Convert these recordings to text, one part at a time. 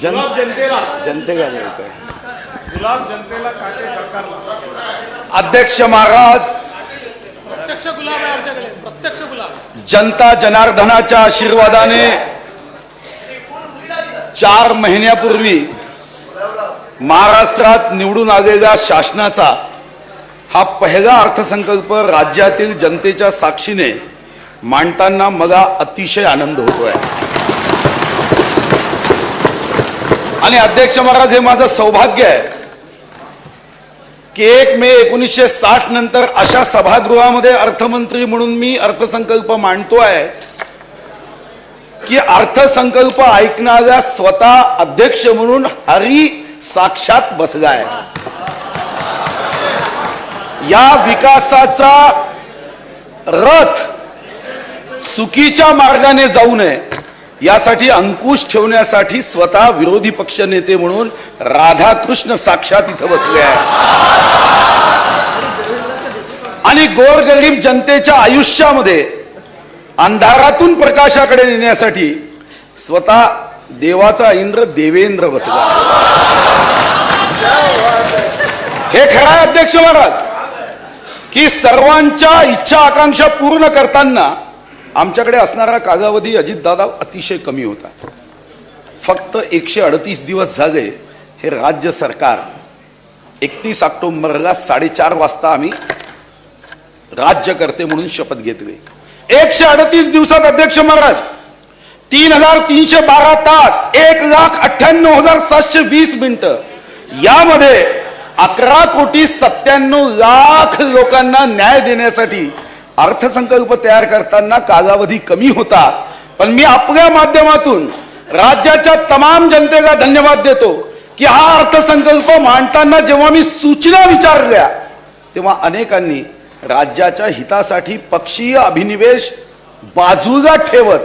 जनतेला द्यायचं आहे. अध्यक्ष महाराज, जनता जनार्दनाच्या आशीर्वादाने 4 महिन्यापूर्वी महाराष्ट्रात निवडून आलेल्या शासनाचा हा पहिला अर्थसंकल्प राज्यातील जनतेच्या साक्षीने मांडताना मला अतिशय आनंद होतोय. आणि अध्यक्ष महाराज, हे माझं सौभाग्य आहे की 1 मे 1960 नंतर अशा सभागृहामध्ये अर्थमंत्री म्हणून मी अर्थसंकल्प मांडतोय की अर्थसंकल्प ऐकणाऱ्या स्वतः अध्यक्ष म्हणून हरी साक्षात बसलाय. या विकासाचा रथ चुकीच्या मार्गाने जाऊ नये यासाठी अंकुश ठेवण्यासाठी स्वतः विरोधी पक्ष नेते म्हणून राधाकृष्ण साक्षात इथं बसले आहे. आणि गोरगरीब जनतेच्या आयुष्यामध्ये अंधारातून प्रकाशाकडे नेण्यासाठी स्वतः देवाचा इंद्र देवेंद्र बसला. हे खरं आहे अध्यक्ष महाराज की सर्वांच्या इच्छा आकांक्षा पूर्ण करताना आमच्याकडे असणारा कालावधी अजितदादा अतिशय कमी होता. फक्त 138 दिवस झाले हे राज्य सरकार 31 ऑक्टोबरला 4:30 वाजता आम्ही राज्यकर्ते म्हणून शपथ घेतली. 138 दिवसात अध्यक्ष महाराज 3312 तास 1,98,720 मिनिटं, यामध्ये 11,97,00,000 लोकांना न्याय देण्यासाठी अर्थसंकल्प तयार करताना कालावधी कमी होता. पण मी आपल्या माध्यमातून राज्याच्या तमाम जनतेला धन्यवाद देतो की हा अर्थसंकल्प मांडताना जेव्हा मी सूचना विचारल्या तेव्हा अनेकांनी राज्याच्या हितासाठी पक्षीय अभिनिवेश बाजूला ठेवत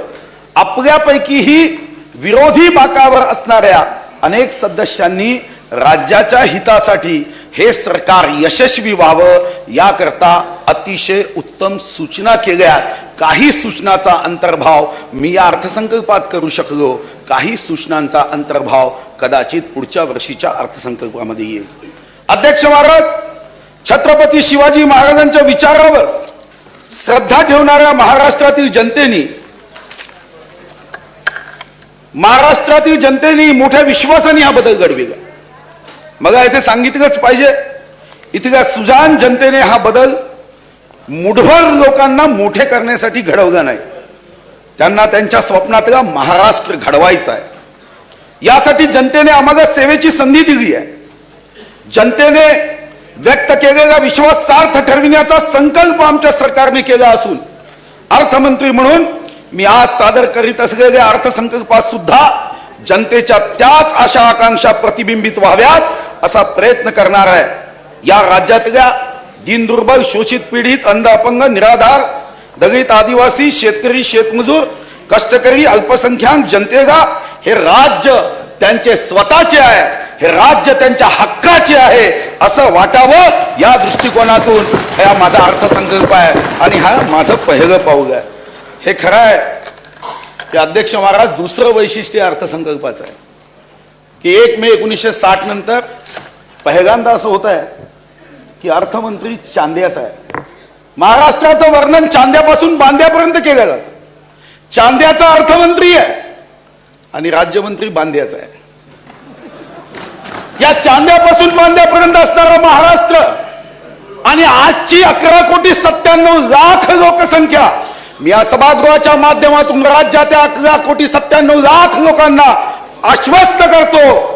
आपल्यापैकीही विरोधी बाकावर असणाऱ्या अनेक सदस्यांनी राज्याच्या हितासाठी हे सरकार यशस्वी व्हावं याकरता अतिशय उत्तम सूचना केल्या. काही सूचनाचा अंतर्भाव मी या अर्थसंकल्पात करू शकलो, काही सूचनांचा अंतर्भाव कदाचित पुढच्या वर्षीच्या अर्थसंकल्पामध्ये येईल. अध्यक्ष महाराज, छत्रपती शिवाजी महाराजांच्या विचारावर श्रद्धा ठेवणाऱ्या महाराष्ट्रातील जनतेने मोठ्या विश्वासाने हा बदल घडविला. मला इथे सांगितलंच पाहिजे, इथल्या सुजाण जनतेने हा बदल मुठभर लोकांना मोठे करण्यासाठी घडवला नाही. त्यांना त्यांच्या स्वप्नातला महाराष्ट्र घडवायचा आहे. यासाठी जनतेने आम्हाला सेवेची संधी दिली आहे. जनतेने व्यक्त केलेला विश्वास सार्थ ठरविण्याचा संकल्प आमच्या सरकारने केला असून अर्थमंत्री म्हणून मी आज सादर करीत असलेल्या अर्थसंकल्पात सुद्धा जनतेच्या त्याच आशा आकांक्षा प्रतिबिंबित व्हाव्यात असा प्रयत्न करणार आहे. या राज्यातल्या दीनदुर्बल, शोषित, पीडित, अंध, अपंग, निराधार, दलित, आदिवासी, शेतकरी, शेतमजूर, कष्टकरी, अल्पसंख्याक जनतेला हे राज्य त्यांचे स्वतःचे आहे, हे राज्य त्यांच्या हक्काचे आहे असं वाटावं या दृष्टिकोनातून हा माझा अर्थसंकल्प आहे आणि हा माझं पहिलं पाऊल आहे. हे खरं आहे की अध्यक्ष महाराज, दुसरं वैशिष्ट्य अर्थसंकल्पाचं आहे की 1 मे 1960 नंतर पहिल्यांदा असं होत आहे की अर्थमंत्री चांद्याचा आहे. महाराष्ट्राचं वर्णन चांद्यापासून बांद्यापर्यंत केलं जातं. चांद्याचा अर्थमंत्री आहे आणि राज्यमंत्री बांद्याचा आहे. या चांद्यापासून बांद्यापर्यंत असणारा महाराष्ट्र आणि आजची 11,97,00,000 लोकसंख्या, मी या सभागृहाच्या माध्यमातून राज्याच्या 11,97,00,000 लोकांना आश्वस्त करतो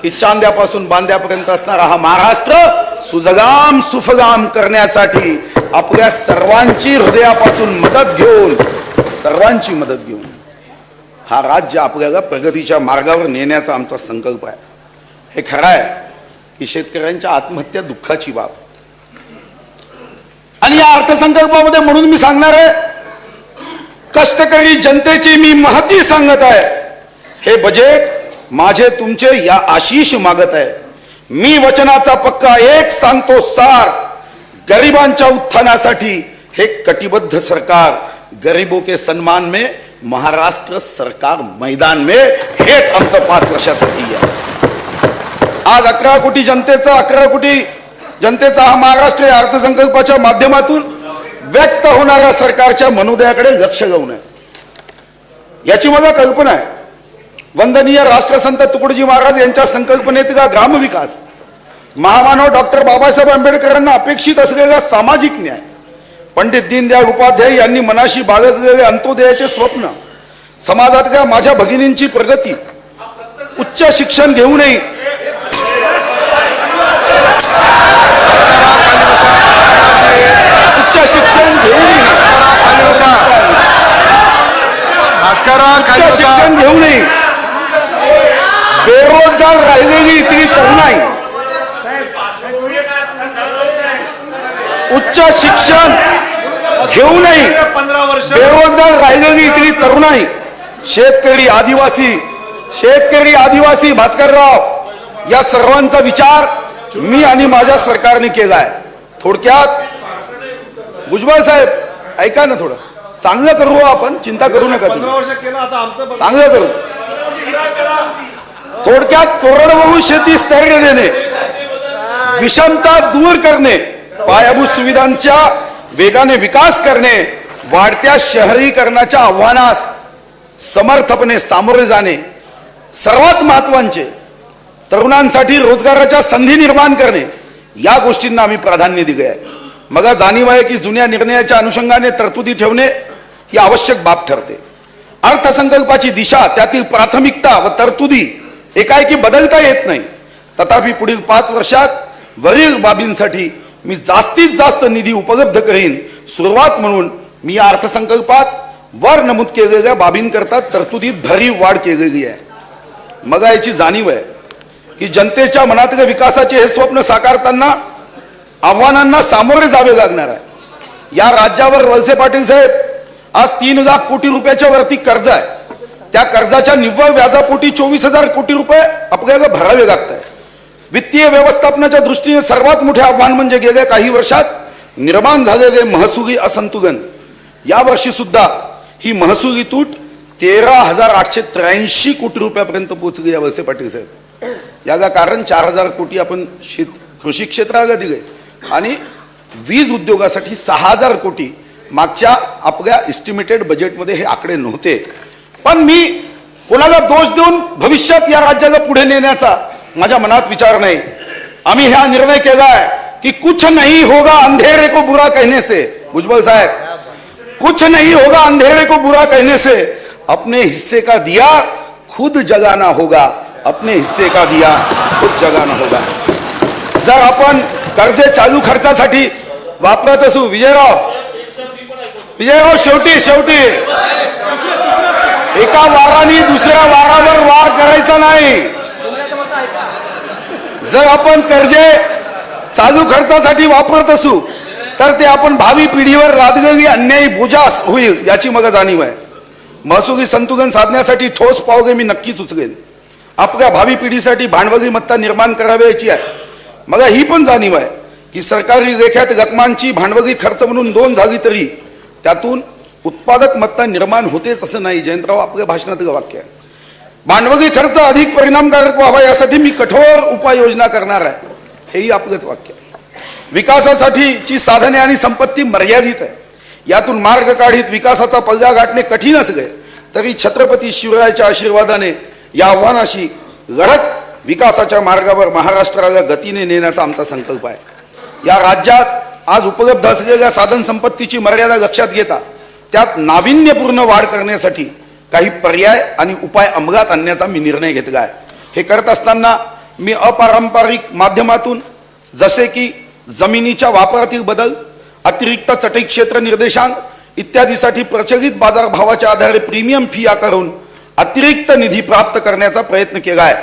की चांद्यापासून बांद्यापर्यंत असणारा हा महाराष्ट्र सुजगाम सुफगाम करण्यासाठी आपल्या सर्वांची हृदयापासून मदत घेऊन हा राज्य आपल्याला प्रगतीच्या मार्गावर नेण्याचा आमचा संकल्प आहे. हे खरं आहे की शेतकऱ्यांच्या आत्महत्या दुःखाची बाब आणि या अर्थसंकल्पामध्ये म्हणून मी सांगणार आहे, कष्टकरी जनतेची मी महती सांगत आहे. हे बजेट माझे तुमचे या आशीष मागत आहे. मी वचनाचा पक्का एक सांगतो सार, गरिबांच्या उत्थानासाठी हे कटिबद्ध सरकार गरीबों के सम्मान में महाराष्ट्र सरकार मैदान में, हेच आमचं 5 वर्षाचं ध्येय आहे. आज 11 कोटी जनतेचा हा महाराष्ट्र या अर्थसंकल्पाच्या माध्यमातून व्यक्त होणाऱ्या सरकारच्या मनोदयाकडे लक्ष जाऊ नये याची मला कल्पना आहे. वंदनीय राष्ट्रसंत तुकडोजी महाराज यांच्या संकल्पनेतला ग्रामविकास, महामानव डॉक्टर बाबासाहेब आंबेडकरांना अपेक्षित असलेला सामाजिक न्याय, पंडित दीनदयाळ उपाध्याय यांनी मनाशी बाळगलेले अंत्योदयाचे स्वप्न, समाजातल्या माझ्या भगिनींची प्रगती, उच्च शिक्षण घेऊनही बेरोजगार राहिलेली इतकी तरुणाई, उच्च शिक्षण घेऊनही बेरोजगार राहिलेली इतकी तरुणाई, शेतकरी आदिवासी भास्करराव या सर्वांचा विचार मी आणि माझ्या सरकारने केलाय. थोडक्यात भुजबळ साहेब ऐका ना, थोडं चांगलं करू आपण, चिंता करू नका, चांगलं करू. थोडक्यात कोरडवाहू शेती स्थैर्य देणे, विषमता दूर करणे, पायाभूत सुविधांच्या वेगाने विकास करणे, वाढत्या शहरीकरणाच्या आव्हानास समर्थपणे सामोरे जाणे, सर्वात महत्वाचे तरुणांसाठी रोजगाराच्या संधी निर्माण करणे, या गोष्टींना आम्ही प्राधान्य दिले आहे. मला जाणीव आहे की जुन्या निर्णयाच्या अनुषंगाने तरतुदी ठेवणे ही आवश्यक बाब ठरते. अर्थसंकल्पाची दिशा, त्यातील प्राथमिकता व तरतुदी एकाएकी बदलता येत नाही. तथापि पुढील 5 वर्षात वरील बाबींसाठी मी जास्तीत जास्त निधी उपलब्ध करीन. सुरुवात म्हणून मी या अर्थसंकल्पात वर नमूद केलेल्या बाबींकरता तरतुदीत भरीव वाढ केलेली आहे. मला याची जाणीव आहे की जनतेच्या मनातल्या विकासाचे हे स्वप्न साकारताना आव्हानांना सामोरे जावे लागणार आहे. या राज्यावर वळसे पाटील साहेब आज 3 लाख कोटी रुपयाच्या वरती कर्ज आहे. त्या कर्जाच्या निव्वळ व्याजापोटी 24,000 कोटी रुपये आपल्याला भरावे लागत आहे. वित्तीय व्यवस्थापनाच्या दृष्टीने सर्वात मोठे आव्हान म्हणजे गेल्या काही वर्षात निर्माण झालेले महसुली असंतुलन. या वर्षी सुद्धा ही महसुली तूट 13,883 कोटी रुपयापर्यंत पोहोचली आहे वळसे पाटील साहेब. याला कारण 4,000 कोटी आपण कृषी क्षेत्राला दिले आणि वीज उद्योगासाठी 6,000 कोटी मागच्या आपल्या एस्टिमेटेड बजेटमध्ये हे आकडे नव्हते. पण मी कोणाला दोष देऊन भविष्यात या राज्याला पुढे नेण्याचा माझ्या मनात विचार नाही. आम्ही हा निर्णय केलाय की कुछ नहीं होगा अंधेरे को बुरा कहने से, भुजबळ साहेब, कुछ नहीं होगा अंधेरे को बुरा कहने से, अपने हिस्से का दिया खुद जगाना होगा, अपने हिस्से का दिया खुद जगाना होगा. जर आपण कर्जे चालू खर्चासाठी वापरत असू, विजयराव शेवटी एका वाराने दुसऱ्या वारावर वार करायचा नाही. जर आपण कर्जे चालू खर्चासाठी वापरत असू तर ते आपण भावी पिढीवर लादलेली अन्यायी बोजा होईल याची मला जाणीव आहे. महसुली संतुलन साधण्यासाठी ठोस पावले मी नक्कीच उचलेन. आपल्या भावी पिढीसाठी भांडवली मत्ता निर्माण करावी याची आहे. मला ही पण जाणीव आहे की सरकारी लेख्यात रकमांची भांडवली खर्च म्हणून 2 झाली तरी त्यातून उत्पादक मत्ता निर्माण होतेच असं नाही. जयंतराव आपल्या भाषणातलं वाक्य आहे. भांडवली खर्च अधिक परिणामकारक व्हावा यासाठी मी कठोर उपाययोजना करणार आहे, हेही आपलंच वाक्य आहे. विकासासाठीची साधने आणि संपत्ती मर्यादित आहे. यातून मार्ग काढीत विकासाचा पल्ला गाठणे कठीण असले तरी छत्रपती शिवरायाच्या आशीर्वादाने या आव्हानाशी लढत विकासाच्या मार्गावर महाराष्ट्राला गतीने नेण्याचा आमचा संकल्प आहे. या राज्यात आज उपलब्ध असलेल्या साधन संपत्तीची मर्यादा लक्षात घेता त्यात नाविन्यपूर्ण वाढ करण्यासाठी काही पर्याय आणि उपाय अंमलात आणण्याचा मी निर्णय घेतला आहे. हे करत असताना मी अपारंपरिक माध्यमातून जसे की जमिनीच्या वापरातील बदल, अतिरिक्त चटई क्षेत्र निर्देशांक इत्यादीसाठी प्रचलित बाजारभावाच्या आधारे प्रीमियम फी आकारून अतिरिक्त निधी प्राप्त करण्याचा प्रयत्न केला आहे.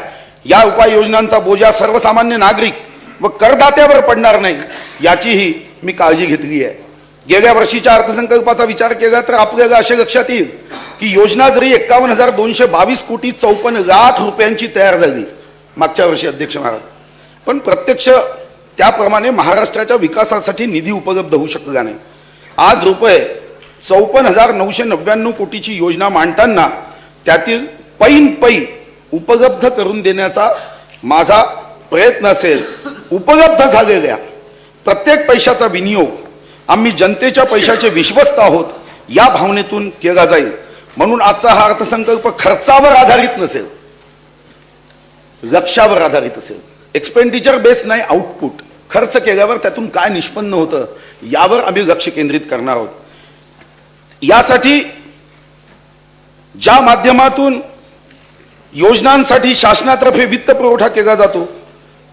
या उपाययोजनांचा बोजा सर्वसामान्य नागरिक व करदात्यावर पडणार नाही याचीही मी काळजी घेतली आहे. गेल्या वर्षीच्या अर्थसंकल्पाचा विचार केला तर आपल्याला असे लक्षात येईल की योजना जरी 51,222 कोटी 54 लाख रुपयांची तयार झाली मागच्या वर्षी अध्यक्ष महाराज, पण प्रत्यक्ष त्याप्रमाणे महाराष्ट्राच्या विकासासाठी निधी उपलब्ध होऊ शकला नाही. आज रुपये 54,999 कोटीची योजना मांडताना त्यातील पैन पै उपलब्ध करून देण्याचा माझा प्रयत्न असेल. उपलब्ध झालेल्या प्रत्येक पैशाचा विनियोग आम्ही जनतेच्या पैशाचे विश्वस्त आहोत या भावनेतून केला जाईल. म्हणून आजचा हा अर्थसंकल्प खर्चावर आधारित नसेल, लक्ष्यावर आधारित असेल. एक्सपेंडिचर बेस नाही, आउटपुट. खर्च केल्यावर त्यातून काय निष्पन्न होतं यावर आम्ही लक्ष केंद्रित करणार आहोत. यासाठी ज्या माध्यमातून योजनांसाठी शासनातर्फे वित्त पुरवठा केला जातो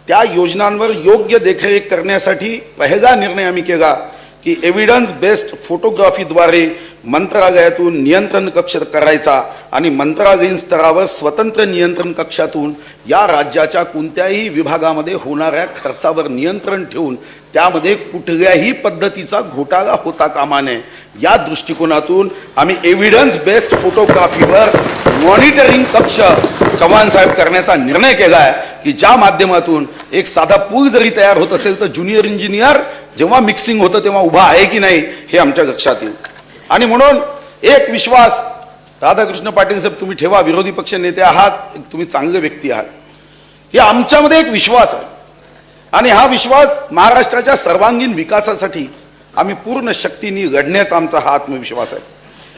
त्या योजनांवर योग्य देखरेख करण्यासाठी पहिला निर्णय आम्ही केला की एव्हिडन्स बेस्ड फोटोग्राफीद्वारे मंत्रालयातून नियंत्रण कक्ष करायचा आणि मंत्रालयीन स्तरावर स्वतंत्र नियंत्रण कक्षातून या राज्याच्या कोणत्याही विभागामध्ये होणाऱ्या खर्चावर नियंत्रण ठेवून त्यामध्ये कुठल्याही पद्धतीचा घोटाळा होता कामा नये या दृष्टिकोनातून आम्ही एव्हिडन्स बेस्ड फोटोग्राफीवर मॉनिटरिंग कक्ष चव्हाण साहेब करण्याचा निर्णय केला आहे की ज्या माध्यमातून एक साधा पूल जरी तयार होत असेल तर ज्युनियर इंजिनियर जेव्हा मिक्सिंग होतं तेव्हा उभा आहे की नाही हे आमच्या लक्षात येईल. आणि म्हणून एक विश्वास राधाकृष्ण पाटील साहेब तुम्ही ठेवा, विरोधी पक्ष नेते आहात, तुम्ही चांगले व्यक्ती आहात, हे आमच्यामध्ये एक विश्वास आहे आणि हा विश्वास महाराष्ट्राच्या सर्वांगीण विकासासाठी आम्ही पूर्ण शक्तीने लढण्याचा आमचा हा आत्मविश्वास आहे.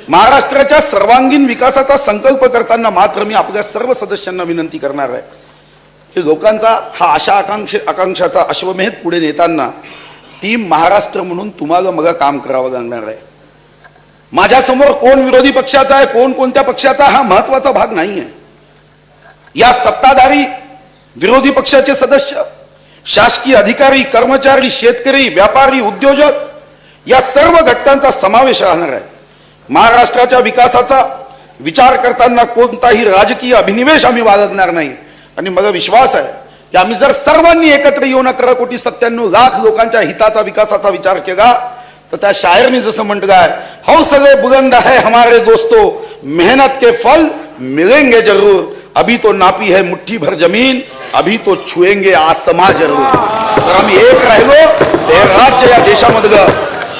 महाराष्ट्राच्या सर्वांगीण विकासाचा संकल्प करताना मात्र मी आपल्या सर्व सदस्यांना विनंती करणार आहे की लोकांचा हा आशा आकांक्षाचा अश्वमेध पुढे नेताना टीम महाराष्ट्र म्हणून तुम्हाला मग काम करावं लागणार आहे. माझ्यासमोर कोण विरोधी पक्षाचा आहे, कोण कोणत्या पक्षाचा, हा महत्वाचा भाग नाहीये. या सत्ताधारी विरोधी पक्षाचे सदस्य, शासकीय अधिकारी, कर्मचारी, शेतकरी, व्यापारी, उद्योजक या सर्व घटकांचा समावेश राहणार आहे. महाराष्ट्राच्या विकासाचा विचार करताना कोणताही राजकीय अभिनिवेश आम्ही बाळगणार नाही आणि मला विश्वास आहे की आम्ही जर सर्वांनी एकत्र येऊन 11,97,00,000 लोकांच्या हिताचा विकासाचा विचार केला तर त्या शायरने जसं म्हटलं आहे, हौसले बुलंद है हमारे दोस्तों, मेहनत के फल मिलेंगे जरूर, अभी तो नापी है मुट्ठी भर जमीन, अभी तो छुएंगे आसमां जरूर. तर आम्ही एक राहिलो हे राज्य या देशामधलं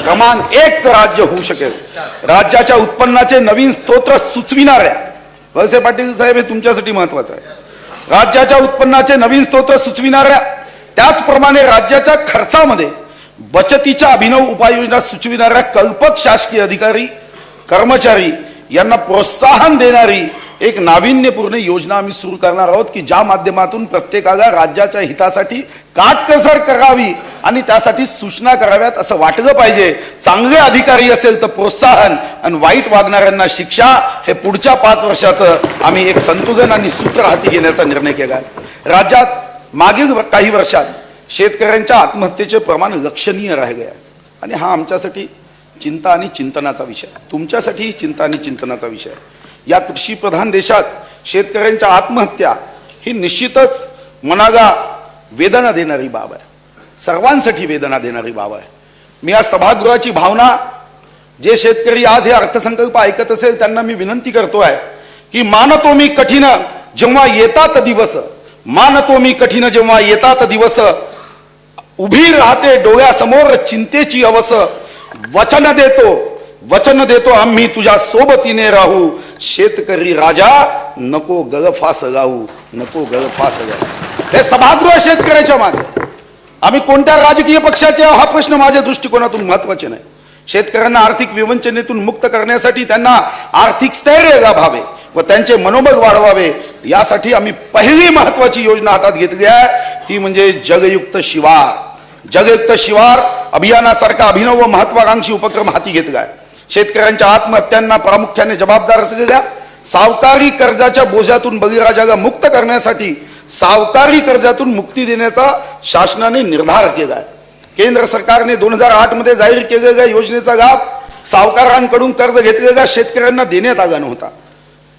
क्रमांक 1चं राज्य होऊ शकेल. राज्याच्या उत्पन्नाचे नवीन स्तोत्र सुचविणाऱ्या, वळसे पाटील साहेब हे तुमच्यासाठी महत्वाचं आहे, राज्याच्या उत्पन्नाचे नवीन स्तोत्र सुचविणाऱ्या त्याचप्रमाणे राज्याच्या खर्चामध्ये बचतीच्या अभिनव उपाययोजना सुचविणाऱ्या कल्पक शासकीय अधिकारी, कर्मचारी यांना प्रोत्साहन देणारी एक नाविन्यपूर्ण योजना आम्ही सुरू करणार आहोत की ज्या माध्यमातून प्रत्येकाला राज्याच्या हितासाठी काटकसर करावी आणि त्यासाठी सूचना कराव्यात असं वाटलं पाहिजे. चांगले अधिकारी असेल तर प्रोत्साहन आणि वाईट वागणाऱ्यांना शिक्षा, हे पुढच्या 5 वर्षाचं आम्ही एक संतुलन आणि सूत्र हाती घेण्याचा निर्णय केला आहे. राज्यात मागील काही वर्षात शेतकऱ्यांच्या आत्महत्येचे प्रमाण लक्षणीय राहिले आहे आणि हा आमच्यासाठी चिंता आणि चिंतनाचा विषय, तुमच्यासाठी चिंता आणि चिंतनाचा विषय. या कृषी प्रधान देशात शेतकऱ्यांच्या आत्महत्या ही निश्चितच मनाला वेदना देणारी बाब आहे, सर्वांसाठी वेदना देणारी बाब आहे. मी या सभागृहाची भावना, जे शेतकरी आज हे अर्थसंकल्प ऐकत असेल त्यांना मी विनंती करतोय की मानतो मी कठीण जेव्हा येतात दिवस, मानतो मी कठीण जेव्हा येतात दिवस, उभी राहते डोळ्यासमोर चिंतेची अवस, वचन देतो आम्ही तुझ्या सोबतीने राहू, शेतकरी राजा नको गळफास गाऊ, नको गळफास गाऊ. हे सभागृह शेतकऱ्याच्या मागे, आम्ही कोणत्या राजकीय पक्षाचे हा प्रश्न माझ्या दृष्टिकोनातून महत्वाचे नाही. शेतकऱ्यांना आर्थिक विवंचनेतून मुक्त करण्यासाठी त्यांना आर्थिक स्थैर्य लाभावे व त्यांचे मनोबल वाढवावे यासाठी आम्ही पहिली महत्वाची योजना हातात घेतली आहे ती म्हणजे जलयुक्त शिवार. जलयुक्त शिवार अभियानासारखा अभिनव व महत्वाकांक्षी उपक्रम हाती घेतला आहे. शेतकऱ्यांच्या आत्महत्यांना प्रामुख्याने जबाबदार असलेल्या सावकारी कर्जाच्या बोजातून बळीराजाला मुक्त करण्यासाठी सावकारी कर्जातून मुक्ती देण्याचा शासनाने निर्धार केला आहे. केंद्र सरकारने 2008 मध्ये जाहीर केलेल्या योजनेचा लाभ सावकारांकडून कर्ज घेतलेल्या शेतकऱ्यांना देण्यात आला नव्हता.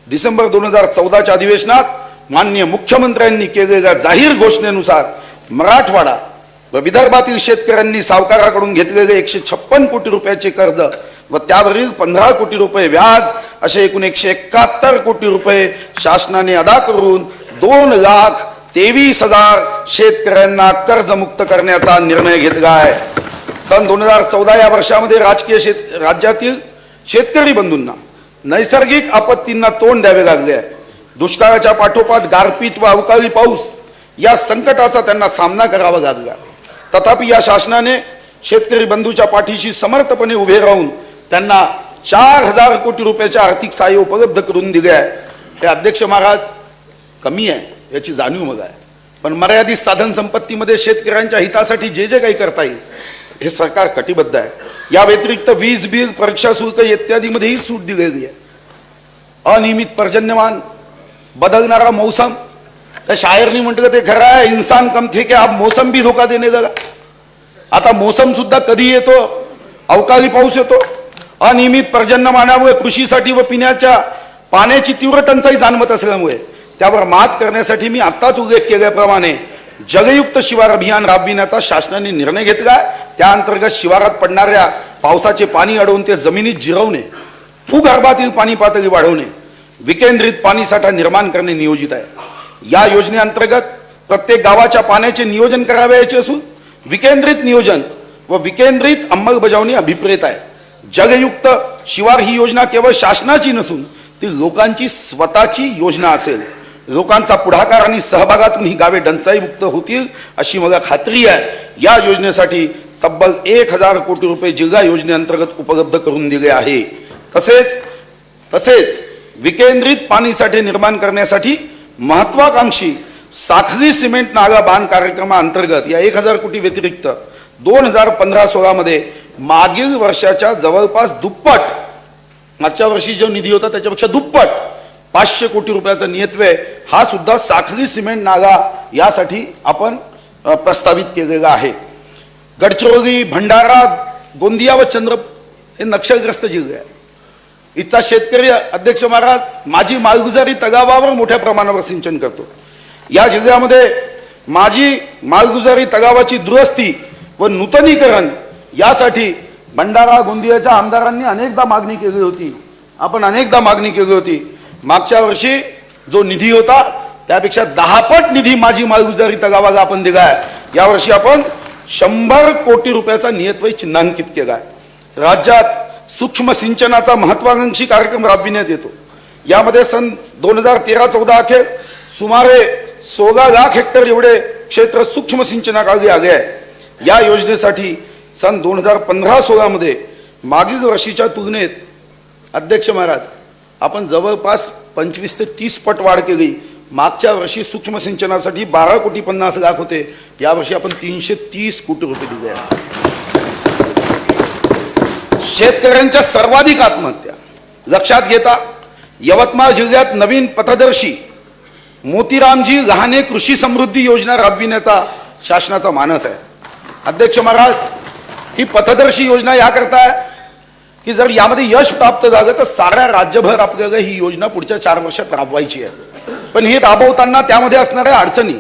डिसेंबर 2014च्या अधिवेशनात माननीय मुख्यमंत्र्यांनी केलेल्या जाहीर घोषणेनुसार मराठवाडा व विदर्भातील शेतकऱ्यांनी सावकाराकडून घेतलेले 156 कोटी रुपयाचे कर्ज व त्यावरील 15 कोटी रुपये व्याज असे एकूण 171 कोटी रुपये शासनाने अदा करून 2,23,000 शेतकऱ्यांना कर्जमुक्त करण्याचा निर्णय घेतला आहे. सन 2014 या वर्षामध्ये राज्यातील शेतकरी बंधूंना नैसर्गिक आपत्तींना तोंड द्यावे लागले आहे. दुष्काळाच्या पाठोपाठ गारपीट व अवकाळी पाऊस या संकटाचा त्यांना सामना करावा लागला. तथापि या शासनाने शेतकरी बंधूच्या पाठीशी समर्थपणे उभे राहून त्यांना 4,000 कोटी रुपयाचे आर्थिक सहाय्य उपलब्ध करून दिले आहे. हे अध्यक्ष महाराज कमी आहे याची जाणीव मग आहे, पण मर्यादित साधन संपत्तीमध्ये शेतकऱ्यांच्या हितासाठी जे जे काही करता येईल हे सरकार कटिबद्ध आहे. या व्यतिरिक्त वीज बिल, परीक्षा शुल्क इत्यादीमध्येही सूट दिलेली आहे. अनियमित पर्जन्यमान, बदलणारा मौसम, त्या शायरनी म्हटलं ते खरं आहे, इंसान कम थे कि आप मौसम भी धोखा देने लगा. आता मौसम सुद्धा कधी येतो, अवकाळी पाऊस येतो. अनियमित पर्जन्यमानामुळे कृषीसाठी व पिण्याच्या पाण्याची तीव्र टंचाई जाणवत असल्यामुळे त्यावर मात करण्यासाठी मी आत्ताच उल्लेख केल्याप्रमाणे जलयुक्त शिवार अभियान राबविण्याचा शासनाने निर्णय घेतला. त्या अंतर्गत शिवारात पडणाऱ्या पावसाचे पाणी अडवून ते जमिनीत जिरवणे, भूगर्भातील पाणी पातळी वाढवणे, विकेंद्रित पाणी साठा निर्माण करणे नियोजित आहे. या योजनेअंतर्गत प्रत्येक गावाच्या पाण्याचे नियोजन करावयाचे असून विकेंद्रित नियोजन व विकेंद्रित अंमलबजावणी अभिप्रेत आहे. जलयुक्त शिवार ही योजना केवळ शासनाची नसून ती लोकांची स्वतःची योजना असेल. लोकांचा पुढाकार आणि सहभागातून ही गावे टंचाईमुक्त होतील अशी मला खात्री आहे. या योजनेसाठी तब्बल 1,000 कोटी रुपये जिल्हा योजनेअंतर्गत उपलब्ध करून दिले आहे. तसेच विकेंद्रित पाणीसाठे निर्माण करण्यासाठी महत्वाकांक्षी साखरी सिमेंट नागा बांध कार्यक्रमाअंतर्गत या 1,000 कोटी व्यतिरिक्त 2015-16 मध्ये मागील वर्षाच्या जवळपास दुप्पट, मागच्या वर्षी जो निधी होता त्याच्यापेक्षा दुप्पट 500 कोटी रुपयाचा नियतव्यय हा सुद्धा साखरी सिमेंट नागा यासाठी आपण प्रस्तावित केलेला आहे. गडचिरोली, भंडारा, गोंदिया व चंद्रपूर हे नक्षलग्रस्त जिल्हे आहे. इथचा शेतकरी अध्यक्ष महाराज माझी मालगुजारी तलावावर मोठ्या प्रमाणावर सिंचन करतो. या जिल्ह्यामध्ये माझी मालगुजारी तलावाची दुरुस्ती व नूतनीकरण यासाठी भंडारा, गोंदियाच्या आमदारांनी अनेकदा मागणी केली होती. आपण अनेकदा मागणी केली होती. मागच्या वर्षी जो निधी होता त्यापेक्षा 10 पट निधी माझी मालगुजारी तलावाला आपण दिला आहे. यावर्षी आपण 100 कोटी रुपयाचा नियतव्यय चिन्हांकित केला आहे. राज्यात सूक्ष्म सिंचनाचा महत्वाकांक्षी कार्यक्रम राबविण्यात येतो. यामध्ये सन 2013-14 अखेर सुमारे 16 लाख हेक्टर एवढे क्षेत्र सूक्ष्म सिंचनाखाली आले आहे. या योजनेसाठी सन 2015-16 मध्ये मागील वर्षीच्या तुलनेत अध्यक्ष महाराज आपण जवळपास 25 ते 30 पट वाढ केली. मागच्या वर्षी सूक्ष्म सिंचनासाठी 12,50,00,000 होते. यावर्षी आपण 330 कोटी रुपये दिले आहेत. शेतकऱ्यांच्या सर्वाधिक आत्महत्या लक्षात घेता यवतमाळ जिल्ह्यात नवीन पथदर्शी मोतीरामजी लहाने कृषी समृद्धी योजना राबविण्याचा शासनाचा मानस आहे. अध्यक्ष महाराज ही पथदर्शी योजना याकरता आहे की जर यामध्ये यश प्राप्त झालं तर साऱ्या राज्यभर आपल्याला ही योजना पुढच्या 4 वर्षात राबवायची आहे. पण ही राबवताना त्यामध्ये असणाऱ्या अडचणी,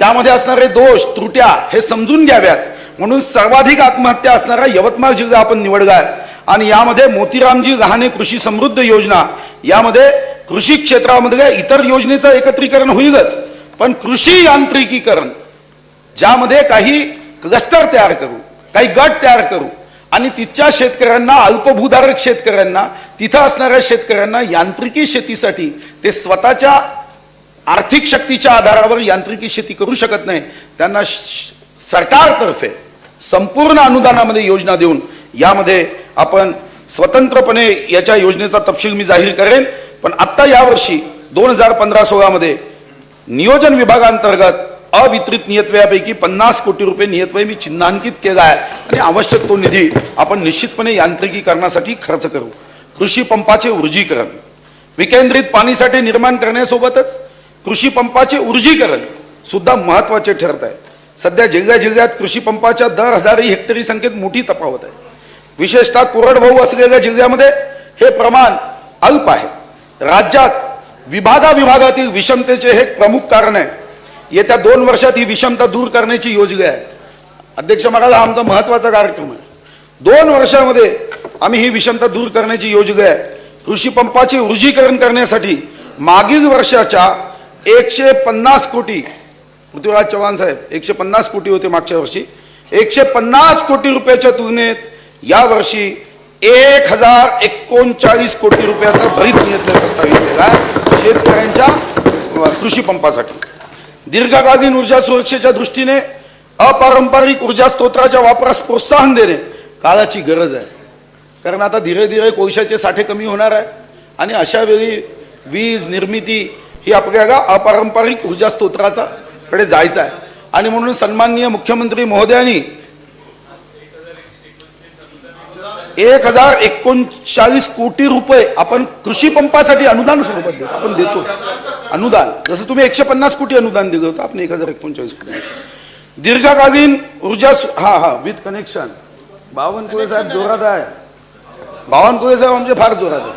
त्यामध्ये असणारे दोष, त्रुट्या हे समजून घ्याव्यात म्हणून सर्वाधिक आत्महत्या असणारा यवतमाळ जिल्हा आपण निवडला आहे. आणि यामध्ये मोतीरामजी लहाने कृषी समृद्धी योजना यामध्ये कृषी क्षेत्रामधल्या इतर योजनेचं एकत्रीकरण होईलच, पण कृषी यांत्रिकीकरण ज्यामध्ये काही क्लस्टर तयार करू, काही गट तयार करू आणि तिथच्या शेतकऱ्यांना, अल्पभूधारक शेतकऱ्यांना, तिथं असणाऱ्या शेतकऱ्यांना यांत्रिकी शेतीसाठी ते स्वतःच्या आर्थिक शक्तीच्या आधारावर यांत्रिकी शेती करू शकत नाही, त्यांना सरकारतर्फे संपूर्ण अनुदानामध्ये योजना देऊन यामध्ये आपण स्वतंत्रपणे याच्या योजनेचा तपशील मी जाहीर करेन. पण आता यावर्षी 2015-16 मध्ये नियोजन विभागांतर्गत अवितरित नियतव्ययापैकी 50 कोटी रुपये नियतव्यय मी चिन्हांकित केला आहे आणि आवश्यक तो निधी आपण निश्चितपणे यांत्रिकीकरणासाठी खर्च करू. कृषी पंपाचे ऊर्जीकरण, विकेंद्रित पाणीसाठे निर्माण करण्यासोबतच कृषी पंपाचे ऊर्जीकरण सुद्धा महत्वाचे ठरत आहे. सध्या जिल्ह्यात कृषी पंपाच्या दर 1000 हेक्टरी संख्येत मोठी तफावत आहे. विशेषतः कोरडवाहू असलेल्या जिल्ह्यामध्ये हे प्रमाण अल्प आहे. राज्यात विभागातील विषमतेचे हे प्रमुख कारण आहे. येत्या 2 वर्षात ही विषमता दूर करण्याची योजना आहे. अध्यक्ष महाराज हा आमचा महत्वाचा कार्यक्रम आहे. 2 वर्षामध्ये आम्ही ही विषमता दूर करण्याची योजना आहे. कृषी पंपाचे ऊर्जीकरण करण्यासाठी मागील वर्षाच्या 150 कोटी, पृथ्वीराज चव्हाण साहेब 150 कोटी होते मागच्या वर्षी, 150 कोटी रुपयाच्या तुलनेत या वर्षी 1039 कोटी रुपयाचा भरीत नियंत्रण प्रस्तावित केला आहे शेतकऱ्यांच्या कृषी पंपासाठी. दीर्घकालीन ऊर्जा सुरक्षेच्या दृष्टीने अपारंपरिक ऊर्जा स्त्रोताच्या वापरास प्रोत्साहन देणे काळाची गरज आहे. कारण आता धीरे धीरे कोळशाचे साठे कमी होणार आहे आणि अशा वेळी वीज निर्मिती ही आपल्याला अपारंपरिक ऊर्जा स्त्रोताचा कडे जायचं आहे. आणि म्हणून सन्माननीय मुख्यमंत्री महोदयांनी 1039 कोटी रुपये आपण कृषी पंपासाठी अनुदान स्वरूपात देतो. आपण देतो अनुदान, जसं तुम्ही 150 कोटी अनुदान दिलं होतं, आपण 1039 कोटी. दीर्घकालीन ऊर्जा विथ कनेक्शन. बावनकुळे साहेब जोरात आहे. बावनकुळे साहेब आमचे फार जोरात आहे.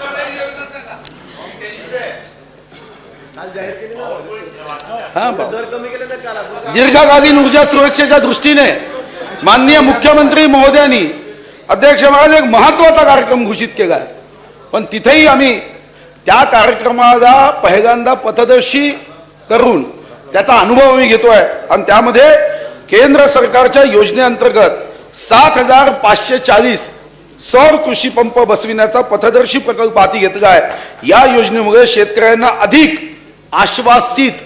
दीर्घकालीन ऊर्जा सुरक्षेच्या दृष्टीने माननीय मुख्यमंत्री महोदयांनी अध्यक्ष महाराज एक महत्वाचा कार्यक्रम घोषित केला आहे. पण तिथेही आम्ही त्या कार्यक्रमाला पहिल्यांदा पथदर्शी करून त्याचा अनुभव आम्ही घेतोय आणि त्यामध्ये केंद्र सरकारच्या योजनेअंतर्गत 7,540 सौर कृषी पंप बसविण्याचा पथदर्शी प्रकल्प हाती घेतला आहे. या योजनेमुळे शेतकऱ्यांना अधिक आश्वासित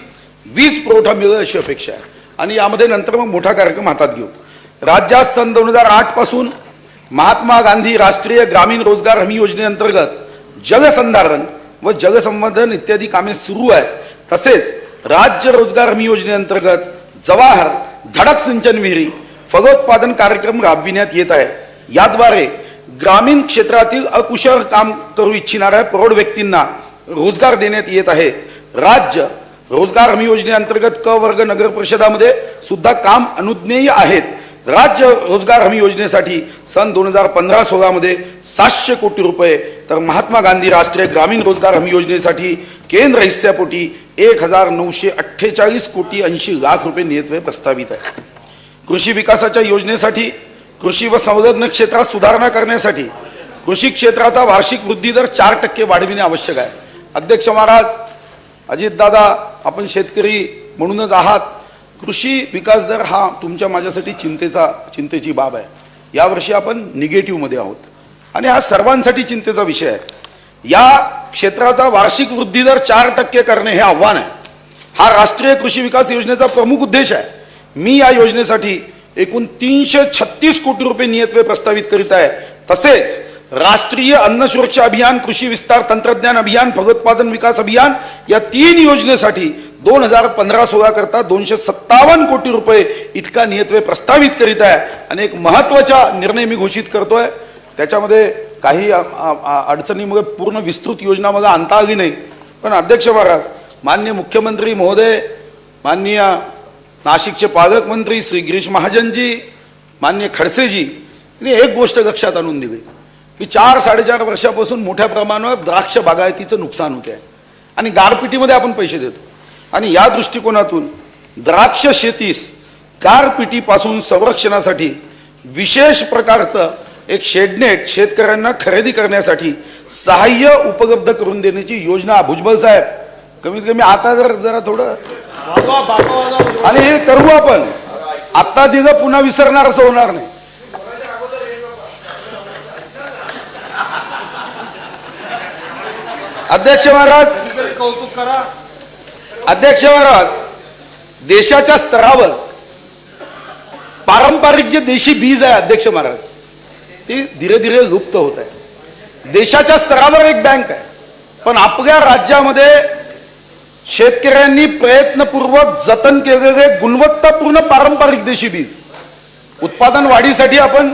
वीज पुरवठा मिळेल अशी अपेक्षा आहे. आणि यामध्ये नंतर मग मोठा कार्यक्रम हातात घेऊ. राज्यात सन 2008 पासून महात्मा गांधी राष्ट्रीय ग्रामीण रोजगार हमी योजनेअंतर्गत जलसंधारण व जलसंवर्धन इत्यादी कामे सुरू आहेत. तसेच राज्य रोजगार हमी योजनेअंतर्गत जवाहर धडक सिंचन विहिरी फलोत्पादन कार्यक्रम राबविण्यात येत आहे. याद्वारे ग्रामीण क्षेत्रातील अकुशल काम करू इच्छिणाऱ्या प्रौढ व्यक्तींना रोजगार देण्यात येत आहे. राज्य रोजगार हमी योजनेअंतर्गत क वर्ग नगर परिषदामध्ये सुद्धा काम अनुज्ञेय आहेत. राज्य रोजगार हमी योजनेसाठी सन 2015-16 मध्ये 700 कोटी रुपये तर महात्मा गांधी राष्ट्रीय ग्रामीण रोजगार हमी योजनेसाठी केंद्र हिस्स्यापोटी 1,948 कोटी 80 लाख रुपये नियतव्यय प्रस्तावित आहे. कृषी विकासाच्या योजनेसाठी कृषी व संलग्न क्षेत्रात सुधारणा करण्यासाठी कृषी क्षेत्राचा वार्षिक वृद्धी दर 4% वाढविणे आवश्यक आहे. अध्यक्ष महाराज, अजितदादा, आपण शेतकरी म्हणूनच आहात. कृषी विकास दर हा तुमच्या माझ्यासाठी चिंतेची बाब आहे. यावर्षी आपण निगेटिव्ह मध्ये आहोत आणि हा सर्वांसाठी चिंतेचा विषय आहे. या क्षेत्राचा वार्षिक वृद्धी दर 4% करणे हे आव्हान आहे. हा राष्ट्रीय कृषी विकास योजनेचा प्रमुख उद्देश आहे. मी या योजनेसाठी एकूण 336 कोटी रुपये नियतव्यय प्रस्तावित करीत आहे. तसेच राष्ट्रीय अन्न सुरक्षा अभियान, कृषी विस्तार तंत्रज्ञान अभियान, फलोत्पादन विकास अभियान या 3 योजनेसाठी 2015-16 करता 257 कोटी रुपये इतका नियतव्यय प्रस्तावित करीत आहे. आणि एक महत्वाचा निर्णय मी घोषित करतोय. त्याच्यामध्ये काही अडचणीमुळे पूर्ण विस्तृत योजना मला आणता आली नाही. पण अध्यक्ष महाराज, माननीय मुख्यमंत्री महोदय, माननीय नाशिकचे पालकमंत्री श्री गिरीश महाजनजी, माननीय खडसेजी यांनी एक गोष्ट लक्षात आणून दिली की 4-4.5 वर्षापासून मोठ्या प्रमाणावर द्राक्ष बागायतीचं नुकसान होते आहे आणि गारपिटीमध्ये आपण पैसे देतो. आणि या दृष्टिकोनातून द्राक्ष शेतीस गारपिटीपासून संरक्षणासाठी विशेष प्रकारचं एक शेडनेट शेतकऱ्यांना खरेदी करण्यासाठी सहाय्य उपलब्ध करून देण्याची योजना भुजबळ साहेब कमीत कमी आता जरा थोडं आणि हे करू आपण. आता दिलं पुन्हा विसरणार असं होणार नाही. अध्यक्ष महाराज, कौतुक करा. अध्यक्ष महाराज, देशाच्या स्तरावर पारंपरिक जे देशी बीज आहे अध्यक्ष महाराज, ते धीरे धीरे लुप्त होत आहे. देशाच्या स्तरावर एक बँक आहे, पण आपल्या राज्यामध्ये शेतकऱ्यांनी प्रयत्नपूर्वक जतन केलेले गुणवत्तापूर्ण पारंपरिक देशी बीज उत्पादन वाढीसाठी आपण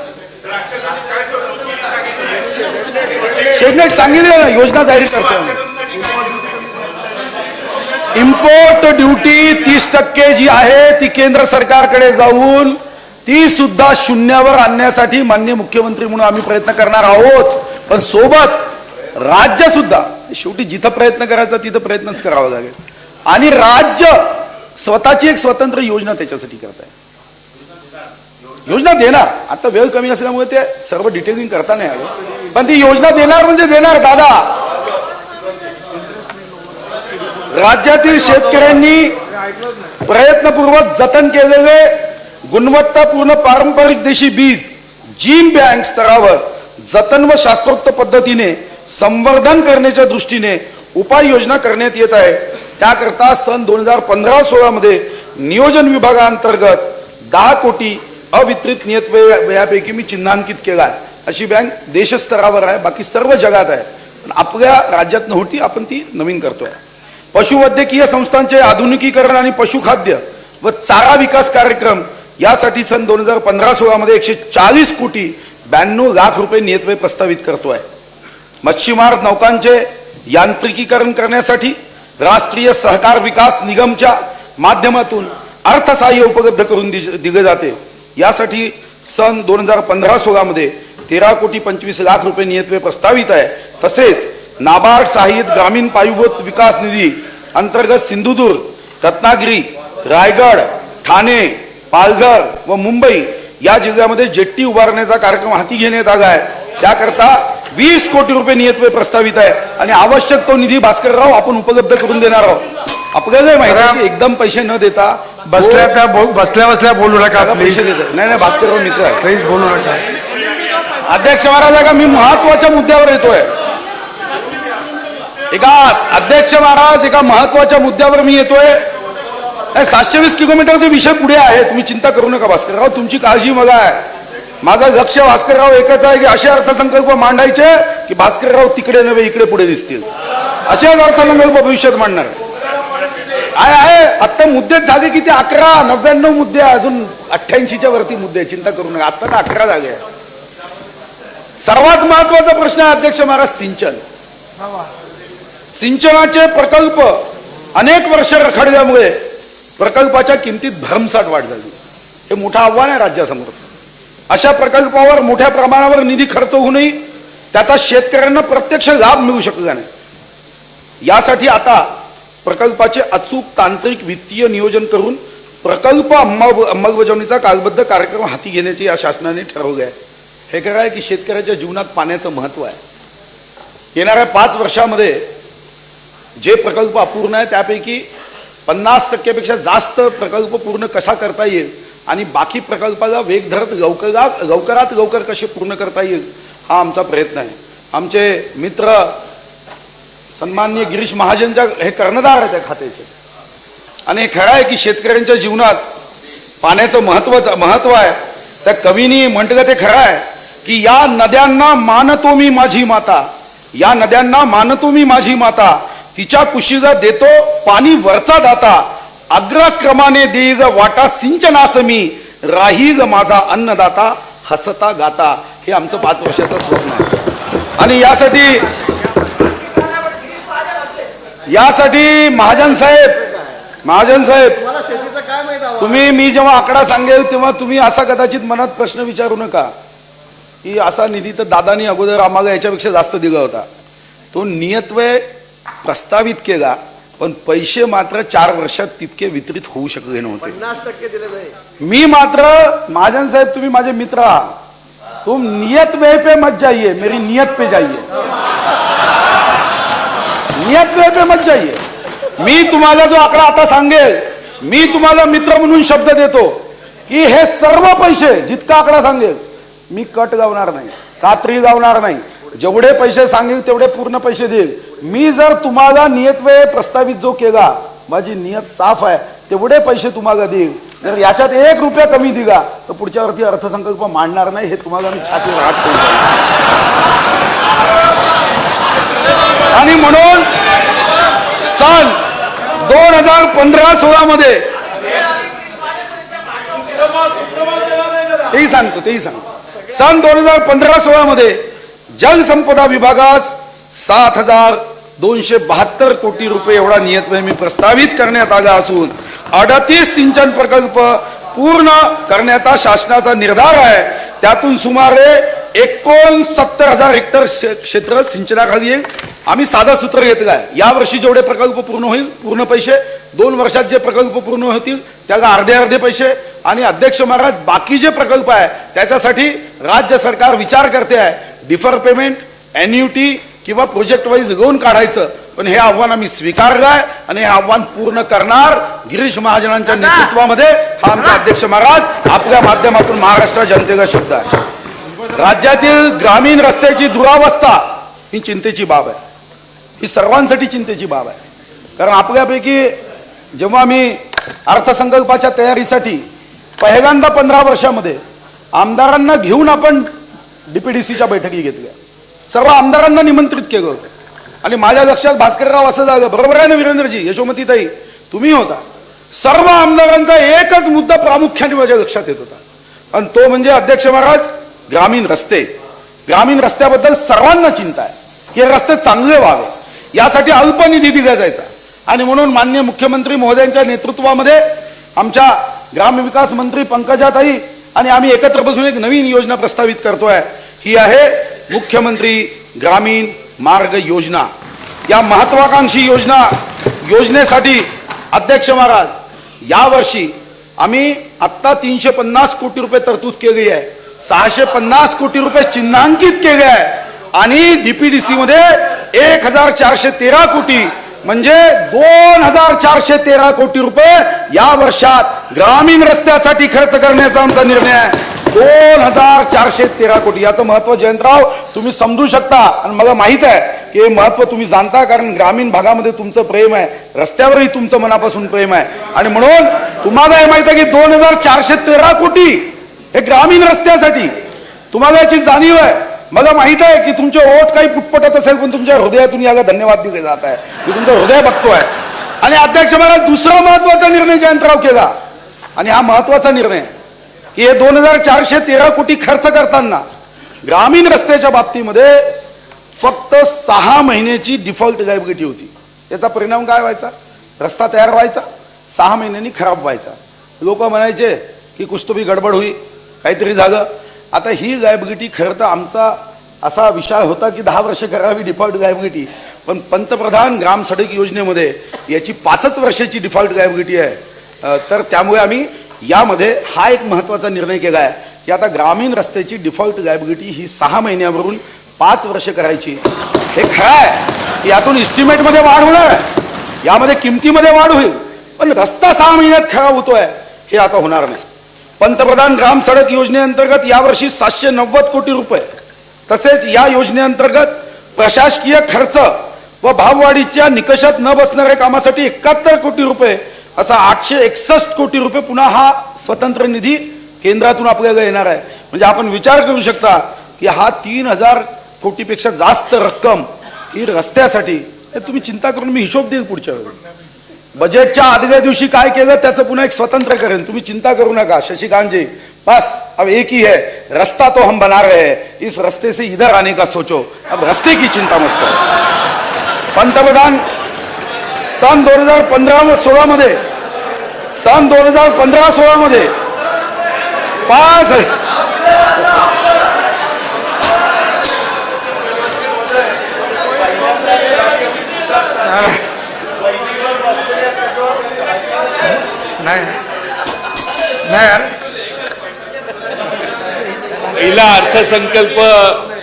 शेडनेट सांगितले ना, योजना जाहीर करतो. इम्पोर्ट ड्युटी 30% जी आहे ती केंद्र सरकारकडे जाऊन ती सुद्धा शून्यावर आणण्यासाठी माननीय मुख्यमंत्री म्हणून आम्ही प्रयत्न करणार आहोत. पण सोबत राज्य सुद्धा, शेवटी जिथं प्रयत्न करायचा तिथं प्रयत्नच करावा लागेल. आणि राज्य स्वतःची एक स्वतंत्र योजना त्याच्यासाठी करत आहे. योजना देणार, आता वेळ कमी असल्यामुळे ते सर्व डिटेलिंग करता नाही आलं, पण ती योजना देणार म्हणजे देणार दादा. राज्यातील शेतकऱ्यांनी प्रयत्नपूर्वक जतन केलेले गुणवत्तापूर्ण पारंपरिक देशी बीज जीन बँक स्तरावर जतन व शास्त्रोक्त पद्धतीने संवर्धन करण्याच्या दृष्टीने उपाययोजना करण्यात येत आहे. त्याकरता सन 2015-16 मध्ये नियोजन विभागाअंतर्गत 10 कोटी अवितरित नियत व्ययापैकी मी चिन्हांकित केला आहे. अशी बँक देशस्तरावर आहे, बाकी सर्व जगात आहे, पण आपल्या राज्यात नव्हती, आपण ती नवीन करतोय. पशुवैद्यकीय संस्थांचे आधुनिकीकरण आणि पशुखाद्य व चारा विकास कार्यक्रम यासाठी सन 2015-16 मध्ये 140 कोटी 92 लाख रुपये नियतव्यय प्रस्तावित करतोय. मच्छीमार नौकांचे यांत्रिकीकरण करण्यासाठी राष्ट्रीय सहकार विकास निगमच्या माध्यमातून अर्थसहाय्य उपलब्ध करून दिले जाते. यासाठी सन 2015-16 मध्ये 13 कोटी 25 लाख रुपये नियतव्यय प्रस्तावित आहे. तसेच नाबार्ड सहाय्यित ग्रामीण पायाभूत विकास निधी अंतर्गत सिंधुदुर्ग, रत्नागिरी, रायगड, ठाणे, पालघर व मुंबई या जिल्ह्यामध्ये जेट्टी उभारण्याचा कार्यक्रम हाती घेण्यात आला आहे. त्याकरता 20 कोटी रुपये नियतव्यय प्रस्तावित आहे आणि आवश्यक तो निधी भास्करराव आपण उपलब्ध करून देणार आहोत. आपल्याला माहिती आहे की एकदम पैसे न देता बसल्या बसल्या बोलू नका, पैसे देतात. नाही भास्करराव मित्र आहे, प्लीज बोलू नका. अध्यक्ष महाराज का मी महत्वाच्या मुद्द्यावर येतोय. एका महत्वाच्या मुद्द्यावर मी येतोय. 720 किलोमीटरचे विषय पुढे आहे, तुम्ही चिंता करू नका भास्करराव, तुमची काळजी मला आहे. माझं लक्ष भास्करराव एकच आहे की असे अर्थसंकल्प मांडायचे की भास्करराव तिकडे नव्हे इकडे पुढे दिसतील, असेच अर्थसंकल्प भविष्यात मांडणार आहे. आता मुद्दे झाले की ते 99 मुद्दे, अजून 88च्या वरती मुद्दे, चिंता करू नका. आता तर 11 झाले. सर्वात महत्वाचा प्रश्न आहे अध्यक्ष महाराज सिंचन. सिंचनाचे प्रकल्प अनेक वर्ष रखडल्यामुळे प्रकल्पाच्या किमतीत भरमसाठ वाढ झाली. हे मोठं आव्हान आहे राज्यासमोरचं. अशा प्रकल्पावर मोठ्या प्रमाणावर निधी खर्च होऊनही त्याचा शेतकऱ्यांना प्रत्यक्ष लाभ मिळू शकला नाही. यासाठी आता प्रकल्पाचे अचूक तांत्रिक वित्तीय नियोजन करून प्रकल्प अंमलबजावणीचा कालबद्ध कार्यक्रम हाती घेण्याचे या शासनाने ठरवले आहे. हे काय आहे की शेतकऱ्याच्या जीवनात पाण्याचं महत्व आहे. येणाऱ्या 5 वर्षामध्ये जे प्रकल्प अपूर्ण आहे त्यापैकी 50% जास्त प्रकल्प पूर्ण कसा करता येईल आणि बाकी प्रकल्पाला वेग धरत लवकरात लवकर कसे पूर्ण करता येईल हा आमचा प्रयत्न आहे. आमचे मित्र सन्माननीय गिरीश महाजनच्या हे कर्णधार आहेत त्या खात्याचे, आणि हे खरं आहे की शेतकऱ्यांच्या जीवनात पाण्याचं महत्व आहे. त्या कवीनी म्हटलं ते खरं आहे की या नद्यांना मानतो मी माझी माता, या नद्यांना मानतो मी माझी माता, तिच्या कुशीला देतो पाणी वरचा दाता, अग्रक्रमाने देईग वाटा सिंचनास मी, राहीग माझा अन्नदाता हसता गाता. हे आमचं 5 वर्षाचं स्वप्न आहे. आणि यासाठी महाजन साहेब तुम्ही, मी जेव्हा आकडा सांगेल तेव्हा तुम्ही असा कदाचित मनात प्रश्न विचारू नका की असा निधी तर दादानी अगोदर आम्हाला याच्यापेक्षा जास्त दिला होता. तो नियतव्यय प्रस्तावित केला, पण पैसे मात्र 4 वर्षात तितके वितरित होऊ शकले नव्हते. 50% दिले नाही. मी मात्र, महाजन साहेब तुम्ही माझे मित्र आहात, तुम नियत व्यय पे मत जाइए, मेरी नियत पे जाइए. नियत व्यय पे मत जाइए. मी तुम्हाला जो आकडा आता सांगेल, मी तुम्हाला मित्र म्हणून शब्द देतो की हे सर्व पैसे, जितका आकडा सांगेल मी कट गावणार नाही, कात्री गावणार नाही. जेवढे पैसे सांगेल तेवढे पूर्ण पैसे देईल. मी जर तुम्हाला नियतव्यय प्रस्तावित जो केला, माझी नियत साफ आहे, तेवढे पैसे तुम्हाला देईल. जर याच्यात 1 रुपया कमी दिला तर पुढच्या वरती अर्थसंकल्प मांडणार नाही. हे तुम्हाला मी छातीवर हात ठेवून सांगतो. आणि म्हणून सन 2015-16 मध्ये तेही सांगतो सन 2015-16 मध्ये जलसंपदा विभागास 7,272 कोटी रुपये एवढा नियतव्यय मी प्रस्तावित करण्यात आला असून 38 सिंचन प्रकल्प पूर्ण करण्याचा शासनाचा निर्धार आहे. त्यातून सुमारे 69,000 हेक्टर क्षेत्र सिंचनाखाली येईल. आम्ही साधा सूत्र घेतलं आहे, या वर्षी जेवढे प्रकल्प पूर्ण होईल पूर्ण पैसे, 2 वर्षात जे प्रकल्प पूर्ण होतील त्याला अर्धे पैसे, आणि अध्यक्ष महाराज बाकी जे प्रकल्प आहे त्याच्यासाठी राज्य सरकार विचार करते आहे डिफर पेमेंट, एन्युटी किंवा प्रोजेक्ट वाईज लोन काढायचं. पण हे आव्हान आम्ही स्वीकारलं आहे आणि हे आव्हान पूर्ण करणार गिरीश महाजनांच्या नेतृत्वामध्ये. हा आमचा अध्यक्ष महाराज आपल्या माध्यमातून महाराष्ट्र जनतेला शब्द आहे. राज्यातील ग्रामीण रस्त्याची दुरावस्था ही चिंतेची बाब आहे, ही सर्वांसाठी चिंतेची बाब आहे. कारण आपल्यापैकी जेव्हा मी अर्थसंकल्पाच्या तयारीसाठी पहिल्यांदा 15 वर्षामध्ये आमदारांना घेऊन आपण डीपीडीसीच्या बैठकी घेतल्या, सर्व आमदारांना निमंत्रित केलं होतं आणि माझ्या लक्षात भास्करराव असं झालं, बरोबर आहे ना वीरेंद्रजी, यशोमतीताई तुम्ही होता, सर्व आमदारांचा एकच मुद्दा प्रामुख्याने माझ्या लक्षात येत होता आणि तो म्हणजे अध्यक्ष महाराज ग्रामीण रस्ते. ग्रामीण रस्त्याबद्दल सर्वांना चिंता आहे की हे रस्ते चांगले व्हावे, यासाठी अल्प निधी दिला जायचा आणि म्हणून माननीय मुख्यमंत्री महोदयांच्या नेतृत्वामध्ये आमच्या ग्रामविकास मंत्री पंकजाताई आणि आम्ही एकत्र बसून एक नवीन योजना प्रस्तावित करतोय. ही आहे मुख्यमंत्री ग्रामीण मार्ग योजना. या महत्वाकांक्षी योजनेसाठी अध्यक्ष महाराज यावर्षी आम्ही आत्ता 350 कोटी रुपये तरतूद केली आहे, 650 कोटी रुपये चिन्हांकित केले आहे आणि डीपीडीसी मध्ये 1413 कोटी म्हणजे 2413 कोटी रुपये या वर्षात ग्रामीण रस्त्यासाठी खर्च करण्याचा आमचा निर्णय आहे. 2413 कोटी. याचं महत्व जयंतराव तुम्ही समजू शकता आणि मला माहित आहे की हे महत्व तुम्ही जाणता, कारण ग्रामीण भागामध्ये तुमचं प्रेम आहे, रस्त्यावरही तुमचं मनापासून प्रेम आहे आणि म्हणून तुम्हाला हे माहित आहे की 2413 कोटी हे ग्रामीण रस्त्यासाठी. तुम्हाला याची जाणीव आहे, मला माहित आहे की तुमचे ओठ काही पुटपटत असेल पण तुमच्या हृदयातून याला धन्यवाद दिले जात आहे, मी तुमचं हृदय बघतोय. आणि अध्यक्ष महाराज दुसरा महत्वाचा निर्णय जयंतराव केला आणि हा महत्वाचा निर्णय की हे 2413 कोटी खर्च करताना ग्रामीण रस्त्याच्या बाबतीमध्ये फक्त 6 महिन्याची डिफॉल्ट लायबिलिटी होती. याचा परिणाम काय व्हायचा, रस्ता तयार व्हायचा 6 महिन्यांनी खराब व्हायचा. लोक म्हणायचे की कुछ तो भी गडबड होई, काहीतरी झालं. आता ही लायबिलिटी खरं तर आमचा असा विचार होता की 10 वर्ष करावी डिफॉल्ट लायबिलिटी, पण पंतप्रधान ग्राम सडक योजनेमध्ये याची 5 वर्षाची डिफॉल्ट लायबिलिटी आहे. तर त्यामुळे आम्ही यामध्ये हा एक महत्वाचा निर्णय केला आहे की आता ग्रामीण रस्त्याची डिफॉल्ट लायबिलिटी ही 6 महिन्यावरून 5 वर्ष करायची. हे खरं आहे की यातून इस्टिमेटमध्ये वाढ होणार आहे, यामध्ये किमतीमध्ये वाढ होईल, पण रस्ता 6 महिन्यात खराब होतोय हे आता होणार नाही. पंतप्रधान ग्राम सडक योजनेअंतर्गत यावर्षी 790 कोटी रुपये, तसेच या योजनेअंतर्गत प्रशासकीय खर्च व भाववाढीच्या निकषात न बसणाऱ्या कामासाठी 71 कोटी रुपये असा 861 कोटी रुपये पुन्हा हा स्वतंत्र निधी केंद्रातून आपल्याला येणार आहे. म्हणजे आपण विचार करू शकता की हा 3000 कोटीपेक्षा जास्त रक्कम ही रस्त्यासाठी. तुम्ही चिंता करून मी हिशोब देईल पुढच्या वेळी. बजेटच्या आदल्या दिवशी काय केलं त्याचं पुन्हा एक स्वतंत्र करेन, तुम्ही चिंता करू नका शशिकांत जी. बस अब एक ही है, रास्ता तो हम बना रहे हैं, इस रास्ते से इधर आने का सोचो, अब रास्ते की चिंता मत करो. पंतप्रधान सन 2015-16 मध्ये 5 पहिला अर्थसंकल्प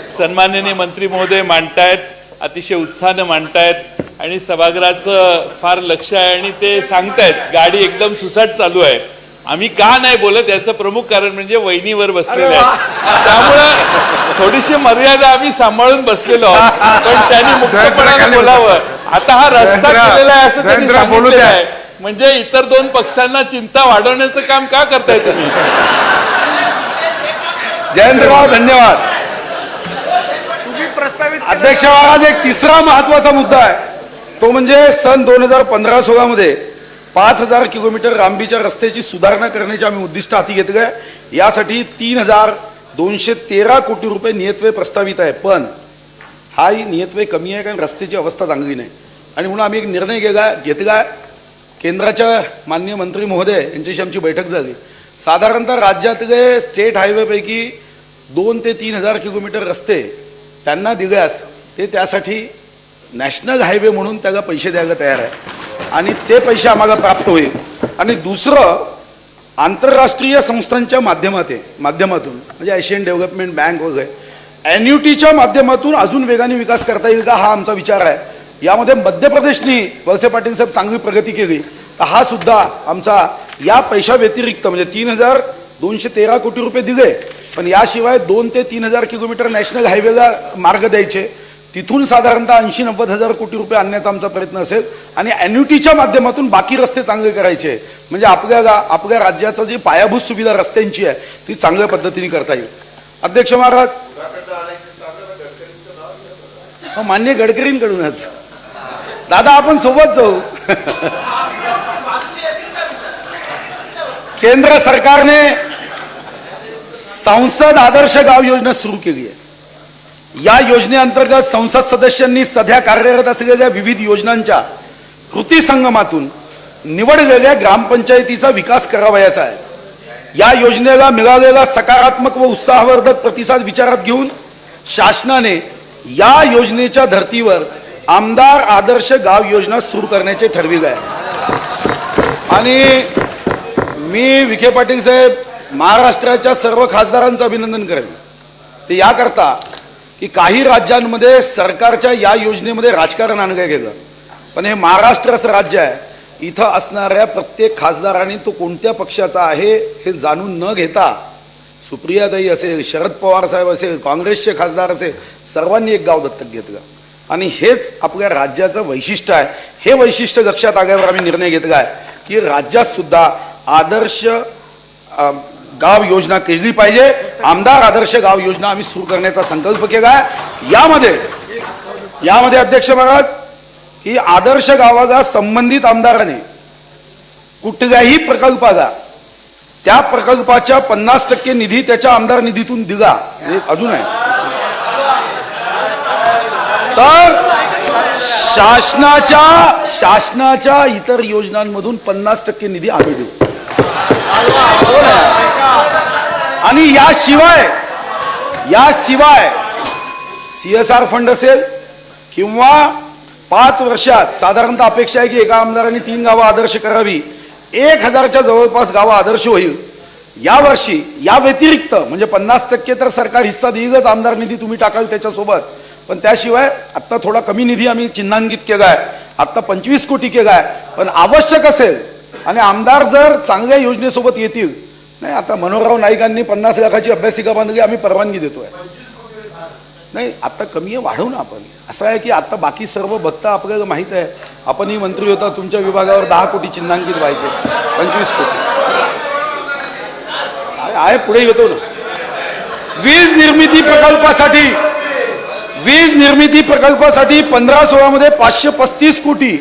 सन्माननीय मंत्री महोदय मांडतायत, अतिशय उत्साहानं मांडतायत आणि सभागृहाचं फार लक्ष आहे आणि ते सांगतायत गाडी एकदम सुसाट चालू आहे. आम्ही का नाही बोलत याचं प्रमुख कारण म्हणजे वहिनीवर बसलेले आहे, त्यामुळं थोडीशी मर्यादा आम्ही सांभाळून बसलेलो आहोत, पण त्यांनी मुक्तपणाने बोलावं. आता हा रस्ता केलेला आहे असं त्यांनी सांगितलेलं आहे, म्हणजे इतर 2 पक्षांना चिंता वाढवण्याचं काम का करताय तुम्ही. जयंतराव धन्यवाद. अध्यक्ष महाराज एक तिसरा महत्वाचा मुद्दा आहे, तो म्हणजे सन 2015-16 मध्ये 5000 किलोमीटर लांबीच्या रस्त्याची सुधारणा करण्याचे आम्ही उद्दिष्ट हाती घेतले आहे. यासाठी 3213 कोटी रुपये नियतव्यय प्रस्तावित आहे, पण हा नियतव्यय कमी आहे कारण रस्त्याची अवस्था चांगली नाही आणि म्हणून आम्ही एक निर्णय घेतला. केंद्राच्या माननीय मंत्री महोदय यांच्याशी आमची बैठक झाली. साधारणतः राज्यातले स्टेट हायवेपैकी 2 ते 3000 किलोमीटर रस्ते त्यांना दिल्यास ते त्यासाठी नॅशनल हायवे म्हणून त्याला पैसे द्यायला तयार आहे आणि ते पैसे आम्हाला प्राप्त होईल. आणि दुसरं आंतरराष्ट्रीय संस्थांच्या माध्यमातून म्हणजे एशियन डेव्हलपमेंट बँक वगैरे एन्युटीच्या माध्यमातून अजून वेगाने विकास करता येईल का हा आमचा विचार आहे. यामध्ये मध्य प्रदेशनी वळसे पाटील साहेब चांगली प्रगती केली, तर हा सुद्धा आमचा या पैशा व्यतिरिक्त म्हणजे 3213 कोटी रुपये दिले पण याशिवाय 2 ते 3,000 किलोमीटर नॅशनल हायवेला मार्ग द्यायचे, तिथून साधारणतः 80-90,000 कोटी रुपये आणण्याचा आमचा प्रयत्न असेल आणि अॅन्युटीच्या माध्यमातून बाकी रस्ते चांगले करायचे, म्हणजे आपल्या राज्याचा जी पायाभूत सुविधा रस्त्यांची आहे ती चांगल्या पद्धतीने करता येईल. अध्यक्ष महाराज, मान्य गडकरींकडूनच दादा आपण सोबत जाऊ. केंद्र सरकारने संसद आदर्श गाव योजना सुरू केली आहे. या योजनेअंतर्गत संसद सदस्यांनी सध्या कार्यरत असलेल्या विविध योजनांच्या कृती संगमातून निवडलेल्या ग्रामपंचायतीचा विकास करावयाचा आहे. या योजनेला मिळालेला सकारात्मक व उत्साहवर्धक प्रतिसाद विचारात घेऊन शासनाने या योजनेच्या धर्तीवर आमदार आदर्श गाव योजना सुरू करण्याचे ठरविले आहे. आणि मी विखे पाटील साहेब महाराष्ट्राच्या सर्व खासदारांचं अभिनंदन करेन. ते याकरता की काही राज्यांमध्ये सरकारच्या या योजनेमध्ये राजकारण आणलं गेलं, पण हे महाराष्ट्र असं राज्य आहे, इथं असणाऱ्या प्रत्येक खासदारांनी तो कोणत्या पक्षाचा आहे हे जाणून न घेता, सुप्रियाताई असेल, शरद पवार साहेब असेल, काँग्रेसचे खासदार असेल, सर्वांनी एक गाव दत्तक घेतलं आणि हेच आपल्या राज्याचं वैशिष्ट्य आहे. हे वैशिष्ट्य लक्षात आल्यावर आम्ही निर्णय घेतला आहे की राज्यात सुद्धा आदर्श गाव योजना केली पाहिजे. आमदार आदर्श गाव योजना आम्ही सुरू करण्याचा संकल्प केला आहे. यामध्ये अध्यक्ष महाराज की आदर्श गावाला संबंधित आमदाराने कुठल्याही प्रकल्पाला त्या प्रकल्पाच्या 50% निधी त्याच्या आमदार निधीतून दिला, अजून आहे तर शासनाच्या इतर योजनांमधून 50% निधी आम्ही देऊ. आणि याशिवाय CSR फंड असेल किंवा 5 वर्षात साधारणतः अपेक्षा आहे की एका आमदारांनी 3 गावं आदर्श करावी, 1000च्या जवळपास गावं आदर्श होईल. यावर्षी या व्यतिरिक्त म्हणजे 50% तर सरकार हिस्सा देईलच, आमदार निधी तुम्ही टाकाल त्याच्यासोबत, पण त्याशिवाय आता थोडा कमी निधी आम्ही चिन्हांकित केला आहे, आता 25 कोटी केला आहे. पण आवश्यक असेल आणि आमदार जर चांगल्या योजनेसोबत येतील, नाही आता मनोहरराव नाईकांनी 50 लाखाची अभ्यासिका बांधली, आम्ही परवानगी देतोय, नाही आता कमी आहे, वाढवू ना आपण. असं आहे की आता बाकी सर्व बघता आपल्याला माहित आहे, आपणही मंत्री होता, तुमच्या विभागावर 10 कोटी चिन्हांकित व्हायचे, 25 कोटी आहे, पुढे येतो ना. वीज निर्मिती प्रकल्पासाठी 15-16 मध्ये 535 कोटी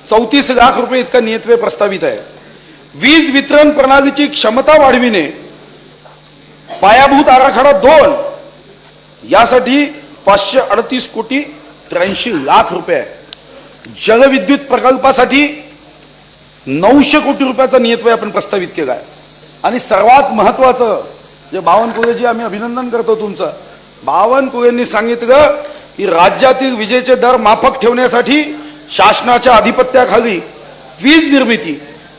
34 लाख रुपये इतका नियतव्यय प्रस्तावित आहे. वीज वितरण प्रणालीची क्षमता वाढविणे, पायाभूत आराखडा 2 यासाठी 538 कोटी 83 लाख रुपये. जलविद्युत प्रकल्पासाठी 900 कोटी रुपयाचा नियतव्यय आपण प्रस्तावित केला आहे. आणि सर्वात महत्वाचं जे बावनकुळेजी, आम्ही अभिनंदन करतो तुमचं, बावनकुळेंनी सांगितलं की राज्यातील विजेचे दर माफक ठेवण्यासाठी शासनाच्या अधिपत्याखाली वीज निर्मिती,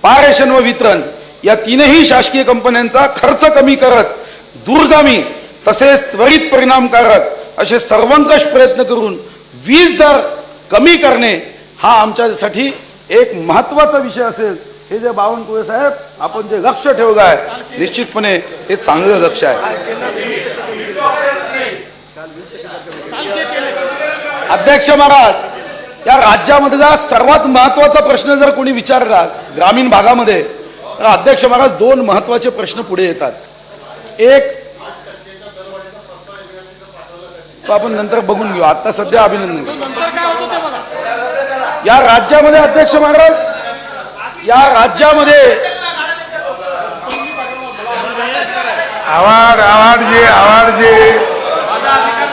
पारेषण व वितरण या 3ही शासकीय कंपन्यांचा खर्च कमी करत दूरगामी तसेच त्वरित परिणामकारक असे सर्वंकष प्रयत्न करून वीज दर कमी करणे हा आमच्यासाठी एक महत्वाचा विषय असेल. हे जे बावनकुळे साहेब आपण जे लक्ष ठेवलं आहे, निश्चितपणे हे चांगलं लक्ष आहे. अध्यक्ष महाराज, या राज्यामधला सर्वात महत्वाचा प्रश्न जर कोणी विचारला ग्रामीण भागामध्ये, तर अध्यक्ष महाराज 2 महत्वाचे प्रश्न पुढे येतात. एक तो आपण नंतर बघून घेऊ, आता सध्या अभिनंदन. या राज्यामध्ये अध्यक्ष महाराज, या राज्यामध्ये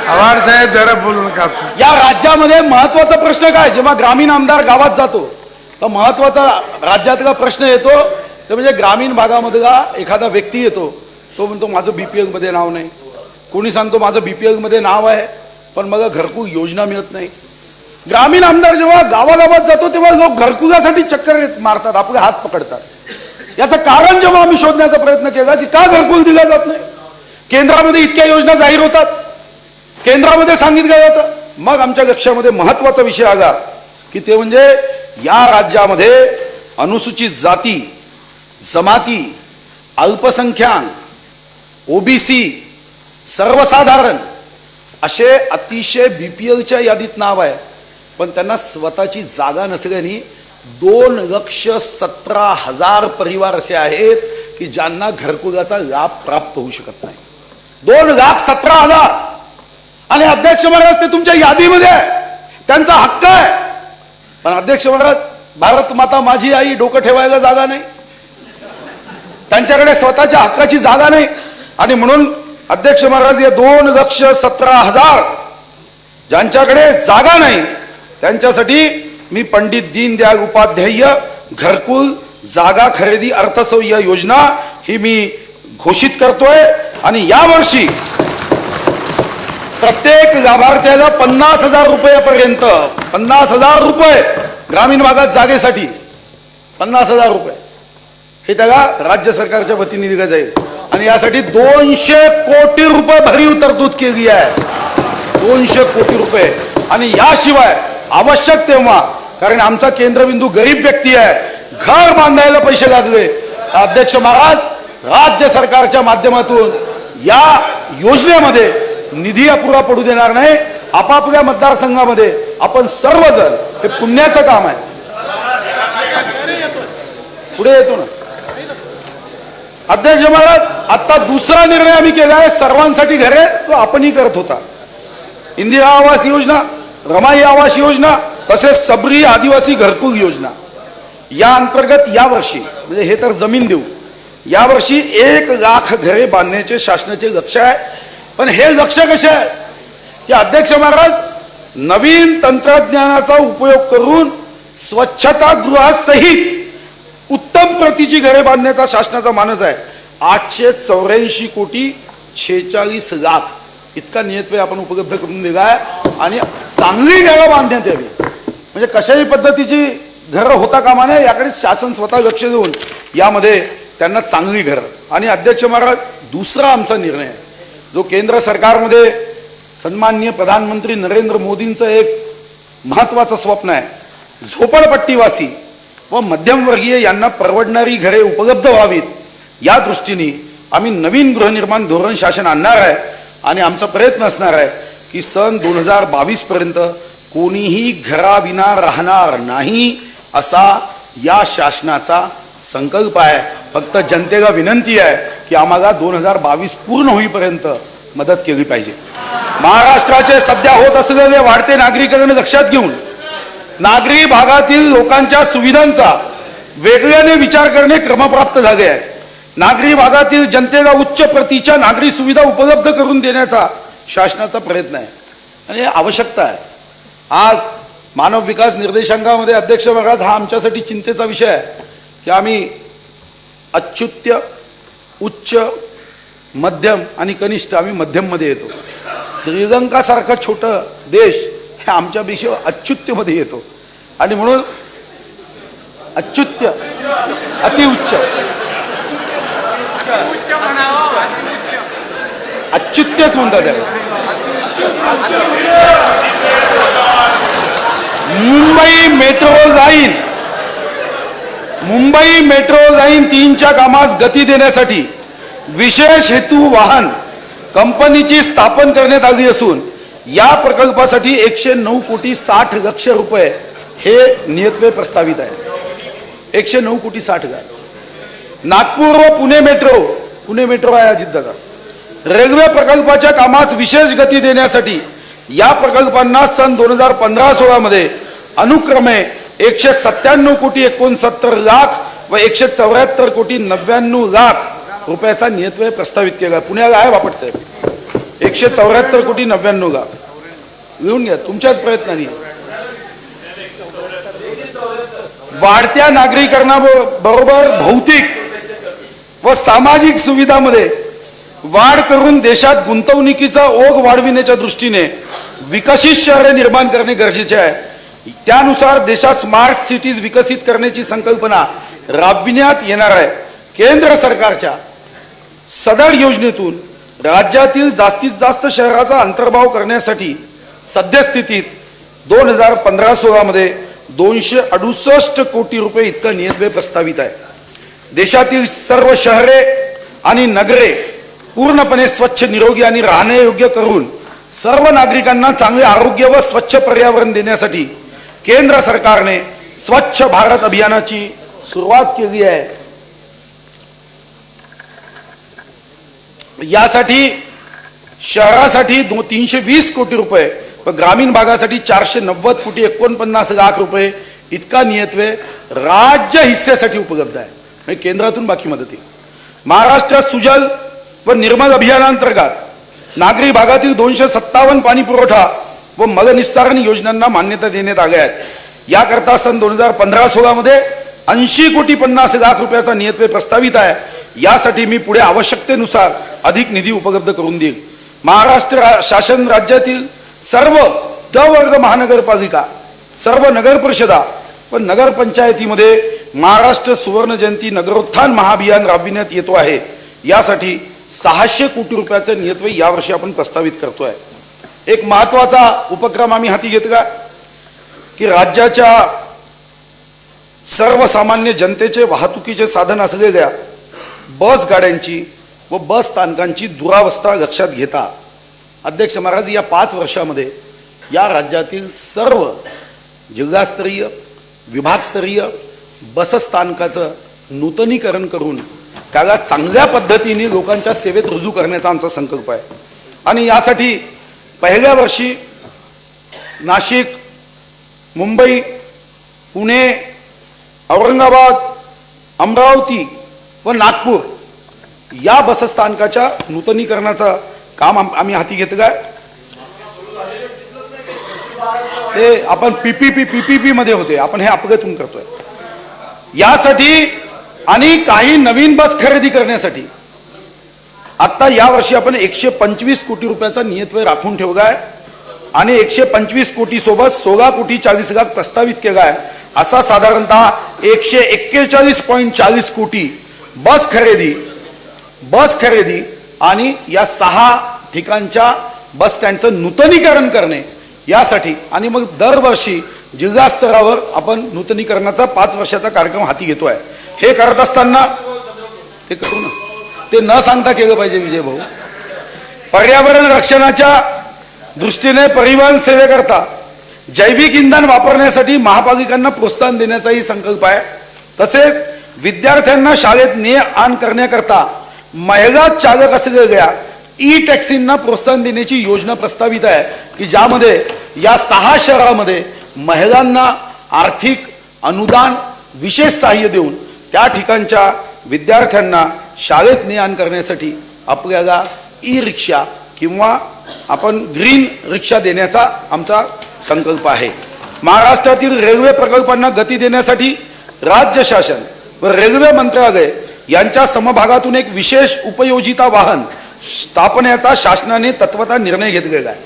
आवाड साहेब जरा बोलू नका. या राज्यामध्ये महत्वाचा प्रश्न काय, जेव्हा ग्रामीण आमदार गावात जातो तर महत्वाचा राज्यातला प्रश्न येतो ते म्हणजे ग्रामीण भागामधला एखादा व्यक्ती येतो, तो म्हणतो माझं BPL मध्ये नाव नाही, कोणी सांगतो माझं BPL मध्ये नाव आहे पण मला घरकुल योजना मिळत नाही. ग्रामीण आमदार जेव्हा गावागावात जातो तेव्हा लोक घरकुलासाठी चक्कर मारतात, आपले हात पकडतात. याचं कारण जेव्हा आम्ही शोधण्याचा प्रयत्न केला की का घरकुल दिला जात नाही, केंद्रामध्ये इतक्या योजना जाहीर होतात, केंद्रामध्ये सांगितलं जातं, मग आमच्या लक्षामध्ये महत्वाचा विषय आला की ते म्हणजे या राज्यामध्ये अनुसूचित जाती, जमाती, अल्पसंख्याक, OBC सर्वसाधारण असे अतिशय बीपीएलच्या यादीत नाव आहे, पण त्यांना स्वतःची जागा नसल्याने 2,17,000 परिवार असे आहेत की ज्यांना घरकुलाचा लाभ प्राप्त होऊ शकत नाही. 2,17,000. आणि अध्यक्ष महाराज ते तुमच्या यादीमध्ये आहे, त्यांचा हक्क आहे. पण अध्यक्ष महाराज, भारत माता माझी आई डोकं ठेवायला जागा नाही, त्यांच्याकडे स्वतःच्या हक्काची जागा नाही. आणि म्हणून अध्यक्ष महाराज, या 2,17,000 ज्यांच्याकडे जागा नाही त्यांच्यासाठी मी पंडित दीनदयाळ उपाध्याय घरकुल जागा खरेदी अर्थसहाय्य योजना ही मी घोषित करतोय. आणि यावर्षी प्रत्येक लाभार्थ्याला 50,000 रुपयापर्यंत, 50,000 रुपये ग्रामीण भागात जागेसाठी 50,000 रुपये हे त्याला राज्य सरकारच्या वतीने दिलं जाईल. आणि यासाठी 200 कोटी रुपये भरीव तरतूद केली आहे. 200 कोटी रुपये. आणि याशिवाय आवश्यक तेव्हा, कारण आमचा केंद्रबिंदू गरीब व्यक्ती आहे, घर बांधायला पैसे लागले, अध्यक्ष महाराज राज्य सरकारच्या माध्यमातून या योजनेमध्ये निधी अपुरा पडू देणार नाही. आपापल्या मतदारसंघामध्ये आपण सर्वजण, हे पुण्याचं काम आहे, पुढे येतो ना अध्यक्ष महाराज. आता दुसरा निर्णय आम्ही केला आहे, सर्वांसाठी घरे तो आपणही करत होता. इंदिरा आवास योजना, रमाई आवास योजना, तसेच सबरी आदिवासी घरकुल योजना या अंतर्गत यावर्षी, म्हणजे हे तर जमीन देऊ, यावर्षी 1,00,000 घरे बांधण्याचे शासनाचे लक्ष आहे. पण हे लक्ष कसे आहे की अध्यक्ष महाराज, नवीन तंत्रज्ञानाचा उपयोग करून स्वच्छतागृहासहित उत्तम प्रतीची घरे बांधण्याचा शासनाचा मानस आहे. 884 कोटी 46 लाख इतका नियतव्यय आपण उपलब्ध करून दिला आहे. आणि चांगली घरं बांधण्यात यावी, म्हणजे कशाही पद्धतीची घरं होता कामा नये, याकडे शासन स्वतः लक्ष देऊन यामध्ये त्यांना चांगली घरं. आणि अध्यक्ष महाराज, दुसरा आमचा निर्णय आहे, जो केंद्र सरकारमध्ये सन्माननीय प्रधानमंत्री नरेंद्र मोदींचं एक महत्वाचं स्वप्न आहे, झोपडपट्टीवासी व मध्यमवर्गीय यांना परवडणारी घरे उपलब्ध व्हावीत, या दृष्टीने आम्ही नवीन गृहनिर्माण धोरण शासन आणणार आहे. आणि आमचा प्रयत्न असणार आहे की सन 2022 पर्यंत कोणीही घराविना राहणार नाही, असा या शासनाचा संकल्प आहे. फक्त जनतेला विनंती आहे की आम्हाला 2022 पूर्ण होईपर्यंत मदत केली पाहिजे. महाराष्ट्राचे सध्या होत असलेले वाढते नागरीकरण लक्षात घेऊन नागरी भागातील लोकांच्या सुविधांचा वेगळ्याने विचार करणे क्रमप्राप्त झाले आहे. नागरी भागातील जनतेला उच्च प्रतीच्या नागरी सुविधा उपलब्ध करून देण्याचा शासनाचा प्रयत्न आहे आणि आवश्यकता आहे. आज मानव विकास निर्देशांकामध्ये अध्यक्ष महाराज, हा आमच्यासाठी चिंतेचा विषय आहे की आम्ही अच्युत्य, उच्च, मध्यम आणि कनिष्ठ, आम्ही मध्यममध्ये येतो. श्रीलंका सारखा छोटा देश हे आमच्यापेक्षा अच्युत्यमध्ये येतो. आणि म्हणून अच्युत्य, अतिउच्च, अच्युत्यच म्हणतात त्याला. मुंबई मेट्रो लाईन 3च्या कामास गती देण्यासाठी विशेष हेतू वाहन कंपनीची स्थापन करण्यात आली असून या प्रकल्पासाठी 109 कोटी 60 लक्ष रुपये हे नियतव्यय प्रस्तावित आहे. 109 कोटी 60 लाख. नागपूर व पुणे मेट्रो आहे अजितदादा, रेल्वे प्रकल्पाच्या कामास विशेष गती देण्यासाठी या प्रकल्पांना सन 2015-16 मध्ये अनुक्रमे 197 कोटी 69 लाख व 174 कोटी 99 लाख रुपयाचा नियतव्यय प्रस्तावित केला. पुण्याला आहे बापट साहेब, 174 कोटी 99 लाख. लिहून घ्या तुमच्याच प्रयत्नांनी. वाढत्या नागरीकरणाबरोबर भौतिक व सामाजिक सुविधांमध्ये वाढ करून देशात गुंतवणुकीचा ओघ वाढविण्याच्या दृष्टीने विकसित शहरे निर्माण करणे गरजेचे आहे. त्यानुसार देशात स्मार्ट सिटीज विकसित करण्याची संकल्पना राबविण्यात येणार आहे. केंद्र सरकारच्या सदर योजनेतून राज्यातील जास्तीत जास्त शहराचा अंतर्भाव करण्यासाठी सद्यस्थितीत 2015-16 मध्ये 268 कोटी रुपये इतका नियतव्यय प्रस्तावित आहे. देशातील सर्व शहरे आणि नगरे पूर्णपणे स्वच्छ, निरोगी आणि राहण्यायोग्य करून सर्व नागरिकांना चांगले आरोग्य व स्वच्छ पर्यावरण देण्यासाठी केंद्र सरकारने स्वच्छ भारत अभियानाची सुरुवात केली आहे. यासाठी शहरासाठी 320 कोटी रुपये व ग्रामीण भागासाठी 490 कोटी 49 लाख रुपये इतका नियतव्यय राज्य हिस्सेसाठी उपलब्ध आहे. म्हणजे केंद्रातून बाकी मदत येईल. महाराष्ट्र सुजल व निर्मल अभियानांतर्गत नागरी भागातील 257 पाणी पुरवठा व मलनिस्सारण योजनांना मान्यता देण्यात आल्या आहेत. याकरता सन 2015-16 मध्ये 80 कोटी 50 लाख रुपयाचा नियतव्यय प्रस्तावित आहे. यासाठी मी पुढे आवश्यकतेनुसार अधिक निधी उपलब्ध करून देईल. महाराष्ट्र शासन राज्यातील सर्व द वर्ग महानगरपालिका, सर्व नगर परिषदा व नगरपंचायतीमध्ये महाराष्ट्र सुवर्ण जयंती नगरोत्थान महाअभियान राबविण्यात येतो आहे. यासाठी 600 कोटी रुपयाचं नियतव्यय यावर्षी आपण प्रस्तावित करतोय. एक महत्वाचा उपक्रम आम्ही हाती घेतला की राज्याच्या सर्वसामान्य जनतेचे वाहतुकीचे साधन असलेल्या बस गाड्यांची व बस स्थानकांची दुरावस्था लक्षात घेता अध्यक्ष महाराज या 5 वर्षामध्ये या राज्यातील सर्व जिल्हास्तरीय, विभागस्तरीय बस स्थानकाचं नूतनीकरण करून त्याला चांगल्या पद्धतीने लोकांच्या सेवेत रुजू करण्याचा आमचा संकल्प आहे. आणि यासाठी पहिल्या वर्षी नाशिक, मुंबई, पुणे, औरंगाबाद, अमरावती व नागपूर या बसस्थानकाच्या नूतनीकरणाचं काम आम्ही हाती घेतलं आहे. ते आपण पीपीपी मध्ये होते, आपण हे अपघातून करतोय. यासाठी आणि काही नवीन बस खरेदी करण्यासाठी आता या वर्षी आपण 125 कोटी रुपयाचा नियतव्यय राखून ठेवला आहे आणि 125 कोटी सोबत 16 कोटी 40 लाख प्रस्तावित केला आहे. असा साधारणतः 141.40 कोटी बस खरेदी आणि या 6 ठिकाणच्या बस स्टँडचं नूतनीकरण करणे यासाठी आणि मग दरवर्षी जिल्हा स्तरावर आपण नूतनीकरणाचा 5 वर्षाचा कार्यक्रम हाती घेतोय. हे करत असताना ते करू ना, ते न सांगता केलं पाहिजे विजय भाऊ. पर्यावरण रक्षणाच्या दृष्टीने परिवहन सेवेकरता जैविक इंधन वापरण्यासाठी महापालिकांना प्रोत्साहन देण्याचाही संकल्प आहे. तसेच विद्यार्थ्यांना शाळेत ने आण करण्याकरता महिला चालक असलेल्या ई टॅक्सींना प्रोत्साहन देण्याची योजना प्रस्तावित आहे की ज्यामध्ये या 6 शहरामध्ये महिलांना आर्थिक अनुदान, विशेष सहाय्य देऊन त्या ठिकाणच्या विद्यार्थ्यांना शाळेत ने आण करण्यासाठी आपल्याला ई रिक्षा किंवा आपण ग्रीन रिक्षा देण्याचा आमचा संकल्प आहे. महाराष्ट्रातील रेल्वे प्रकल्पांना गती देण्यासाठी राज्य शासन व रेल्वे मंत्रालय यांच्या समभागातून एक विशेष उपयोजिता वाहन स्थापनेचा शासनाने तत्वतः निर्णय घेतलेला आहे.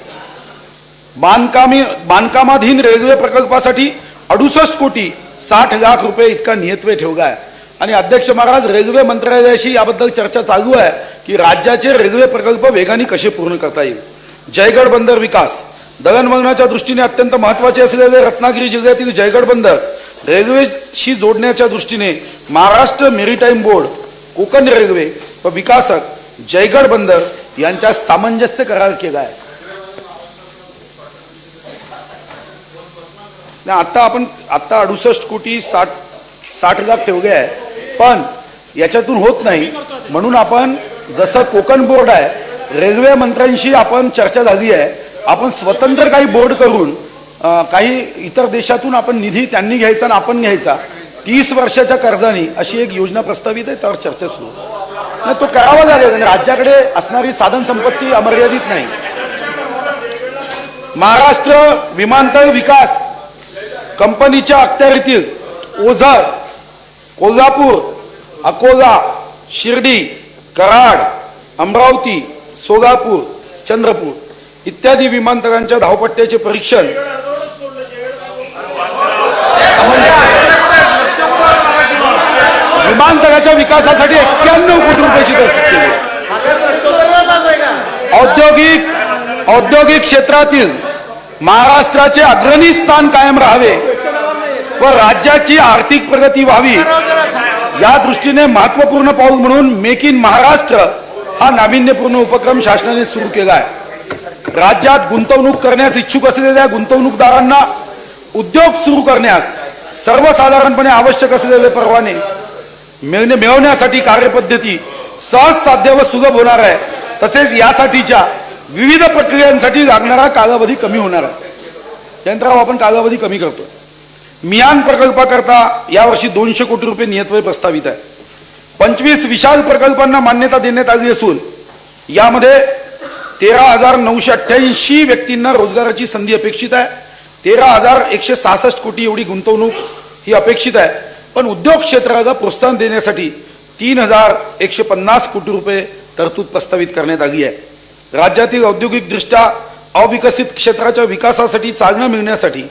बांधकामाधीन रेल्वे प्रकल्पासाठी 68 कोटी 60 लाख रुपये इतका नियतव्यय ठेवला आहे. आणि अध्यक्ष महाराज, रेल्वे मंत्रालयाशी याबद्दल चर्चा चालू आहे की राज्याचे रेल्वे प्रकल्प वेगाने कसे पूर्ण करता येईल. जयगड बंदर विकास, दळणवळणाच्या दृष्टीने अत्यंत महत्त्वाचे असलेले रत्नागिरी जिल्ह्यातील जयगड बंदर रेल्वेशी जोडण्याच्या दृष्टीने Maharashtra maritime board, Konkan railway व विकासक जयगड बंदर यांच्या सामंजस्य करार केला आहे. आपण 68 कोटी 60 लाख ठेवले आहे, पण याच्यातून होत नाही. म्हणून आपण जसं कोकण बोर्ड आहे, रेल्वे मंत्र्यांशी आपण चर्चा झाली आहे, आपण स्वतंत्र काही बोर्ड करून काही इतर देशातून आपण निधी त्यांनी घ्यायचा आणि आपण घ्यायचा 30 वर्षाच्या कर्जाने अशी एक योजना प्रस्तावित आहे. त्यावर चर्चा सुरू आहे. तो करावा लागेल. राज्याकडे असणारी साधन संपत्ती अमर्यादित नाही. महाराष्ट्र विमानतळ विकास कंपनीच्या अखत्यारीतील ओझर, कोल्हापूर, अकोला, शिर्डी, कराड, अमरावती, सोलापूर, चंद्रपूर इत्यादी विमानतळांच्या धावपट्ट्याचे परीक्षण विमानतळाच्या विकासासाठी 91 कोटी रुपयाची तरतूद केली. औद्योगिक क्षेत्रातील महाराष्ट्राचे अग्रणी स्थान कायम राहावे व राज्याची आर्थिक प्रगती व्हावी या दृष्टीने महत्त्वपूर्ण पाऊल म्हणून मेक इन महाराष्ट्र हा नाविन्यपूर्ण उपक्रम शासनाने सुरू केला आहे। राज्यात गुंतवणूक करण्यास इच्छुक असलेल्या गुंतवणूकदारांना उद्योग सुरू करण्यास सर्वसाधारणपणे आवश्यक असलेले परवाने मिळवण्यासाठी कार्यपद्धती सहज साध्य व सुलभ होणार आहे। तसेच यासाठीच्या विविध प्रक्रियांसाठी लागणारा कालावधी कमी होणार आहे। यंत्रावर आपण कालावधी कमी करतो। मियान प्रकल्पाकरता यावर्षी 200 कोटी रुपये नियतव्यय प्रस्तावित आहे। 25 विशाल प्रकल्पांना मान्यता देण्यात आली असून यामध्ये 13,988 व्यक्तींना रोजगाराची संधी अपेक्षित आहे। 13,166 कोटी एवढी गुंतवणूक ही अपेक्षित आहे। पण उद्योग क्षेत्राला प्रोत्साहन देण्यासाठी 3,150 कोटी रुपये तरतूद प्रस्तावित करण्यात आली आहे। राज्यातील औद्योगिकदृष्ट्या अविकसित क्षेत्राच्या विकासासाठी चालना मिळण्यासाठी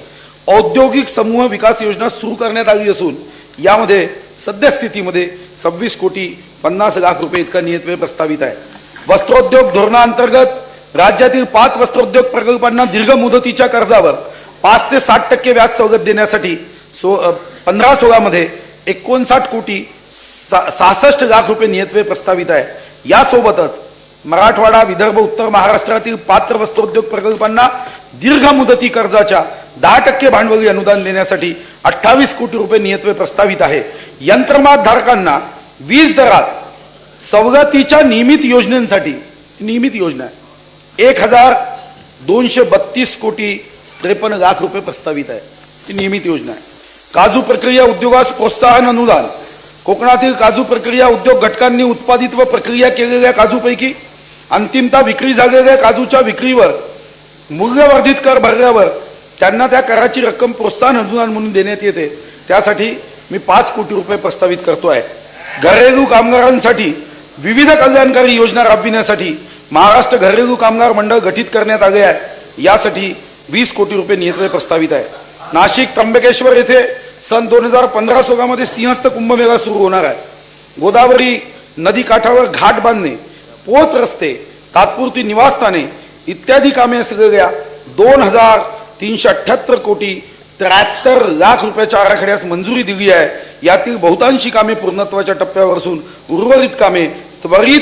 औद्योगिक समूह विकास योजना सुरू करण्यात आली असून यामध्ये सद्यस्थितीमध्ये 26 कोटी 50 लाख रुपये इतका नियतव्यय प्रस्तावित आहे। वस्त्रोद्योग धोरणाअंतर्गत राज्यातील 5 वस्त्रोद्योग प्रकल्पांना दीर्घ मुदतीच्या कर्जावर 5 ते 60% व्याज सवलत देण्यासाठी 15-16 मध्ये 59 कोटी 66 लाख रुपये नियतव्यय प्रस्तावित आहे। यासोबतच मराठवाडा, विदर्भ, उत्तर महाराष्ट्रातील पात्र वस्त्रोद्योग प्रकल्पांना दीर्घ मुदती कर्जाच्या 10% भांडवली अनुदान देण्यासाठी 28 कोटी रुपये नियतव्यय प्रस्तावित आहे। यंत्रमाग धारकांना वीज दरात सवलतीच्या नियमित योजनांसाठी नियमित योजना 1,232 कोटी 53 लाख रुपये प्रस्तावित आहे। ही नियमित योजना आहे। काजू प्रक्रिया उद्योगास प्रोत्साहन अनुदान कोकणातील काजू प्रक्रिया उद्योग घटकांनी उत्पादित व प्रक्रिया केलेल्या काजूपैकी अंतिमतः विक्री झालेल्या काजूच्या विक्रीवर मूल्यवर्धित कर भरल्यावर त्यांना त्या कराची रक्कम प्रोत्साहन अनुदान म्हणून देण्यात येते। त्यासाठी मी 5 कोटी रुपये प्रस्तावित करतोय। घरेलू कामगारांसाठी विविध कल्याणकारी योजना राबविण्यासाठी महाराष्ट्र घरेलू कामगार मंडळ गठीत करण्यात आले आहे। यासाठी 20 कोटी रुपये नियतव्यय प्रस्तावित आहे। नाशिक त्र्यंबकेश्वर येथे सन 2015-16 मध्ये सिंहस्थ कुंभमेळा सुरू होणार आहे। गोदावरी नदी काठावर घाट बांधणे, पोच रस्ते, तात्पुरती निवासस्थाने इत्यादी कामे असलेल्या 2,378 कोटी 73 लाख रुपयाच्या आराखड्यास मंजुरी दिली आहे। यातील बहुतांशी कामे पूर्णत्वाच्या टप्प्यावर असून उर्वरित कामे त्वरित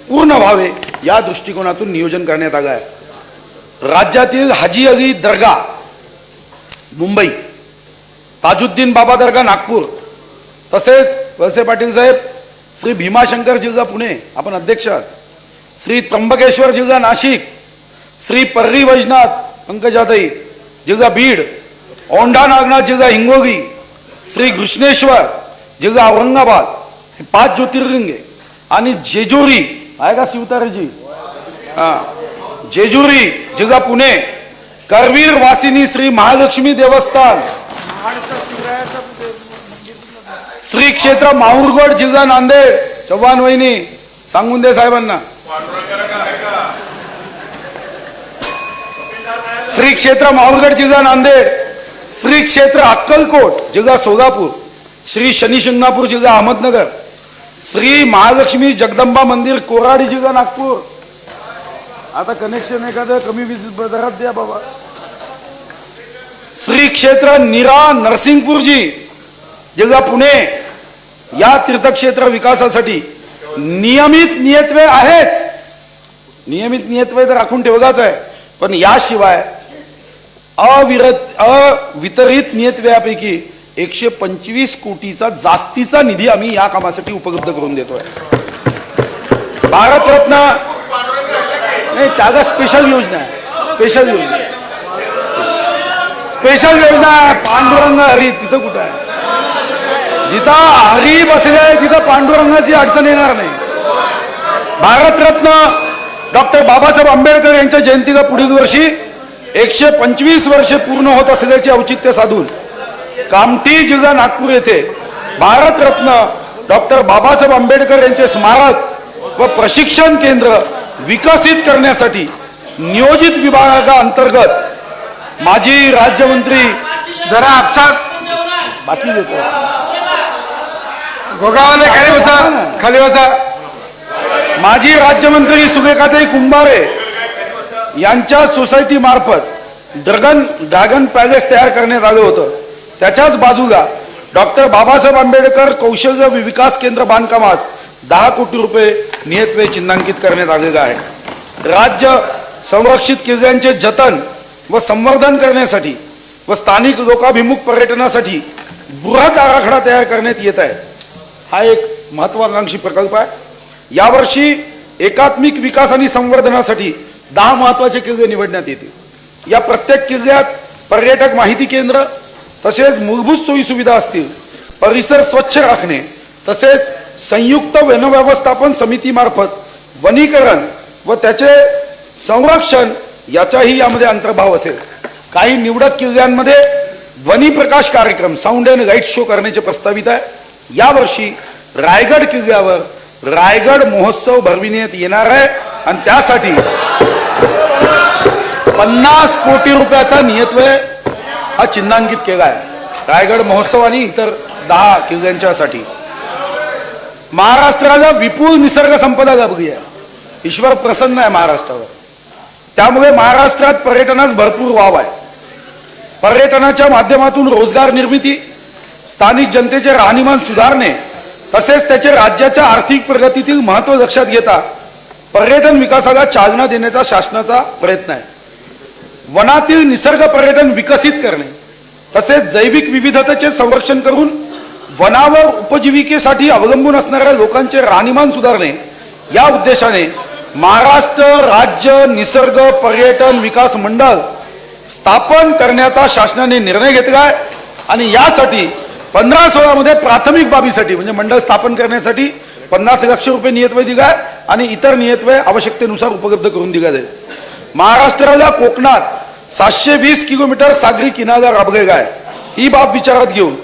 पूर्ण व्हावे या दृष्टिकोनातून नियोजन करण्यात आले आहे। राज्यातील हाजी अली दर्गा मुंबई, ताजुद्दीन बाबा दर्गा नागपूर, तसेच वळसे पाटील साहेब श्री भीमाशंकर जिल्हा पुणे आपण अध्यक्ष आहात, श्री त्र्यंबकेश्वर जिल्हा नाशिक, श्री पर्री वैजनाथ पंकजाताई जिल्हा बीड, औंढा नागनाथ जिल्हा हिंगोली, श्री घृष्णेश्वर जिल्हा औरंगाबाद हे 5 ज्योतिर्लिंगे आणि जेजुरी आहे का शिवतारेजी जेजुरी जिल्हा पुणे, करवीर वासिनी श्री महालक्ष्मी देवस्थान, श्री क्षेत्र माहूरगड जिल्हा नांदेड, चव्हाण वहिनी सांगून दे साहेबांना, श्री क्षेत्र माहूरगड जिल्हा नांदेड, श्री क्षेत्र अक्कलकोट जिल्हा सोलापूर, श्री शनी शिंगणापूर जिल्हा अहमदनगर, श्री महालक्ष्मी जगदंबा मंदिर कोराडी जिल्हा नागपूर। आता कनेक्शन एखादं कमी दरात द्या बाबा। श्री क्षेत्र नीरा नरसिंगपूरजी जिल्हा पुणे। या तीर्थक्षेत्र विकासासाठी नियमित नियतव्यय आहेच, नियमित नियतव्यय तर राखून ठेवलाच आहे, पण याशिवाय अवितरित नियतव्ययापैकी 125 कोटीचा जास्तीचा निधी आम्ही या कामासाठी उपलब्ध करून देतोय। भारतरत्न नाही, त्याला स्पेशल योजना आहे, स्पेशल योजना, स्पेशल योजना आहे। पांडुरंग हरी तिथं कुठं आहे? जिथं हरी बसले तिथं पांडुरंगाची अडचण येणार नाही। भारतरत्न डॉक्टर बाबासाहेब आंबेडकर यांच्या जयंतीला पुढील वर्षी 125 वर्षे पूर्ण होत असल्याचे औचित्य साधून कामठी जिल्हा नागपूर येथे भारतरत्न डॉक्टर बाबासाहेब आंबेडकर यांचे स्मारक व प्रशिक्षण केंद्र विकसित करण्यासाठी नियोजित विभागाअंतर्गत माजी राज्यमंत्री जरा आपसात बाकी देतो गोगावाने खाली बसा माजी राज्यमंत्री सुगेकाताई कुंभारे यांच्या सोसायटी मार्फत ड्रॅगन पॅलेस तयार करण्यात आलं होतं। त्याच्याच बाजूला डॉक्टर बाबासाहेब आंबेडकर कौशल्य विकास केंद्र बांधकामास 10 कोटी रुपये नियतव्यय चिन्हांकित करण्यात आलेला आहे। राज्य संरक्षित किल्ल्यांचे जतन व संवर्धन करण्यासाठी व स्थानिक लोकाभिमुख पर्यटनासाठी बृहत आराखडा तयार करण्यात येत आहे। हा एक महत्वाकांक्षी प्रकल्प आहे। यावर्षी एकात्मिक विकास आणि संवर्धनासाठी 10 महत्वाचे किल्ले निवडण्यात येतील। या प्रत्येक किल्ल्यात पर्यटक माहिती केंद्र तसेच मूलभूत सोयी सुविधा असतील, परिसर स्वच्छ राखणे तसेच संयुक्त वन व्यवस्थापन समितीमार्फत वनीकरण व त्याचे संरक्षण याचाही यामध्ये अंतर्भाव असेल। काही निवडक किल्ल्यांमध्ये वनी प्रकाश कार्यक्रम साऊंड अँड लाईट शो करण्याचे प्रस्तावित आहे। यावर्षी रायगड किल्ल्यावर रायगड महोत्सव भरविण्यात येणार आहे आणि त्यासाठी 50 कोटी रुपयाचा नियतव्यय हा चिन्हांकित केला आहे रायगड महोत्सव आणि इतर 10 किल्ल्यांच्यासाठी। महाराष्ट्राला विपुल निसर्ग संपदा लाभली आहे। ईश्वर प्रसन्न आहे महाराष्ट्रावर, त्यामुळे महाराष्ट्रात पर्यटनास भरपूर वाव आहे। पर्यटनाच्या माध्यमातून रोजगार निर्मिती, स्थानिक जनतेचे राहणीमान सुधारणे तसेच त्याचे राज्याच्या आर्थिक प्रगतीतील महत्त्व लक्षात घेता पर्यटन विकासाला चालना देण्याचा शासनाचा प्रयत्न आहे। वनातील निसर्ग पर्यटन विकसित करणे तसेच जैविक विविधतेचे संरक्षण करून वनावर उपजीविकेसाठी अवलंबून असणाऱ्या लोकांचे राहणीमान सुधारणे या उद्देशाने महाराष्ट्र राज्य निसर्ग पर्यटन विकास मंडळ स्थापन करण्याचा शासनाने निर्णय घेतला आहे आणि यासाठी 15-16 मध्ये प्राथमिक बाबीसाठी म्हणजे मंडळ स्थापन करण्यासाठी 50 लाख रुपये नियतव्यय दिला आहे आणि इतर नियतव्यय आवश्यकतेनुसार उपलब्ध करून दिला जाईल। महाराष्ट्राला कोकणात 720 किलोमीटर सागरी किनारा लाभलेला आहे। ही बाब विचारात घेऊन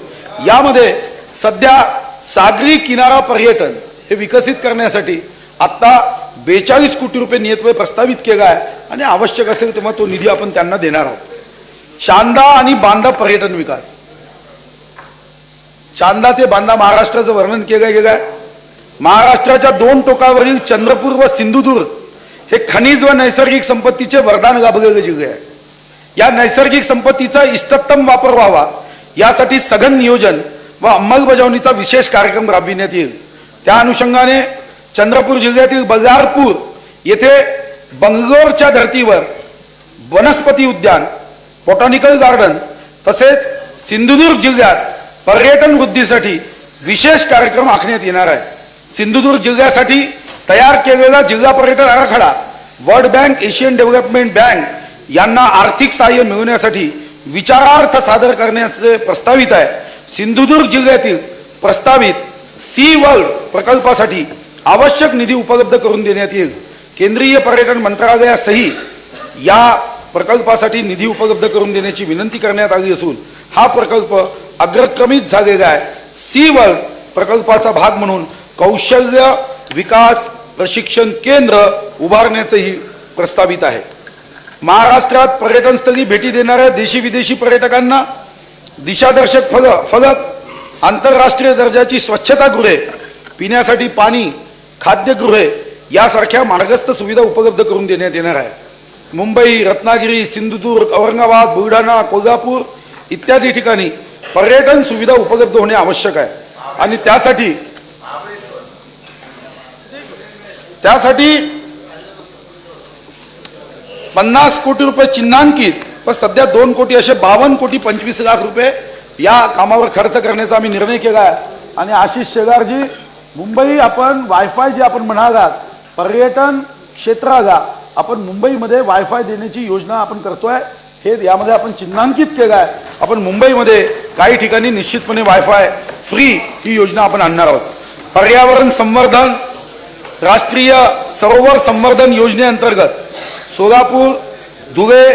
यामध्ये सध्या सागरी किनारा पर्यटन हे विकसित करण्यासाठी आता 42 कोटी रुपये नियतव्यय प्रस्तावित केला आहे आणि आवश्यक असेल तेव्हा तो निधी आपण त्यांना देणार आहोत। चांदा आणि बांदा पर्यटन विकास, चांदा ते बांदा महाराष्ट्राचं वर्णन केलं गेलं आहे। महाराष्ट्राच्या 2 टोकावरील चंद्रपूर व सिंधुदुर्ग हे खनिज व नैसर्गिक संपत्तीचे वरदान लाभलेले जिल्हे आहे। या नैसर्गिक संपत्तीचा इष्टतम वापर व्हावा यासाठी सघन नियोजन व अंमलबजावणीचा विशेष कार्यक्रम राबविण्यात येईल। त्या अनुषंगाने चंद्रपूर जिल्ह्यातील बल्लारपूर येथे बंगलोरच्या धर्तीवर वनस्पती उद्यान, बॉटॅनिकल गार्डन तसेच सिंधुदुर्ग जिल्ह्यात पर्यटन वृद्धीसाठी विशेष कार्यक्रम आखण्यात येणार आहे। सिंधुदुर्ग जिल्ह्यासाठी तयार केलेला जिल्हा पर्यटन आराखडा world bank, Asian development bank यांना आर्थिक सहाय्य मिळवण्यासाठी विचारार्थ सादर करण्याचे प्रस्तावित आहे। सिंधुदुर्ग जिल्ह्यातील प्रस्तावित सी वर्ल्ड प्रकल्पासाठी आवश्यक निधी उपलब्ध करून देण्यात येईल। केंद्रीय पर्यटन मंत्रालयासही या प्रकल्पासाठी निधी उपलब्ध करून देण्याची विनंती करण्यात आली असून हा प्रकल्प अग्रक्रमित झालेला आहे। सी वर्ल्ड प्रकल्पाचा भाग म्हणून कौशल्य विकास प्रशिक्षण केंद्र उभारण्याचेही प्रस्तावित आहे। महाराष्ट्रात पर्यटनस्थळी भेटी देणाऱ्या देशी विदेशी पर्यटकांना दिशादर्शक फलक, आंतरराष्ट्रीय दर्जाची स्वच्छतागृहे, पिण्यासाठी पाणी, खाद्यगृहे यासारख्या मार्गस्थ सुविधा उपलब्ध करून देण्यात येणार आहे। मुंबई, रत्नागिरी, सिंधुदुर्ग, औरंगाबाद, बुलढाणा, कोल्हापूर इत्यादी ठिकाणी पर्यटन सुविधा उपलब्ध होणे आवश्यक आहे आणि त्यासाठी 50 कोटी रुपये चिन्हांकित व सध्या 2 कोटी असे 52 कोटी 25 लाख रुपये या कामावर खर्च करण्याचा आम्ही निर्णय केला आहे। आणि आशिष शेलारजी, मुंबई आपण वायफाय जे आपण म्हणालात पर्यटन क्षेत्राला आपण मुंबईमध्ये वायफाय देण्याची योजना आपण करतोय, हे यामध्ये आपण चिन्हांकित केलं आहे। आपण मुंबईमध्ये काही ठिकाणी निश्चितपणे वायफाय फ्री ही योजना आपण आणणार आहोत। पर्यावरण संवर्धन राष्ट्रीय सरोवर संवर्धन योजनेअंतर्गत सोलापूर, धुळे,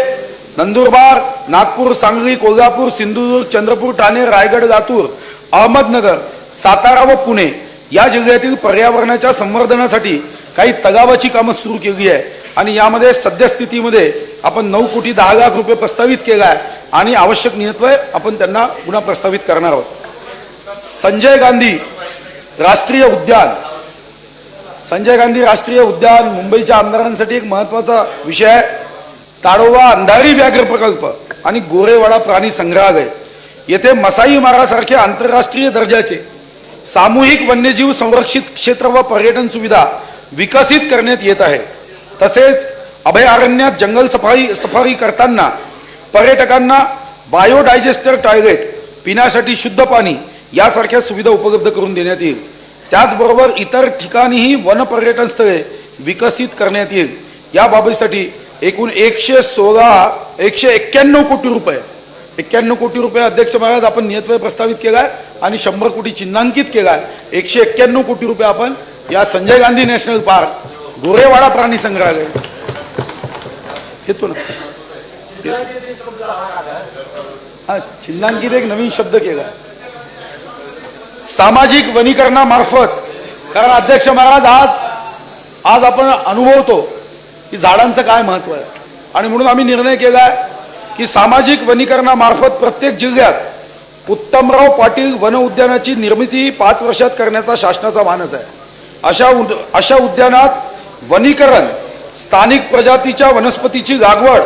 नंदुरबार, नागपूर, सांगली, कोल्हापूर, सिंधुदुर्ग, चंद्रपूर, ठाणे, रायगड, लातूर, अहमदनगर, सातारा व पुणे या जिल्ह्यातील पर्यावरणाच्या संवर्धनासाठी काही तलावाची कामं सुरू केली आहे आणि यामध्ये सद्यस्थितीमध्ये आपण 9 कोटी 10 लाख रुपये प्रस्तावित केला आहे आणि आवश्यक नियतव्यय आपण त्यांना पुन्हा प्रस्तावित करणार आहोत। संजय गांधी राष्ट्रीय उद्यान, संजय गांधी राष्ट्रीय उद्यान मुंबईच्या आमदारांसाठी एक महत्त्वाचा विषय आहे। ताडोबा अंधारी व्याघ्र प्रकल्प आणि गोरेवाडा प्राणी संग्रहालय येथे मसाई मारासारखे आंतरराष्ट्रीय दर्जाचे सामूहिक वन्यजीव संरक्षित क्षेत्र व पर्यटन सुविधा विकसित करण्यात येत आहे. तसेच अभयारण्यात जंगल सफारी करताना पर्यटकांना बायोडायजेस्टर टॉयलेट, पिण्यासाठी शुद्ध पाणी यासारख्या सुविधा उपलब्ध करून देण्यात येईल. त्याचबरोबर इतर ठिकाणीही वन पर्यटन स्थळे विकसित करण्यात येईल. या बाबीसाठी एकूण 191 कोटी रुपये 91 कोटी रुपये अध्यक्ष महाराज आपण नियतव्यय प्रस्तावित केलाय आणि 100 कोटी चिन्हांकित केलाय. 191 कोटी रुपये आपण या संजय गांधी नॅशनल पार्क, गोरेवाडा प्राणी संग्रहालय घेतो ना. हा चिन्हांकित एक नवीन शब्द केला. सामाजिक वनीकरणामार्फत, कारण अध्यक्ष महाराज आज आपण अनुभवतो की झाडांचं काय महत्व आहे आणि म्हणून आम्ही निर्णय केलाय की सामाजिक वनीकरणामार्फत प्रत्येक जिल्ह्यात उत्तमराव पाटील वन उद्यानाची निर्मिती 5 वर्षात करण्याचा शासनाचा मानस आहे. अशा उद्यानात वनीकरण, स्थानिक प्रजातीच्या वनस्पतीची लागवड,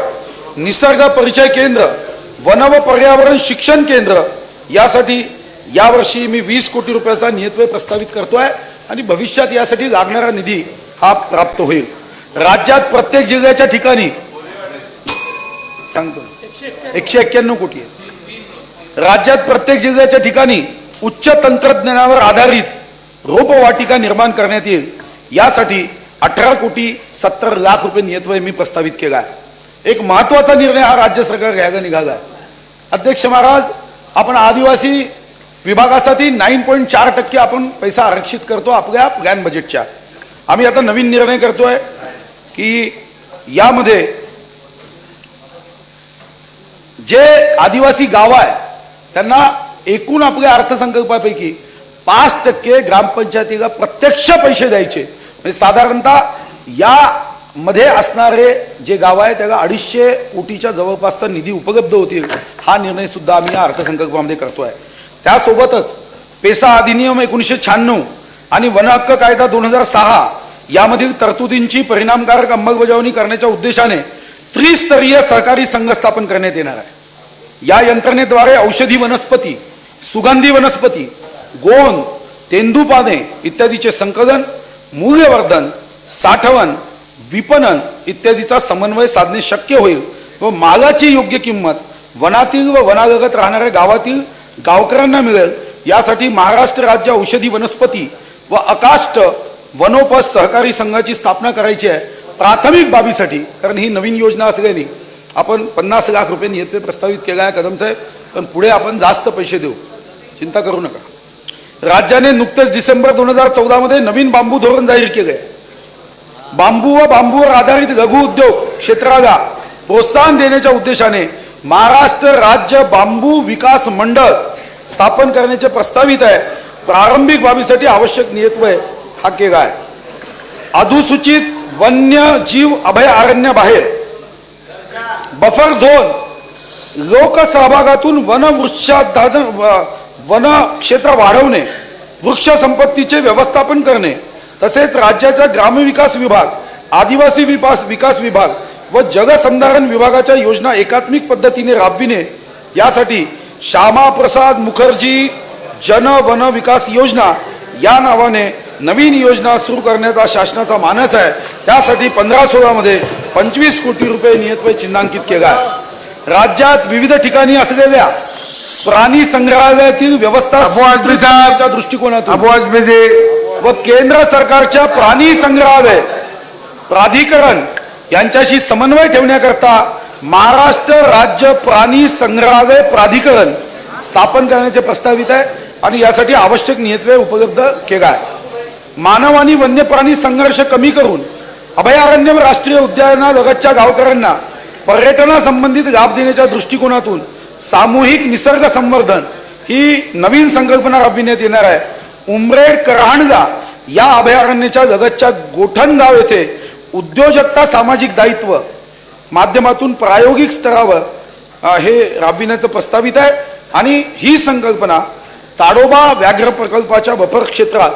निसर्ग परिचय केंद्र, वन व पर्यावरण शिक्षण केंद्र यासाठी यावर्षी मी 20 कोटी रुपयाचा नियतव्यय प्रस्तावित करतोय आणि भविष्यात यासाठी लागणारा निधी हा प्राप्त होईल. राज्यात प्रत्येक जिल्ह्याच्या ठिकाणी सांगतो 191 कोटी आहे. राज्यात प्रत्येक जिल्ह्याच्या ठिकाणी उच्च तंत्रज्ञानावर आधारित रोपवाटिका निर्माण करण्यात येईल. यासाठी 18,70,00,000 रुपये नियतव्यय मी प्रस्तावित केला आहे. एक महत्वाचा निर्णय हा राज्य सरकार घ्यायला निघाला आहे. अध्यक्ष महाराज, आपण आदिवासी विभागासाठी 9.4% आपण पैसा आरक्षित करतो आपल्या प्लॅन बजेटच्या. आम्ही आता नवीन निर्णय करतोय की यामध्ये जे आदिवासी गाव आहे त्यांना एकूण आपल्या अर्थसंकल्पापैकी 5% ग्रामपंचायतीला प्रत्यक्ष पैसे द्यायचे. म्हणजे साधारणतः या मध्ये असणारे जे गाव आहे त्याला 250 कोटीच्या जवळपासचा निधी उपलब्ध होतील. हा निर्णय सुद्धा आम्ही या अर्थसंकल्पामध्ये करतोय. त्यासोबतच पेसा अधिनियम 1996 आणि वन हक्क कायदा 2006 यामधील तरतुदींची परिणामकारक अंमलबजावणी करण्याच्या उद्देशाने त्रिस्तरीय सहकारी संघ स्थापन करण्यात येणार आहे. या यंत्रणेद्वारे औषधी वनस्पती, सुगंधी वनस्पती, गोंद, तेंदूपाने इत्यादीचे संकलन, मूल्यवर्धन, साठवण, विपणन इत्यादीचा समन्वय साधणे शक्य होईल व मालाची योग्य किंमत वनातील व वनालगत राहणाऱ्या गावातील गावकऱ्यांना मिळेल. यासाठी महाराष्ट्र राज्य औषधी वनस्पती व अकाष्ट वनोपज सहकारी संघाची स्थापना करायची आहे. प्राथमिक बाबीसाठी, कारण ही नवीन योजना असलेली, आपण 50 लाख रुपये नियतव्यय प्रस्तावित केला आहे कदम साहेब, पण पुढे आपण जास्त पैसे देऊ, चिंता करू नका. राज्याने नुकतेच डिसेंबर 2014 मध्ये नवीन बांबू धोरण जाहीर केले. बांबू व बांबूवर आधारित लघु उद्योग क्षेत्राला प्रोत्साहन देण्याच्या उद्देशाने महाराष्ट्र राज्य बांबू विकास मंडळ स्थापन करण्याचे प्रस्तावित आहे. प्रारंभिक बाबीसाठी आवश्यक नियतव्यय हा केला आहे. अधिसूचित वन्यजीव अभयारण्याबाहेर बफर झोन लोकसहभागातून वन क्षेत्र वाढवणे, वृक्ष संपत्तीचे व्यवस्थापन करणे, तसेच राज्याच्या ग्रामविकास विभाग, आदिवासी विकास विभाग व जलसंधारण विभागाच्या योजना एकात्मिक पद्धतीने राबविणे यासाठी श्यामाप्रसाद मुखर्जी जन वन विकास योजना या नावाने नवीन योजना सुरू करण्याचा शासनाचा मानस आहे. त्यासाठी 15-16 मध्ये 25 कोटी रुपये नियतव्यय चिन्हांकित केला आहे. राज्यात विविध ठिकाणी असलेल्या प्राणी संग्रहालयातील व्यवस्थापनाच्या दृष्टिकोनातून व केंद्र सरकारच्या प्राणी संग्रहालय प्राधिकरण यांच्याशी समन्वय ठेवण्याकरता महाराष्ट्र राज्य प्राणी संग्रहालय प्राधिकरण स्थापन करण्याचे प्रस्तावित आहे आणि यासाठी आवश्यक नियतव्यय उपलब्ध केला आहे. मानव आणि वन्यप्राणी संघर्ष कमी करून अभयारण्य व राष्ट्रीय उद्यानालगतच्या गावकऱ्यांना पर्यटनासंबंधित लाभ देण्याच्या दृष्टिकोनातून सामूहिक निसर्ग संवर्धन ही नवीन संकल्पना राबविण्यात येणार आहे. उमरेड करहाणगा या अभयारण्याच्या लगतच्या गोठणगाव येथे उद्योजकता सामाजिक दायित्व माध्यमातून प्रायोगिक स्तरावर हे राबविण्याचं प्रस्तावित आहे आणि ही संकल्पना ताडोबा व्याघ्र प्रकल्पाच्या बफर क्षेत्रात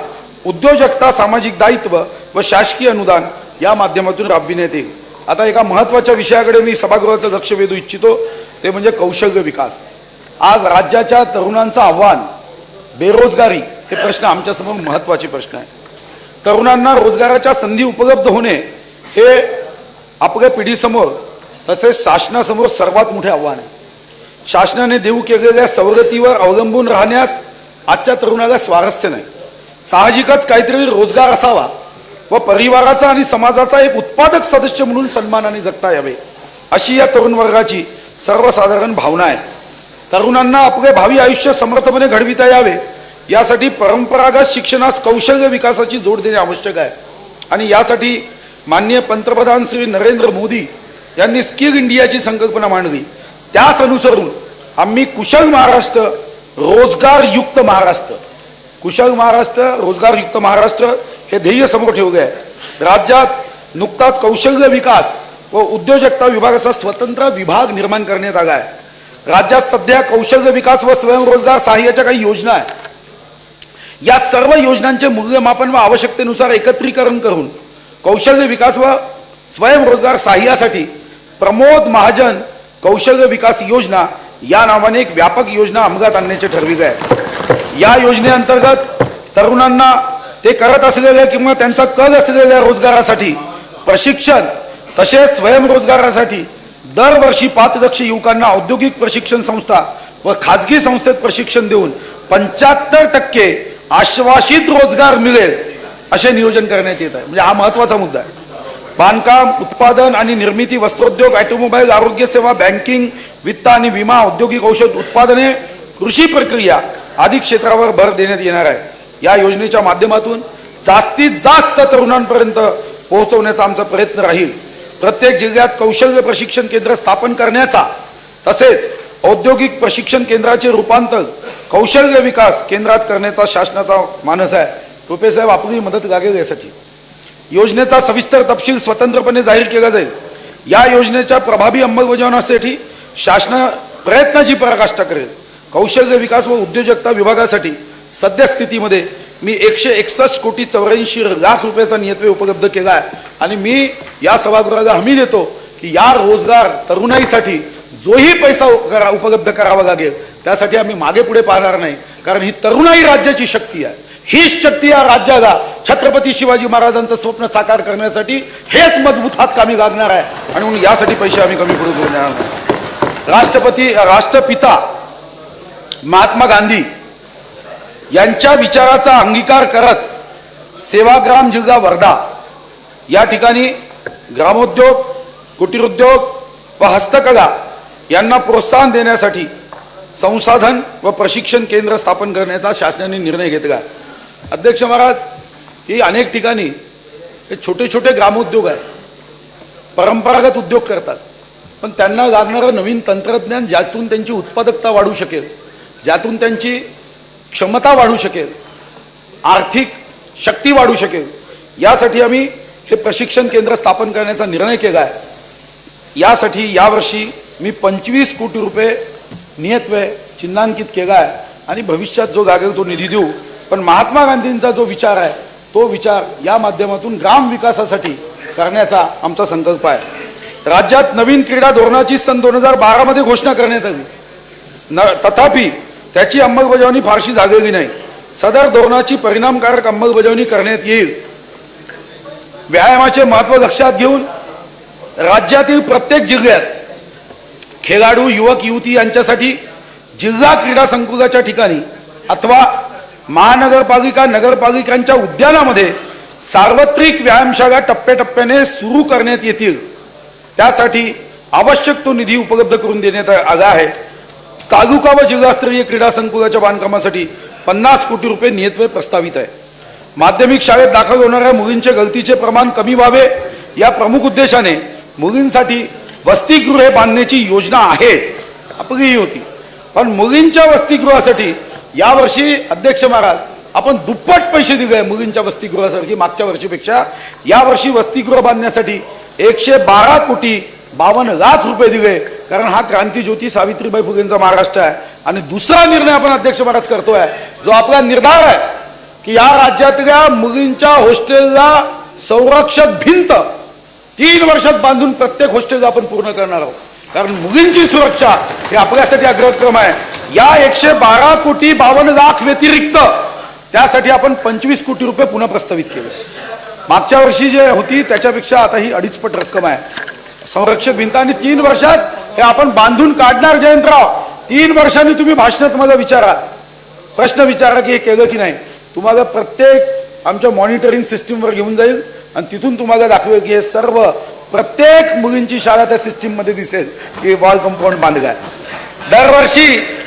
उद्योजकता सामाजिक दायित्व व शासकीय अनुदान या माध्यमातून राबविण्यात येईल. आता एका महत्त्वाच्या विषयाकडे मी सभागृहाचं लक्ष वेधू इच्छितो, ते म्हणजे कौशल्य विकास. आज राज्याच्या तरुणांचं आव्हान बेरोजगारी हे प्रश्न आमच्यासमोर महत्त्वाचे प्रश्न आहे. तरुणांना रोजगाराच्या संधी उपलब्ध होणे हे आपल्या पिढीसमोर तसेच शासनासमोर सर्वात मोठे आव्हान आहे. शासनाने देऊ केलेल्या सवलतीवर अवलंबून राहण्यास आजच्या तरुणाला स्वारस्य नाही. साहजिकच काहीतरी रोजगार असावा व परिवाराचा आणि समाजाचा एक उत्पादक सदस्य म्हणून सन्मानाने जगता यावे अशी या तरुण वर्गाची सर्वसाधारण भावना आहे. तरुणांना आपले भावी आयुष्य समर्थपणे घडविता यावे यासाठी परंपरागत शिक्षणास कौशल्य विकासाची जोड देणे आवश्यक आहे. आणि यासाठी माननीय पंतप्रधान श्री नरेंद्र मोदी यांनी स्किल इंडियाची संकल्पना मांडली. त्यास अनुसरून आम्ही कुशल महाराष्ट्र रोजगारयुक्त महाराष्ट्र कुशल महाराष्ट्र रोजगारयुक्त महाराष्ट्र हे ध्येय समोर ठेवले आहे. राज्यात नुकताच कौशल्य विकास व उद्योजकता विभागाचा स्वतंत्र विभाग निर्माण करण्यात आला आहे. राज्यात सध्या कौशल्य विकास व स्वयंरोजगार सहाय्याच्या काही योजना आहेत. या सर्व योजनांचे मूल्यमापन व आवश्यकतेनुसार एकत्रीकरण करून कौशल्य विकास व स्वयंरोजगार सहाय्यासाठी प्रमोद महाजन कौशल्य विकास योजना या नावाने एक व्यापक योजना अंमलात आणण्याचे ठरविले आहे. या योजनेअंतर्गत तरुणांना ते करत असलेल्या किंवा त्यांचा कल असलेल्या रोजगारासाठी प्रशिक्षण तसेच स्वयंरोजगारासाठी दरवर्षी 5 लाख युवकांना औद्योगिक प्रशिक्षण संस्था व खाजगी संस्थेत प्रशिक्षण देऊन 75% आश्वासित रोजगार मिळेल असे नियोजन करण्यात येत आहे. म्हणजे हा महत्वाचा मुद्दा आहे. बांधकाम उत्पादन आणि निर्मिती वस्त्रोद्योग ऑटोमोबाईल आरोग्य सेवा बँकिंग वित्त आणि विमा औद्योगिक औषध उत्पादने कृषी प्रक्रिया आदी क्षेत्रावर भर देण्यात येणार आहे. या योजनेच्या माध्यमातून जास्तीत जास्त तरुणांपर्यंत पोहोचवण्याचा आमचा प्रयत्न राहील. प्रत्येक जिल्ह्यात कौशल्य प्रशिक्षण केंद्र स्थापन करण्याचा तसेच औद्योगिक प्रशिक्षण केंद्राचे रूपांतर कौशल्य विकास केंद्रात करण्याचा शासनाचा मानस आहे. रुपे साहेब आपली मदत लागेल यासाठी. योजनेचा सविस्तर तपशील स्वतंत्रपणे जाहीर केला जाईल. या योजनेच्या प्रभावी अंमलबजावणीसाठी शासन प्रयत्नाची पराकाष्ठा करेल. कौशल्य विकास व उद्योजकता विभागासाठी सद्यस्थितीमध्ये मी 161 कोटी 84 लाख रुपयाचा नियतव्यय उपलब्ध केला आहे. आणि मी या सभागृहाला हमी देतो की या रोजगार तरुणाईसाठी जोही पैसा उपलब्ध करावा लागेल त्यासाठी आम्ही मागे पुढे पाहणार नाही. कारण ही तरुणाई राज्याची शक्ती आहे. हीच शक्ती या राज्याला छत्रपती शिवाजी महाराजांचं स्वप्न साकार करण्यासाठी हेच मजबूत हात कामी लागणार आहे. आणि म्हणून यासाठी पैसे आम्ही कमी पुढे करू देणार नाही. राष्ट्रपिता महात्मा गांधी यांच्या विचाराचा अंगीकार करत सेवाग्राम जिल्हा वर्धा या ठिकाणी ग्रामोद्योग कुटीरोद्योग व हस्तकला यांना प्रोत्साहन देण्यासाठी संसाधन व प्रशिक्षण केंद्र स्थापन करण्याचा शासनाने निर्णय घेतला. अध्यक्ष महाराज, ही अनेक ठिकाणी हे छोटे छोटे ग्रामोद्योग आहेत. परंपरागत उद्योग करतात पण त्यांना लागणारं नवीन तंत्रज्ञान ज्यातून त्यांची उत्पादकता वाढू शकेल ज्यातून त्यांची क्षमता वाढू शकेल आर्थिक शक्ती वाढू शकेल यासाठी आम्ही हे प्रशिक्षण केंद्र स्थापन करण्याचा निर्णय केला आहे. यासाठी यावर्षी मी 25 कोटी रुपये नियतव्यय चिन्हांकित केला आहे आणि भविष्यात जो लागेल तो निधी देऊ. पण महात्मा गांधींचा जो विचार आहे तो विचार या माध्यमातून ग्राम विकासासाठी करण्याचा आमचा संकल्प आहे. राज्यात नवीन क्रीडा धोरणाची सन 2012 मध्ये घोषणा करण्यात आली. तथापि त्याची अंमलबजावणी फारशी झालेली नाही. सदर धोरणाची परिणामकारक अंमलबजावणी करण्यात येईल. व्यायामाचे महत्त्व लक्षात घेऊन राज्यातील प्रत्येक जिल्ह्यात खेळाडू युवक युवती यांच्यासाठी जिल्हा क्रीडा संकुलाच्या ठिकाणी अथवा महानगरपालिका नगरपालिकांच्या उद्यानामध्ये सार्वत्रिक व्यायामशाळा टप्प्याटप्प्याने सुरू करण्यात येतील. त्यासाठी आवश्यक तो निधी उपलब्ध करून देण्यात आला आहे. तालुका व जिल्हास्तरीय क्रीडा संकुलाच्या बांधकामासाठी 50 कोटी रुपये नियतव्यय प्रस्तावित आहे. माध्यमिक शाळेत दाखल होणाऱ्या मुलींचे गळतीचे प्रमाण कमी व्हावे या प्रमुख उद्देशाने मुलींसाठी वसतिगृहे बांधण्याची योजना आहे. आपली होती पण मुलींच्या वसतिगृहासाठी यावर्षी अध्यक्ष महाराज आपण दुप्पट पैसे दिले मुलींच्या वसतिगृहासाठी मागच्या वर्षीपेक्षा. यावर्षी वसतिगृह बांधण्यासाठी 112 कोटी 52 लाख रुपये दिले. कारण हा क्रांतीज्योती सावित्रीबाई फुलेंचा महाराष्ट्र आहे. आणि दुसरा निर्णय आपण अध्यक्ष महाराज करतोय जो आपला निर्धार आहे की या राज्यातल्या मुलींच्या हॉस्टेलला संरक्षक भिंत 3 वर्षात बांधून प्रत्येक हॉस्टेलला आपण पूर्ण करणार आहोत. कारण मुलींची सुरक्षा हे आपल्यासाठी अग्रक्रम आहे. या 112 कोटी 52 लाख व्यतिरिक्त त्यासाठी आपण 25 कोटी रुपये पुन्हा प्रस्तावित केले. मागच्या वर्षी जे होती त्याच्यापेक्षा आता ही 2.5 पट रक्कम आहे संरक्षक भिंत, आणि 3 वर्षात हे आपण बांधून काढणार. जयंतराव, 3 वर्षांनी तुम्ही भाषणात मला विचारा, प्रश्न विचारा की हे केलं की नाही. तुम्हाला प्रत्येक आमच्या मॉनिटरिंग सिस्टीमवर घेऊन जाईल आणि तिथून तुम्हाला दाखवेल की हे सर्व प्रत्येक मुलींची शाळा त्या सिस्टीम मध्ये दिसेल की वॉल कंपाऊंड बांधलाय. दरवर्षी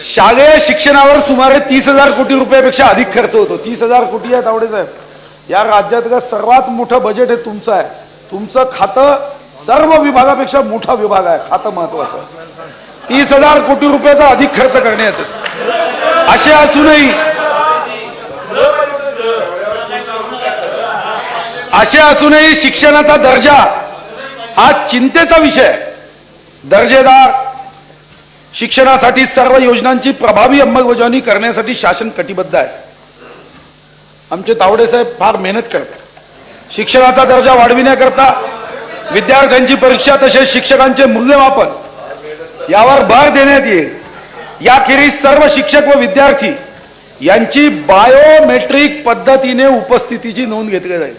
शालेय शिक्षणावर सुमारे 30,000 कोटी रुपयापेक्षा अधिक खर्च होतो. 30,000 कोटी आहे तावडे साहेब. या राज्यातलं सर्वात मोठं बजेट हे तुमचं आहे. तुमचं खातं सर्व विभागापेक्षा मोठा विभाग आहे, खातं महत्वाचं. 30,000 कोटी रुपयाचा अधिक खर्च करण्यात येतो. असे असूनही शिक्षणाचा दर्जा हा चिंतेचा विषय आहे. दर्जेदार शिक्षणासाठी सर्व योजनांची प्रभावी अंमलबजावणी करण्यासाठी शासन कटिबद्ध आहे. आमचे तावडे साहेब फार मेहनत करतात. शिक्षणाचा दर्जा वाढविण्याकरता विद्यार्थ्यांची परीक्षा तसेच शिक्षकांचे मूल्यमापन यावर भर देण्यात येईल. याखेरीज सर्व शिक्षक व विद्यार्थी यांची बायोमेट्रिक पद्धतीने उपस्थितीची नोंद घेतली जाईल.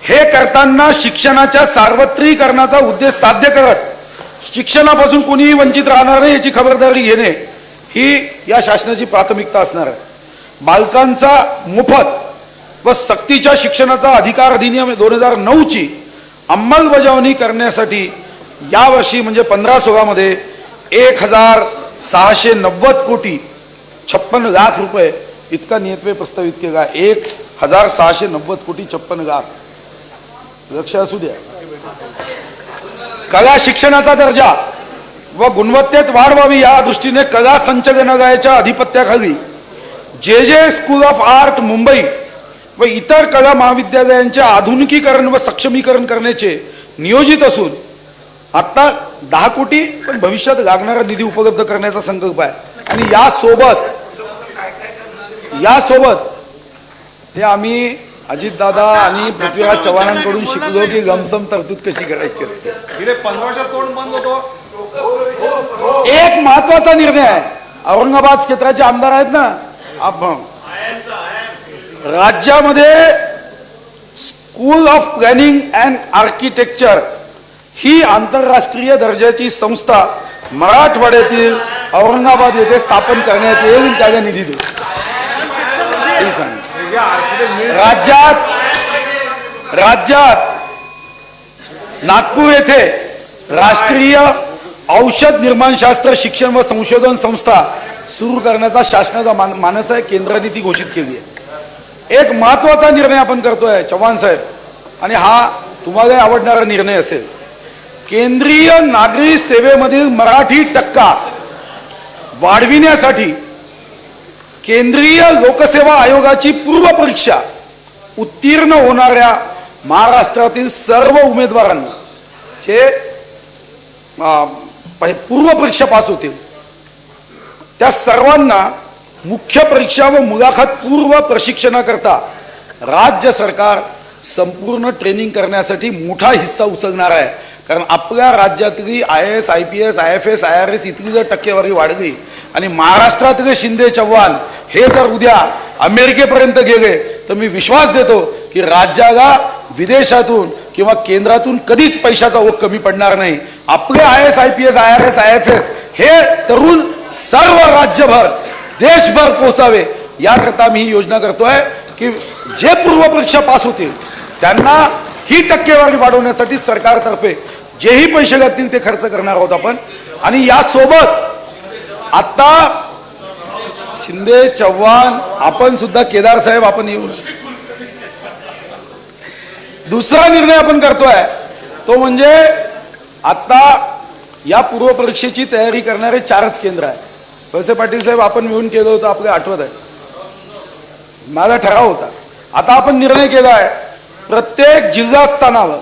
हे करताना शिक्षणाच्या सार्वत्रिकरणाचा उद्देश साध्य करत शिक्षणापासून कोणीही वंचित राहणार नाही याची खबरदारी घेणे ही या शासनाची प्राथमिकता असणार आहे. बालकांचा मोफत व सक्तीच्या शिक्षणाचा अधिकार अधिनियम 2009ची अंमलबजावणी करण्यासाठी यावर्षी म्हणजे 15-16 मध्ये 1,690 कोटी 56 लाख रुपये इतका नियतव्यय प्रस्तावित केला. 1,690 कोटी 56 लाख. लक्ष असू द्या. कला शिक्षणाचा दर्जा व गुणवत्तेत वाढ व्हावी या दृष्टीने कला संचालनालयाच्या अधिपत्याखाली जे स्कूल ऑफ आर्ट मुंबई व इतर कला महाविद्यालयांचे आधुनिकीकरण व सक्षमीकरण करण्याचे नियोजित असून आता 10 कोटी पण भविष्यात लागणारा निधी उपलब्ध करण्याचा संकल्प आहे. आणि यासोबत हे आम्ही अजितदादा आणि पृथ्वीराज चव्हाणांकडून शिकलो की गमसम तरतूद कशी करायची. 15 वर्षात तोंड बंद होतो. एक महत्वाचा निर्णय आहे. औरंगाबाद क्षेत्राचे आमदार आहेत ना आपण, राज्यामध्ये school of planning and architecture ही आंतरराष्ट्रीय दर्जाची संस्था मराठवाड्यातील औरंगाबाद येथे स्थापन करण्यात येईल. त्याला निधी देऊ. राज्यात नागपूर येथे राष्ट्रीय औषध निर्माणशास्त्र शिक्षण व संशोधन संस्था सुरू करण्याचा शासनाचा मानस आहे. केंद्राने ती घोषित केली आहे. एक महत्वाचा निर्णय आपण करतोय चव्हाण साहेब, आणि हा तुम्हाला आवडणारा निर्णय असेल. केंद्रीय नागरी सेवेमधील मराठी टक्का वाढविण्यासाठी केंद्रीय लोकसेवा आयोगाची पूर्व परीक्षा उत्तीर्ण होणाऱ्या महाराष्ट्रातील सर्व उमेदवारांना जे पूर्व परीक्षा पास होतील त्या सर्वांना मुख्य परीक्षा व मुलाखत पूर्व प्रशिक्षणाकरता राज्य सरकार संपूर्ण ट्रेनिंग करण्यासाठी मोठा हिस्सा उचलणार आहे. कारण आपल्या राज्यातली IAS, IPS, IFS, IRS इतकी जर टक्केवारी वाढली आणि महाराष्ट्रातले शिंदे चव्हाण हे जर उद्या अमेरिकेपर्यंत गेले तर मी विश्वास देतो की राज्याला विदेशातून किंवा केंद्रातून कधीच पैशाचा ओघ कमी पडणार नाही. आपले IAS, IPS, IRS, IFS हे तरुण सर्व राज्यभर देशभर पोहोचावे याकरता मी ही योजना करतोय की जे पूर्व परीक्षा पास होतील त्यांना ही टक्केवारी वाढवण्यासाठी सरकारतर्फे जेही पैसे लागतील ते खर्च करणार आहोत आपण. आणि यासोबत आता शिंदे चव्हाण आपण सुद्धा केदार साहेब आपण येऊ. दुसरा निर्णय आपण करतोय तो म्हणजे आता या पूर्व परीक्षेची तयारी करणारे 4च केंद्र आहे. वळसे पाटील साहेब आपण मिळून केलं होतं, आपल्या आठवत आहे. माझा ठराव होता. आता आपण निर्णय केला आहे प्रत्येक जिल्हा स्थानावर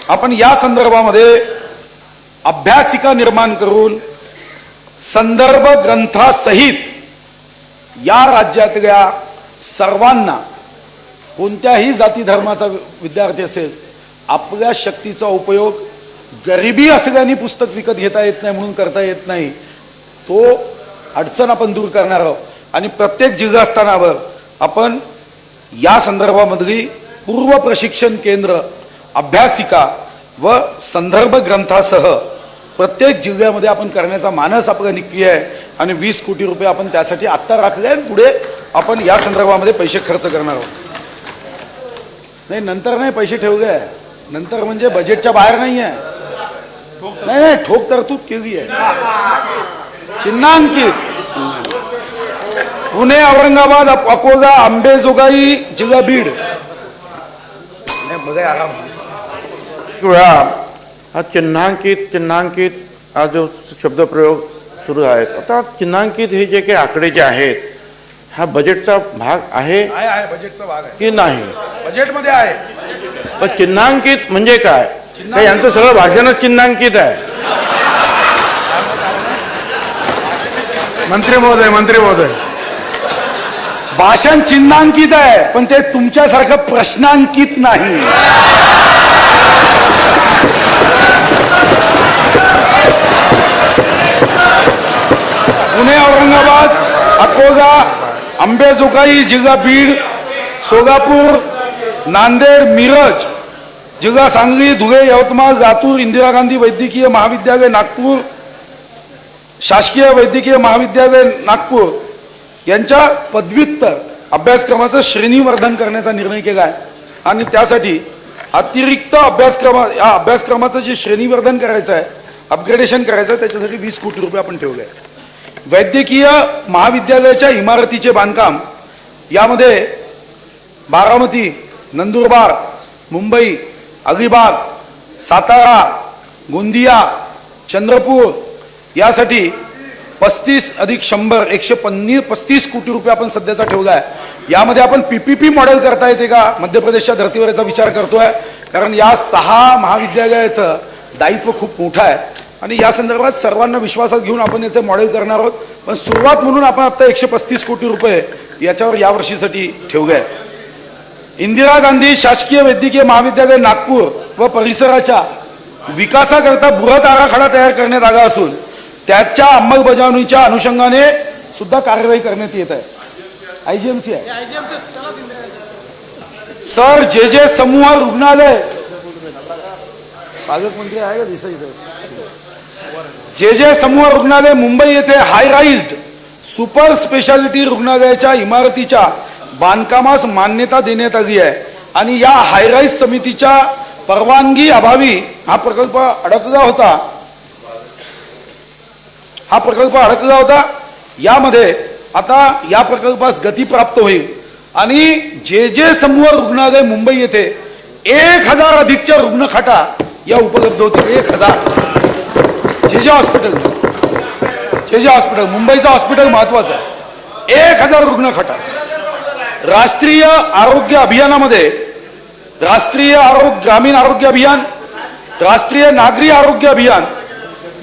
आपण या संदर्भामध्ये अभ्यासिका निर्माण करून संदर्भ ग्रंथासहित या राज्यातल्या सर्वांना कोणत्याही जाती धर्माचा विद्यार्थी असेल आपल्या शक्तीचा उपयोग गरिबी असल्याने पुस्तक विकत घेता येत नाही म्हणून करता येत नाही, तो अडचण आपण दूर करणार आहोत. आणि प्रत्येक जिल्हास्थानावर आपण या संदर्भामधली पूर्व प्रशिक्षण केंद्र, अभ्यासिका व संदर्भ ग्रंथासह प्रत्येक जिल्ह्यामध्ये आपण करण्याचा मानस आपला निघली आहे आणि 20 कोटी रुपये आपण त्यासाठी आत्ता राखले आणि पुढे आपण या संदर्भामध्ये पैसे खर्च करणार आहोत. नाही नंतर नाही पैसे ठेवले आहे, नंतर म्हणजे बजेटच्या बाहेर नाही आहे. नाही ठोक तरतूद केली आहे, चिन्हांकित. पुणे, औरंगाबाद, अकोला, अंबेजोगाई, जिल्हा बीड. बघा आराम वेळा हा चिन्हांकित हा जो शब्दप्रयोग सुरू आहेत. आता चिन्हांकित हे जे काही आकडे जे आहेत हा बजेटचा भाग आहे बजेटचा भाग आहे की नाही? बजेटमध्ये आहे. पण चिन्हांकित म्हणजे काय? काय यांचं सगळं भाषणच चिन्हांकित आहे? मंत्री महोदय भाषण चिन्हांकित आहे पण ते तुमच्यासारखं प्रश्नांकित नाही. पुणे, औरंगाबाद, अकोला, अंबेजोगाई, जिल्हा बीड, सोलापूर, नांदेड, मिरज, जिल्हा सांगली, धुळे, यवतमाळ, लातूर, इंदिरा गांधी वैद्यकीय महाविद्यालय नागपूर, शासकीय वैद्यकीय महाविद्यालय नागपूर यांच्या पदव्युत्तर अभ्यासक्रमाचं श्रेणीवर्धन करण्याचा निर्णय केला आहे आणि त्यासाठी अतिरिक्त या अभ्यासक्रमाचं जे श्रेणीवर्धन करायचं आहे, अपग्रेडेशन करायचं आहे, त्याच्यासाठी 20 कोटी रुपये आपण ठेवले आहे. वैद्यकीय महाविद्यालयाच्या इमारतीचे बांधकाम यामध्ये बारामती, नंदुरबार, मुंबई, अलिबाग, सातारा, गोंदिया, चंद्रपूर यासाठी 35 अधिक 100 135 कोटी रुपये आपण सध्याचा ठेवला आहे. यामध्ये आपण PPP मॉडेल करता येते का मध्य प्रदेशच्या धर्तीवर याचा विचार करतोय, कारण या 6 महाविद्यालयाचं दायित्व खूप मोठं आहे आणि या संदर्भात सर्वांना विश्वासात घेऊन आपण याचे मॉडेल करणार आहोत. पण सुरुवात म्हणून आपण आता 135 कोटी रुपये याच्यावर यावर्षीसाठी ठेवले आहे. इंदिरा गांधी शासकीय वैद्यकीय महाविद्यालय नागपूर व परिसराच्या विकासाकरता बृहत आराखडा तयार करण्यात आला असून त्याच्या अंमलबजावणीच्या अनुषंगाने सुद्धा कार्यवाही करण्यात येत आहे. IGMC आहे सर. जे समूह रुग्णालय, पालकमंत्री आहे का देसाई सर? जे समूह रुग्णालय मुंबई येथे हाय राईज्ड सुपर स्पेशालिटी रुग्णालयाच्या इमारतीच्या बांधकामास मान्यता देण्यात आली आहे आणि या हायराईज समितीच्या परवानगी अभावी हा प्रकल्प अडकला होता. यामध्ये आता या प्रकल्पास गती प्राप्त होईल आणि जे समूह रुग्णालय मुंबई येथे 1000 अधिकच्या रुग्णखाटा या उपलब्ध होतील. 1000 जे हॉस्पिटल मुंबईचं हॉस्पिटल महत्वाचं आहे. 1000 रुग्णखाटा. राष्ट्रीय आरोग्य अभियानामध्ये राष्ट्रीय ग्रामीण आरोग्य अभियान, राष्ट्रीय नागरी आरोग्य अभियान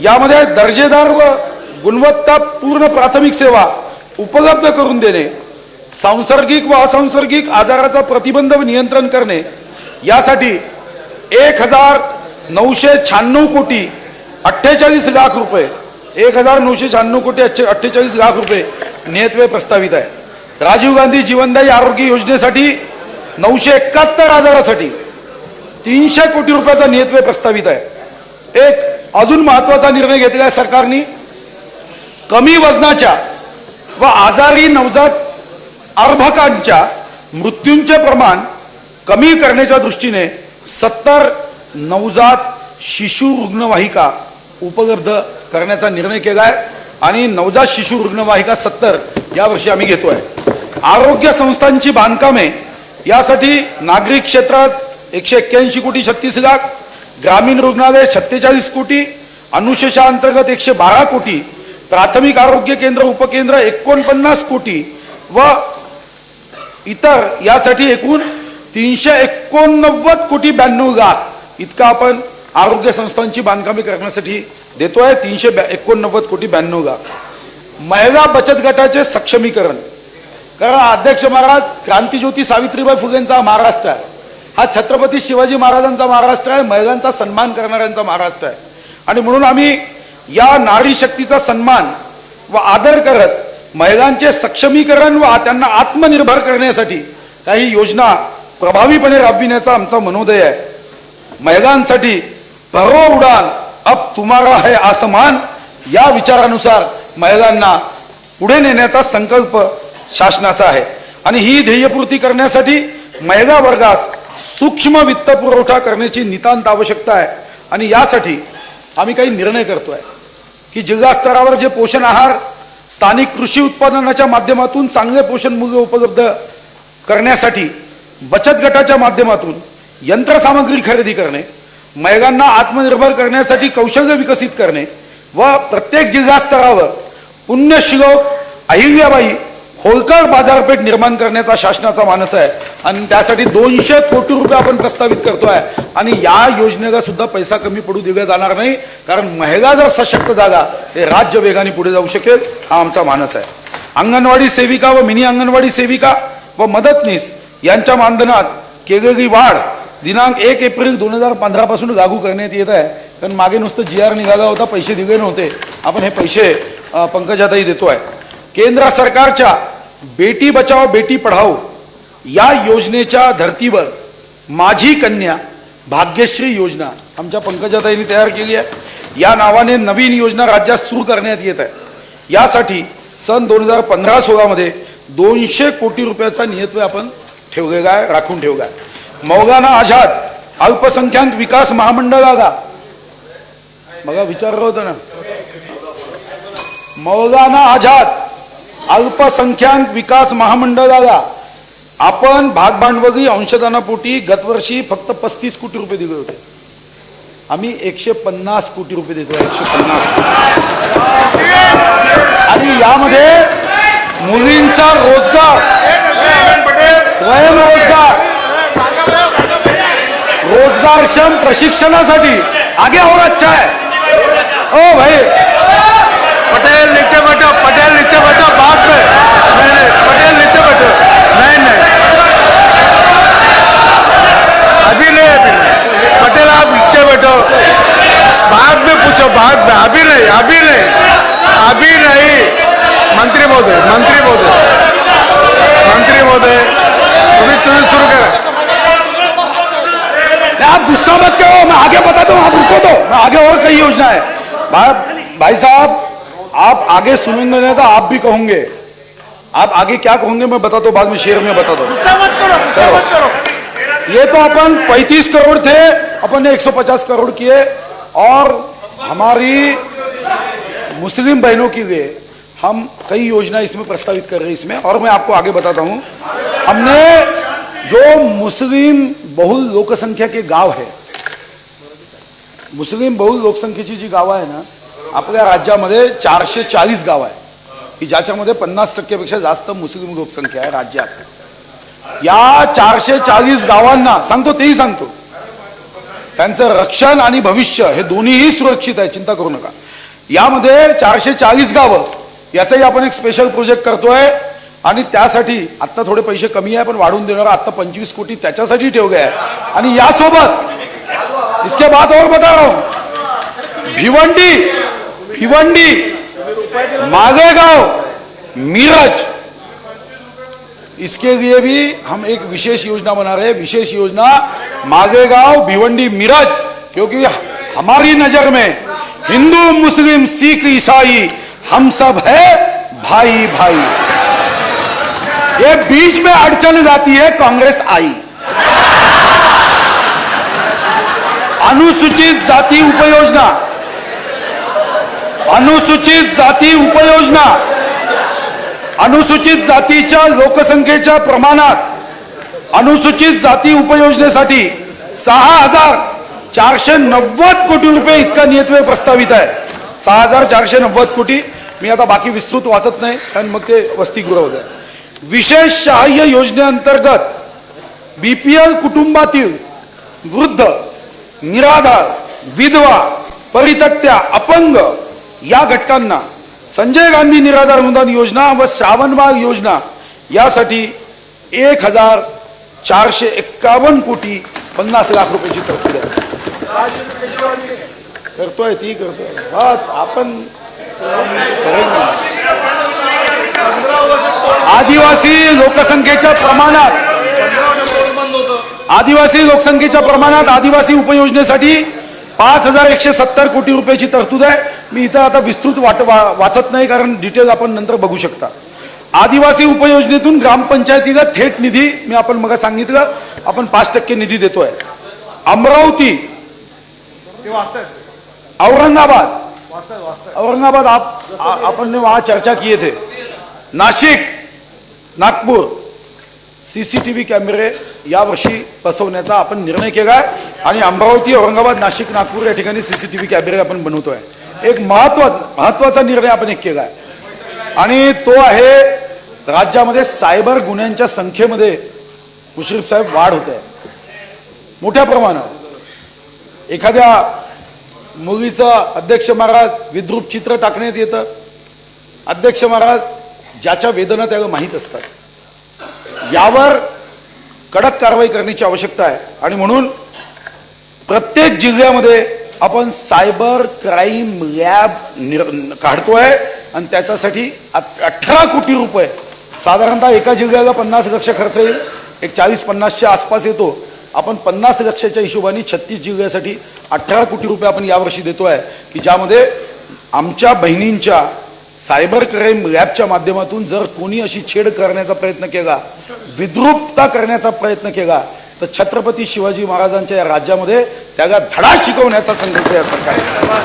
यामध्ये दर्जेदार व गुणवत्तापूर्ण प्राथमिक सेवा उपलब्ध करून देणे, सांसर्गिक व असंसर्गिक आजाराचा प्रतिबंध व नियंत्रण करणे यासाठी 1996 कोटी 48 लाख रुपये 1996 कोटी 48 लाख रुपये नियतव्यय प्रस्तावित आहे. राजीव गांधी जीवनदायी आरोग्य योजनेसाठी 971 आजारासाठी 300 कोटी रुपयाचा नियतव्यय प्रस्तावित आहे. एक अजून महत्वाचा निर्णय घेतला आहे सरकारने. कमी वजनाच्या व आजारी नवजात अर्भकांच्या मृत्यूंचे प्रमाण कमी करण्याच्या दृष्टीने 70 नवजात शिशु रुग्णवाहिका उपलब्ध करण्याचा निर्णय केला आहे आणि नवजात शिशु रुग्णवाहिका 70 यावर्षी आम्ही घेतोय. आरोग्य संस्थांची बांधकामे यासाठी नागरिक क्षेत्रात 181 कोटी 36 लाख, ग्रामीण रुग्णालय 46 कोटी, अनुशेषाअंतर्गत 112 कोटी, प्राथमिक आरोग्य केंद्र उपकेंद्र 49 कोटी व इतर यासाठी एकूण 389 कोटी 92 लाख इतका आपण आरोग्य संस्थांची बांधकामे करण्यासाठी देतोय. 389 कोटी 92 लाख. महिला बचत गटाचे सक्षमीकरण, कारण अध्यक्ष महाराज क्रांतीज्योती सावित्रीबाई फुलेंचा महाराष्ट्र आहे हा छत्रपती शिवाजी महाराजांचा महाराष्ट्र आहे, महिलांचा सन्मान करणाऱ्यांचा महाराष्ट्र आहे आणि म्हणून आम्ही या नारी शक्तीचा सन्मान व आदर करत महिलांचे सक्षमीकरण व त्यांना आत्मनिर्भर करण्यासाठी काही योजना प्रभावीपणे राबविण्याचा आमचा मनोदय आहे. महिलांसाठी भरो उडान अब तुम्हारा है आसमान या विचारानुसार महिलांना पुढे नेण्याचा संकल्प शासनाचा आहे आणि ही ध्येयपूर्ती करण्यासाठी महिला वर्गास सूक्ष्म वित्त पुरवठा करण्याची नितांत आवश्यकता आहे. आणि यासाठी आम्ही काही निर्णय करतोय की जिल्हा स्तरावर जे पोषण आहार स्थानिक कृषी उत्पादनाच्या माध्यमातून चांगले पोषण मूल्य उपलब्ध करण्यासाठी बचत गटाच्या माध्यमातून यंत्रसामग्री खरेदी करणे, महिलांना आत्मनिर्भर करण्यासाठी कौशल्य विकसित करणे व प्रत्येक जिल्हा स्तरावर पुण्यश्लोक अहिल्याबाई होळकर बाजारपेठ निर्माण करण्याचा शासनाचा मानस आहे. आणि त्यासाठी 200 कोटी रुपये आपण प्रस्तावित करतोय. आणि या योजनेला सुद्धा पैसा कमी पडू दिला जाणार नाही, कारण महिला जर सशक्त झाला हे राज्य वेगाने पुढे जाऊ शकेल, हा आमचा मानस आहे. अंगणवाडी सेविका व मिनी अंगणवाडी सेविका व मदतनीस यांच्या मानधनात केलेली वाढ दिनांक 1 एप्रिल 2015 पासून लागू करण्यात येत आहे. कारण मागे नुसतं GR निघाला होता, पैसे दिले नव्हते. आपण हे पैसे पंकजाताई देतोय. केंद्र सरकारच्या बेटी बचाओ बेटी पढाओ या योजनेच्या धर्तीवर माझी कन्या भाग्यश्री योजना आमच्या पंकजाताईंनी तयार केली आहे. या नावाने नवीन योजना राज्यात सुरू करण्यात येत आहे. यासाठी सन 2015-16 मध्ये 200 कोटी रुपयाचा नियतव्यय आपण ठेवलेला आहे, राखून ठेवला आहे. मौलाना आझाद अल्पसंख्याक विकास महामंडळाला बघा विचारलं होतं ना, मौलाना आझाद अल्पसंख्याक विकास महामंडळाला आपण भागभांडवली अंशदानापोटी गतवर्षी फक्त 35 कोटी रुपये दिले होते. आम्ही 150 कोटी रुपये देतो. 150 कोटी. आणि यामध्ये मुलींचा रोजगार, स्वयंरोजगार, रोजगारक्षम प्रशिक्षणासाठी आगे और अच्छा है. ओ भाई पटेल नीचे बैठो, पटेल नीचे बैठो, बाद में नहीं, पटेल नीचे बैठो, नहीं, अभी नहीं, पटेल आप नीचे बैठो, बाद में पूछो, बाद में, अभी नहीं, मंत्री महोदय, तुम्हें शुरू करा. आप गुस्सा मत करो, मैं आगे बताता हूँ, आप रुको तो, मैं आगे और कई योजना है. भाई साहब, आप आगे सुनेंगे ना तो आप भी कहोगे. आप आगे क्या कहोगे मैं बताता हूँ, बाद में शेर में बताता हूँ. मत करो. ये तो अपन 35 करोड़ थे, अपन ने 150 करोड़ किए. और हमारी मुस्लिम बहनों के लिए हम कई योजना इसमें प्रस्तावित कर रहे हैं इसमें. और मैं आपको आगे बताता हूँ, हमने जो मुस्लिम बहुल लोकसंख्या के गाव है, मुस्लिम बहुल लोकसंख्येची जी गावं आहे ना आपल्या राज्यामध्ये 440 गाव आहे की ज्याच्यामध्ये 50% जास्त मुस्लिम लोकसंख्या आहे राज्यात. या 440 गावांना सांगतो, तेही सांगतो, त्यांचं रक्षण आणि भविष्य हे दोन्हीही सुरक्षित आहे, चिंता करू नका. यामध्ये 440 गावं याचाही आपण एक स्पेशल प्रोजेक्ट करतोय. आणि त्यासाठी आता थोडे पैसे कमी आहे पण वाढून देणार. आता 25 कोटी त्याच्यासाठी ठेवले आहे. आणि यासोबत इसके बाद और बता रहा हूं, भिवंडी, मालेगांव, मीरज, इसके लिए भी हम एक विशेष योजना बना रहे हैं. विशेष योजना मालेगांव, भिवंडी, मीरज, क्योंकि हमारी नजर में हिंदू, मुस्लिम, सिख, ईसाई हम सब है भाई भाई. ये बीच में अड़चन लाती है कांग्रेस आई. अनुसूचित जाति उपयोजना, अनुसूचित जातीच्या लोकसंख्येच्या प्रमाणात अनुसूचित जाती उपयोजनेसाठी 6,490 कोटी रुपये इतका नियतव्यय प्रस्तावित आहे. 6,490 कोटी. मी आता बाकी विस्तृत वाचत नाही कारण मग ते वसतिगृह होतं. विशेष सहाय्य योजनेअंतर्गत BPL कुटुंबातील वृद्ध, निराधार, विधवा, परित्यक्त्या, अपंग या घटकांना संजय गांधी निराधार अनुदान योजना व श्रावणबाग योजना यासाठी 1,451 कोटी 50 लाख रुपयाची तरतूद आहे. करतोय ती करतोय आपण आदिवासी लोकसंख्येच्या प्रमाणात आदिवासी उपयोजनेसाठी 5,170 कोटी रुपयाची तरतूद आहे. मी इथं आता विस्तृत वाचत नाही, कारण डिटेल आपण नंतर बघू शकता. आदिवासी उपयोजनेतून ग्रामपंचायतीला थेट निधी, मी आपण मग सांगितलं आपण 5% निधी देतोय. अमरावती, औरंगाबाद अपन ने वहां चर्चा किए थे. नाशिक, नागपूर सीसीटीव्ही कॅमेरे यावर्षी बसवण्याचा आपण निर्णय केलाय आणि अमरावती, औरंगाबाद, नाशिक, नागपूर या ठिकाणी सीसीटीव्ही कॅमेरे आपण बनवतोय. एक महत्वाचा निर्णय आपण एक केलाय आणि तो आहे राज्यामध्ये सायबर गुन्ह्यांच्या संख्येमध्ये मुश्रीफ साहेब वाढ होत आहे मोठ्या प्रमाणात. एखाद्या मुलीचं अध्यक्ष महाराज विद्रूप चित्र टाकण्यात येतं. अध्यक्ष महाराज ज्याच्या वेदना त्याला माहीत असतात. यावर कडक कारवाई करण्याची आवश्यकता आहे आणि म्हणून प्रत्येक जिल्ह्यामध्ये आपण सायबर क्राईम लॅब काढतोय आणि त्याच्यासाठी 18 कोटी रुपये, साधारणतः एका जिल्ह्याला 50 लक्ष खर्च येईल, एक 40-50च्या आसपास येतो. आपण 50 लक्षाच्या हिशोबाने 36 जिल्ह्यासाठी 18 कोटी रुपये आपण यावर्षी देतोय, की ज्यामध्ये आमच्या बहिणींच्या सायबर क्राईम लॅबच्या माध्यमातून जर कोणी अशी छेड करण्याचा प्रयत्न केला, विद्रूपता करण्याचा प्रयत्न केला, तर छत्रपती शिवाजी महाराजांच्या या राज्यामध्ये त्याला धडा शिकवण्याचा संकल्प या सरकारचा.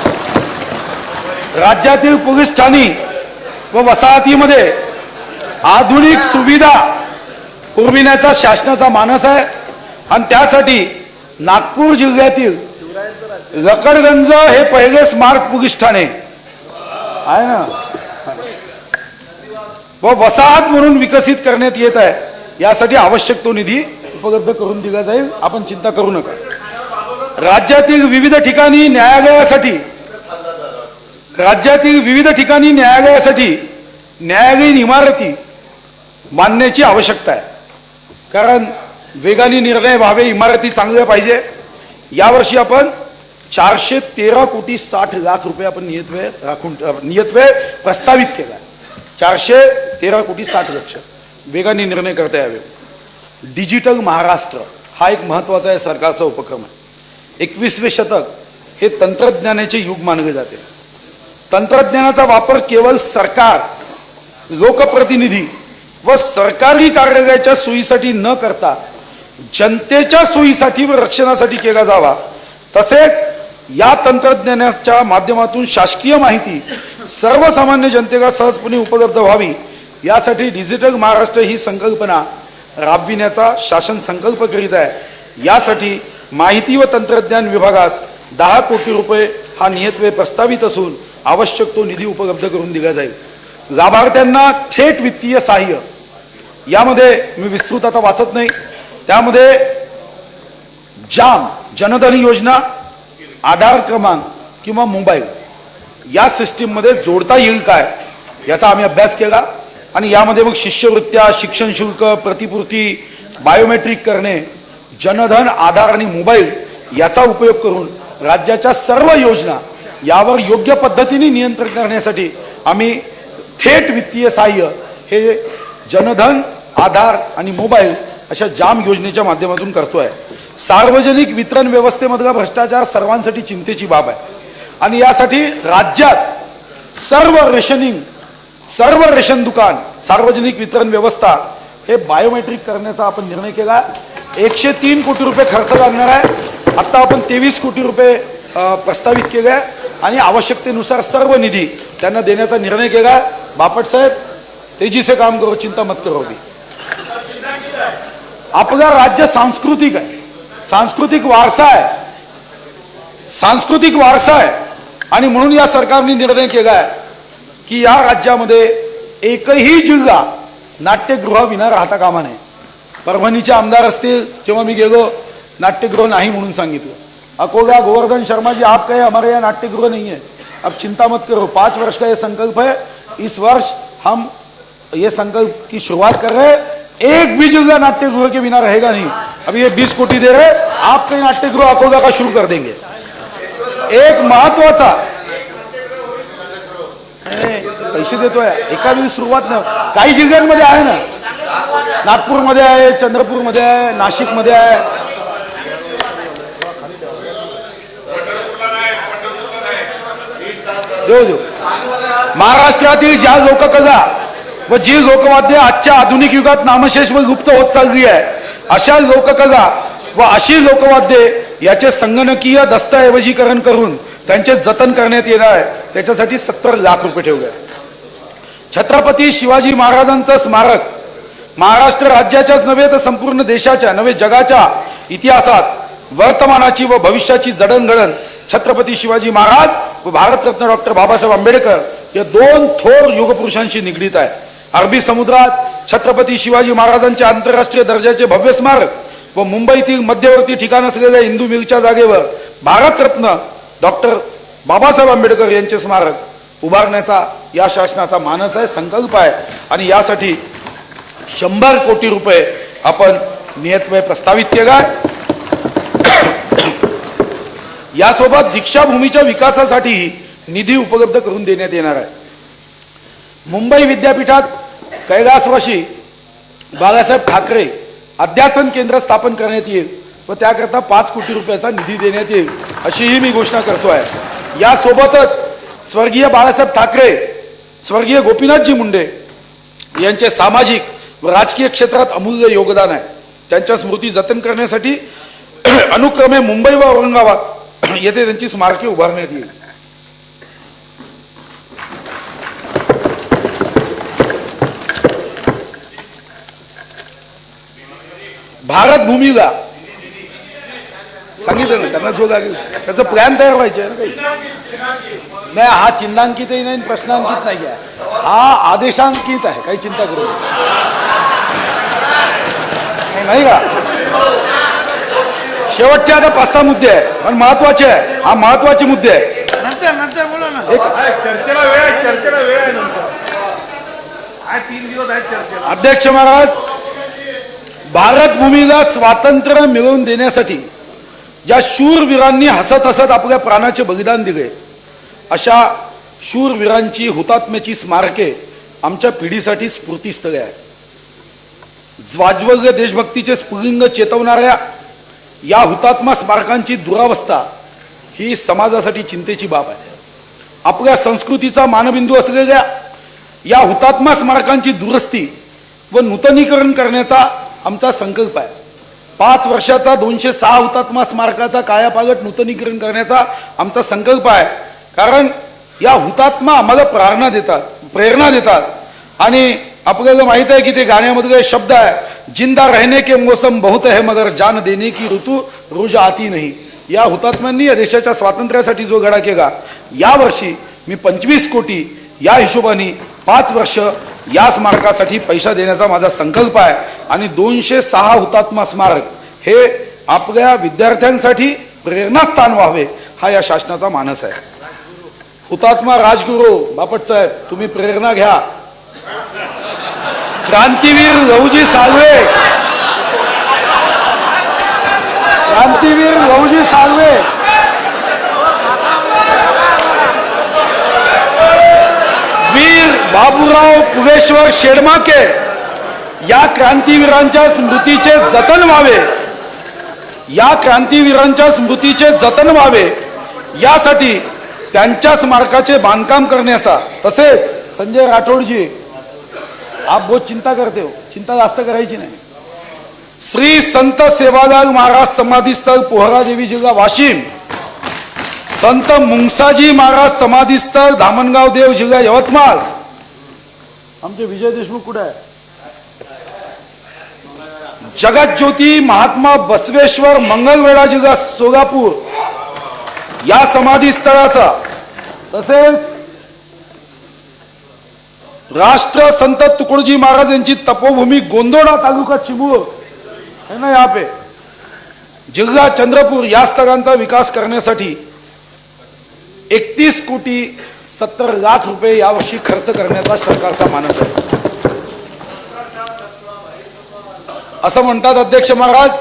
राज्यातील पोलीस ठाणी व वसाहतीमध्ये आधुनिक सुविधा पुरविण्याचा शासनाचा मानस आहे आणि त्यासाठी नागपूर जिल्ह्यातील लकडगंज हे पहिले स्मार्ट पोलीस ठाणे आहे ना व वसाहत म्हणून विकसित करण्यात येत आहे. यासाठी आवश्यक तो निधी उपलब्ध करून दिला जाईल, आपण चिंता करू नका. राज्यातील विविध ठिकाणी न्यायालयासाठी न्यायालयीन इमारती बांधण्याची आवश्यकता आहे, कारण वेगाने निर्णय व्हावे, इमारती चांगल्या पाहिजे. यावर्षी आपण 413 कोटी 60 लाख रुपये आपण नियतव्यय प्रस्तावित केला. 413 कोटी 60 लक्ष वेगाने निर्णय करता यावे. डिजिटल महाराष्ट्र हा एक महत्वाचा आहे सरकारचा उपक्रम आहे. 21वे शतक हे तंत्रज्ञानाचे युग मानले जाते. तंत्रज्ञानाचा वापर केवळ सरकार, लोकप्रतिनिधी व सरकारी कार्यालयाच्या सोयीसाठी न करता जनतेच्या सोयीसाठी व रक्षणासाठी केला जावा. तसेच या तंत्रज्ञानाच्या माध्यमातून शासकीय माहिती सर्वसामान्य जनतेला सहजपणे उपलब्ध व्हावी, यासाठी डिजिटल महाराष्ट्र ही संकल्पना राबविण्याचा शासन संकल्प करीत आहे. यासाठी माहिती व तंत्रज्ञान विभागास 10 कोटी रुपये हा नियतव्यय प्रस्तावित असून आवश्यक तो निधी उपलब्ध करून दिला जाईल. लाभार्थ्यांना थेट वित्तीय सहाय्य, यामध्ये मी विस्तृत आता वाचत नाही, त्यामध्ये जनधन योजना, आधार क्रमांक किंवा मोबाईल या सिस्टीम मध्ये जोडता येईल काय याचा आम्ही अभ्यास केला आणि यामध्ये मग शिष्यवृत्त्या, शिक्षण शुल्क, प्रतिपूर्ती, बायोमेट्रिक करणे, जनधन, आधार आणि मोबाईल याचा उपयोग करून राज्याच्या सर्व योजना यावर योग्य पद्धतीने नियंत्रण करण्यासाठी आम्ही थेट वित्तीय सहाय्य हे जनधन, आधार आणि मोबाईल अशा जाम योजनेच्या माध्यमातून करतोय. सार्वजनिक वितरण व्यवस्थेमधला भ्रष्टाचार सर्वांसाठी चिंतेची बाब आहे आणि यासाठी राज्यात सर्व रेशन दुकान, सार्वजनिक वितरण व्यवस्था हे बायोमेट्रिक करण्याचा आपण निर्णय केला. 103 कोटी रुपये खर्च लागणार आहे. आता आपण 23 कोटी रुपये प्रस्तावित केले आहे आणि आवश्यकतेनुसार सर्व निधी त्यांना देण्याचा निर्णय केला. बापट साहेब तेजी से काम करो, चिंता मत करो. अभी आपला राज्य सांस्कृतिक आहे, सांस्कृतिक वारसा आहे आणि म्हणून या सरकारने निर्णय केला आहे की या राज्यामध्ये एकही जिल्हा नाट्यगृह विना राहता कामा नये. परभणीचे आमदार असतील, जेव्हा मी गेलो नाट्यगृह नाही म्हणून सांगितलं. अकोला गोवर्धन शर्मा जी, आप कहे हमारे यहाँ नाट्यगृह नहीं है, अब चिंता मत करो. 5 वर्ष का ये संकल्प है. इस वर्ष हम ये संकल्प की शुरुआत कर रहे हैं. एक भी जिला नाट्यगृह के बिना रहेगा नहीं. अभी ये 20 कोटी दे रहे, आप कहीं नाट्यगृह अकोला का शुरू कर देंगे. एक महत्वाचा पैसे देतोय एका वेळी सुरुवात ना काही जिल्ह्यांमध्ये आहे ना, नागपूरमध्ये आहे, चंद्रपूरमध्ये आहे, नाशिकमध्ये आहे. देऊ महाराष्ट्रातील ज्या लोककला व जी लोकवाद्य आजच्या आधुनिक युगात नामशेष व गुप्त होत चालली आहे, अशा लोककला व अशी लोकवाद्ये याचे संगणकीय दस्तऐवजीकरण करून त्यांचे जतन करण्यात येणार आहे. त्याच्यासाठी 70 लाख रुपये ठेवले. छत्रपती शिवाजी महाराजांचं स्मारक महाराष्ट्र राज्याच्याच नव्हे तर संपूर्ण देशाच्या नव्हे जगाच्या इतिहासात वर्तमानाची व भविष्याची जडणघडण छत्रपती शिवाजी महाराज व भारतरत्न डॉक्टर बाबासाहेब आंबेडकर या दोन थोर युगपुरुषांशी निगडीत आहे. अरबी समुद्रात छत्रपती शिवाजी महाराजांचे आंतरराष्ट्रीय दर्जाचे भव्य स्मारक व मुंबईतील मध्यवर्ती ठिकाण असलेल्या इंदू मिलच्या जागेवर भारतरत्न डॉक्टर बाबासाहेब आंबेडकर यांचे स्मारक उभारण्याचा या शासनाचा मानस आहे, संकल्प आहे. आणि यासाठी 100 कोटी रुपये आपण नियतव्यय प्रस्तावित केला आहे. यासोबत दीक्षाभूमीच्या विकासासाठी निधी उपलब्ध करून देण्यात येणार आहे. मुंबई विद्यापीठात कैलासवासी बाळासाहेब ठाकरे अध्यासन केंद्र स्थापन करण्यात येईल व त्याकरता 5 कोटी रुपयाचा निधी देण्यात येईल अशीही मी घोषणा करतो आहे. यासोबतच स्वर्गीय बाळासाहेब ठाकरे, स्वर्गीय गोपीनाथजी मुंडे यांचे सामाजिक व राजकीय क्षेत्रात अमूल्य योगदान आहे. त्यांच्या स्मृती जतन करण्यासाठी अनुक्रमे मुंबई व औरंगाबाद येथे त्यांची स्मारके उभारण्यात येईल. भारत भूमीला सांगितलं ना त्यांना जो लागेल त्याचं प्लॅन तयार व्हायचे ना काही नाही. हा चिन्हांकितही नाही, प्रश्नांकित नाही आहे, हा आदेशांकित आहे. काही चिंता करू नाही का. शेवटचे आता 5-6 मुद्दे आहे पण महत्वाचे आहे. हा महत्वाचे मुद्दे आहे. नंतर बोला ना. चर्चेला वेळ आहे, चर्चेला वेळ आहे. नंतर 3 दिवस आहेत चर्चेला. अध्यक्ष महाराज, भारत भूमीला स्वातंत्र्य मिळवून देण्यासाठी ज्या शूरवीरांनी हसत हसत आपल्या प्राणाचे बलिदान दिले अशा शूरवीरांची हुतात्म्याची स्मारके आमच्या पिढीसाठी स्फूर्तीस्थळे आहे. ज्वाज्वल्य देशभक्तीचे स्फुलिंग चेतवणाऱ्या या हुतात्मा स्मारकांची दुरावस्था ही समाजासाठी चिंतेची बाब आहे. आपल्या संस्कृतीचा मानबिंदू असलेल्या या हुतात्मा स्मारकांची दुरुस्ती व नूतनीकरण करण्याचा आमचा संकल्प आहे. 5 वर्षाचा 206 हुतात्मा स्मारकाचा कायापालट नूतनीकरण करण्याचा आमचा संकल्प आहे. कारण या हुतात्मा आम्हाला प्रेरणा देतात आणि आपल्याला माहित आहे की ते गाण्यामधले शब्द आहे, जिंदा रहने के मौसम बहुत है मगर जान देने की ऋतू रोज आती नहीं. या हुतात्म्यांनी या देशाच्या स्वातंत्र्यासाठी जो लढा केला, यावर्षी मी 25 कोटी या हिशोबाने 5 वर्ष या स्मारकासाठी पैसा देण्याचा माझा संकल्प आहे. आणि 206 हुतात्मा स्मारक हे आपल्या विद्यार्थ्यांसाठी प्रेरणास्थान व्हावे हा या शासनाचा मानस आहे. हुतात्मा राजगुरू बापटसाहेब तुम्ही प्रेरणा घ्या. क्रांतीवीर लहुजी साळवे, क्रांतीवीर लहुजी साळवे, वीर बाबूराव पुगेश्वर शेडमाके या क्रांतीवीरांच्या स्मृतीचे जतन व्हावे, या क्रांतीवीरांच्या स्मृतीचे जतन व्हावे यासाठी त्यांच्या स्मारकाचे बांधकाम करण्याचा, तसेच संजय राठोडजी आप बहुत चिंता करते हो, चिंता जास्त करायची नाही. श्री संत सेवालाल महाराज समाधीस्थळ पोहरादेवी जिल्हा वाशिम, संत मुंगसाजी महाराज समाधीस्थळ धामणगाव देव जिल्हा यवतमाळ. आमचे विजय देशमुख कुठे आहे? जगज्योती महात्मा बसवेश्वर मंगळवेढा जिल्हा सोलापूर या समाधी स्थळाचा, तसेच राष्ट्र संत तुकडोजी महाराज यांची तपोभूमी गोंदोडा तालुका चिमूर है ना, यहाँ पे जिल्हा चंद्रपूर या स्थळांचा विकास करण्यासाठी 31 कोटी 70 लाख रुपये यावर्षी खर्च करण्याचा सरकारचा मानस आहे. असं म्हणतात अध्यक्ष महाराज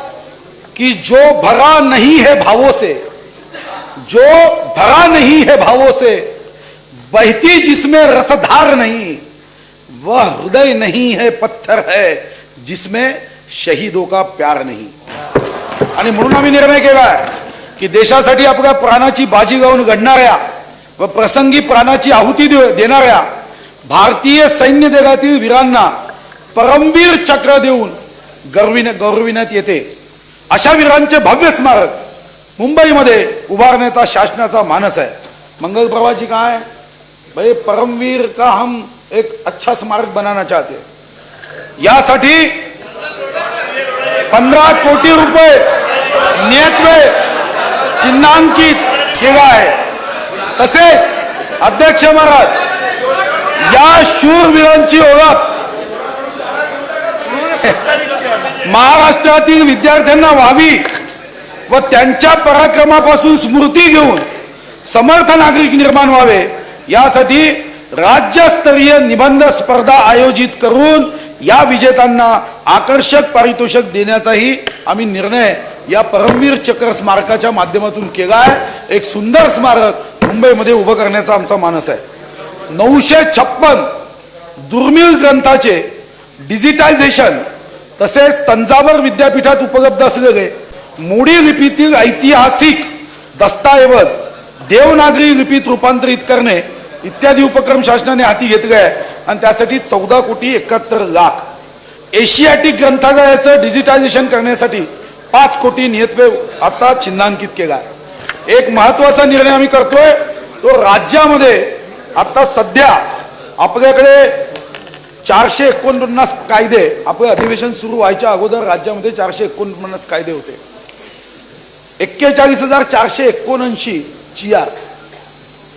की जो भरा नहीं है भावों से, जो भरा नहीं है भावों से बहती जिसमें रसधार नहीं, वह हृदय नहीं है, पत्थर है जिसमें शहीदों का प्यार नहीं. आणि म्हणून आम्ही निर्णय केलाय की देशासाठी आपल्या प्राणाची बाजी लावून घडणाऱ्या व प्रसंगी प्राणाची आहुती देणाऱ्या भारतीय सैन्य दलातील वीरांना परमवीर चक्र देऊन गौरविण्यात येते. अशा वीरांचे भव्य स्मारक मुंबईमध्ये उभारण्याचा शासनाचा मानस आहे. मंगल प्रभात जी कहाँ है भाई? परमवीर का हम एक अच्छा स्मारक बनाना चाहते हैं. यासाठी 15 कोटी रुपये नियतवे चिन्हांकित केला आहे. तसेच अध्यक्ष महाराज, या शूरवीरांची ओळख महाराष्ट्रातील विद्यार्थ्यांना व्हावी व त्यांच्या पराक्रमापासून स्मृती घेऊन समर्थ नागरिक निर्माण व्हावे, यासाठी राज्यस्तरीय निबंध स्पर्धा आयोजित करून या विजेत्यांना आकर्षक पारितोषिक देण्याचाही आम्ही निर्णय या परमवीर चक्र स्मारकाच्या माध्यमातून केला आहे. एक सुंदर स्मारक मुंबईमध्ये उभं करण्याचा आमचा मानस आहे. 956 दुर्मिळ ग्रंथाचे डिजिटायझेशन तसेच तंजावर विद्यापीठात उपलब्ध असलेले मोडी लिपीतील ऐतिहासिक दस्तऐवज देवनागरी लिपीत रूपांतरित करणे इत्यादी उपक्रम शासनाने हाती घेतले आहे आणि त्यासाठी 14,71,00,000. एशियाटिक ग्रंथालयाचं डिजिटायझेशन करण्यासाठी 5 कोटी नियतवे आता चिन्हांकित केला आहे. एक महत्वाचा निर्णय आम्ही करतोय तो राज्यामध्ये आता सध्या आपल्याकडे 449 कायदे, आपलं अधिवेशन सुरू व्हायच्या अगोदर राज्यामध्ये 449 कायदे होते. 41,479 GR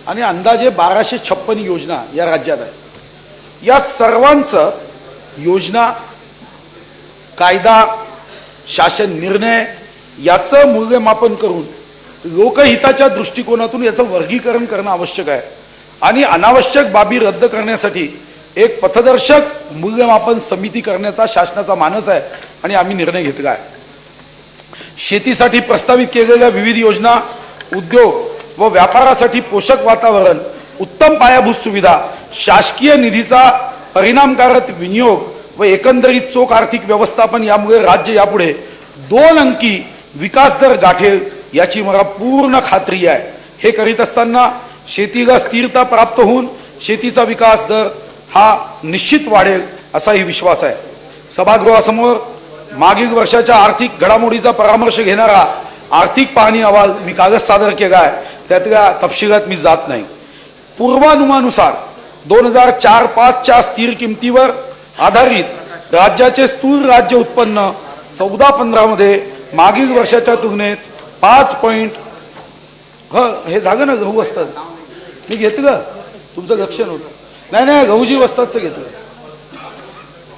आणि अंदाजे 1256 योजना या राज्यात आहे. या सर्वांचं योजना, कायदा, शासन निर्णय याचं मूल्यमापन करून लोकहिताच्या दृष्टिकोनातून याचं वर्गीकरण करणं आवश्यक आहे आणि अनावश्यक बाबी रद्द करण्यासाठी एक पथदर्शक मूल्यमापन समिती करण्याचा शासनाचा मानस आहे आणि आम्ही निर्णय घेतला आहे. शेतीसाठी प्रस्तावित केलेल्या विविध योजना, उद्योग व व्यापारासाठी पोषक वातावरण, उत्तम पायाभूत सुविधा, शासकीय निधीचा परिणामकारक विनियोग व एकंदरीत चोख आर्थिक व्यवस्थापन यामुळे राज्य यापुढे 2 अंकी विकास दर गाठेल याची मला पूर्ण खात्री आहे. हे करीत असताना शेतीला स्थिरता प्राप्त होऊन शेतीचा विकास दर हा निश्चित वाढेल असाही विश्वास आहे. सभागृहासमोर मागील वर्षाच्या आर्थिक घडामोडीचा परामर्श घेणारा आर्थिक पाहणी अहवाल मी कागद सादर केला आहे. त्यातल्या तपशिलात मी जात नाही. पूर्वानुमानुसार 2004-05च्या स्थिर किमतीवर आधारित राज्याचे स्थूल राज्य उत्पन्न 14-15 मध्ये मागील वर्षाच्या तुलनेत 5 हे झालं ना. गहू वस्तात मी घेतलं, तुमचं लक्ष नव्हतं. नाही गहूजी वस्तादचं घेतलं.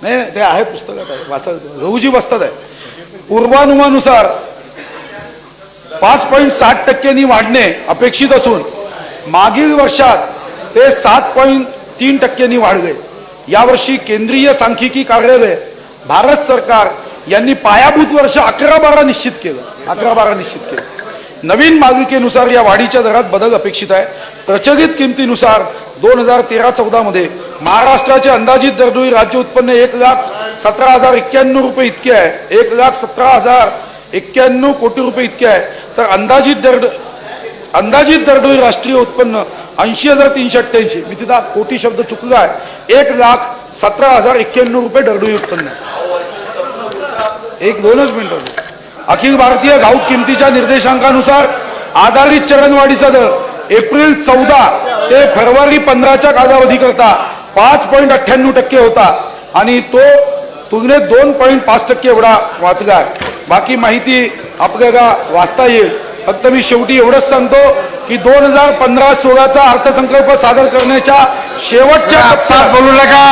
नाही ते आहे, पुस्तकात आहे, वाचा. गहूजी वस्ताद आहे. पूर्वानुमानुसार 5.60% वाढणे अपेक्षित असून मागील वर्षात ते 7.3% वाढले. यावर्षी केंद्रीय सांख्यिकी कार्यालय, भारत सरकार यांनी पायाभूत वर्ष 11-12 निश्चित केलं. 11-12 निश्चित केलं. नवीन मागिकेनुसार या वाढीच्या दरात बदल अपेक्षित आहे. प्रचलित किमतीनुसार 2013-14 मध्ये महाराष्ट्राचे अंदाजित दरडोई राज्य उत्पन्न 1,17,091 रुपये इतके आहे. 1,17,091 कोटी रुपये इतके आहे. तर अंदाजित दरडोई राष्ट्रीय उत्पन्न 80,388, मी तिथं कोटी शब्द चुकला आहे, 1,17,091 रुपये दरडोई उत्पन्न. 1-2 मिनिटं. अखिल भारतीय घाऊक किमतीच्या निर्देशांकानुसार आधारित चरणवाढीचा दर एप्रिल 14 ते फेब्रुवारी 15च्या कालावधी करता 5.98% होता आणि तो तुलनेत 2.5% एवढा वाचला. बाकी माहिती आपल्याला वाचता येईल. फक्त मी शेवटी एवढंच सांगतो की 2015-16चा अर्थसंकल्प सादर करण्याच्या शेवटच्या टप्प्यात बोलू नका.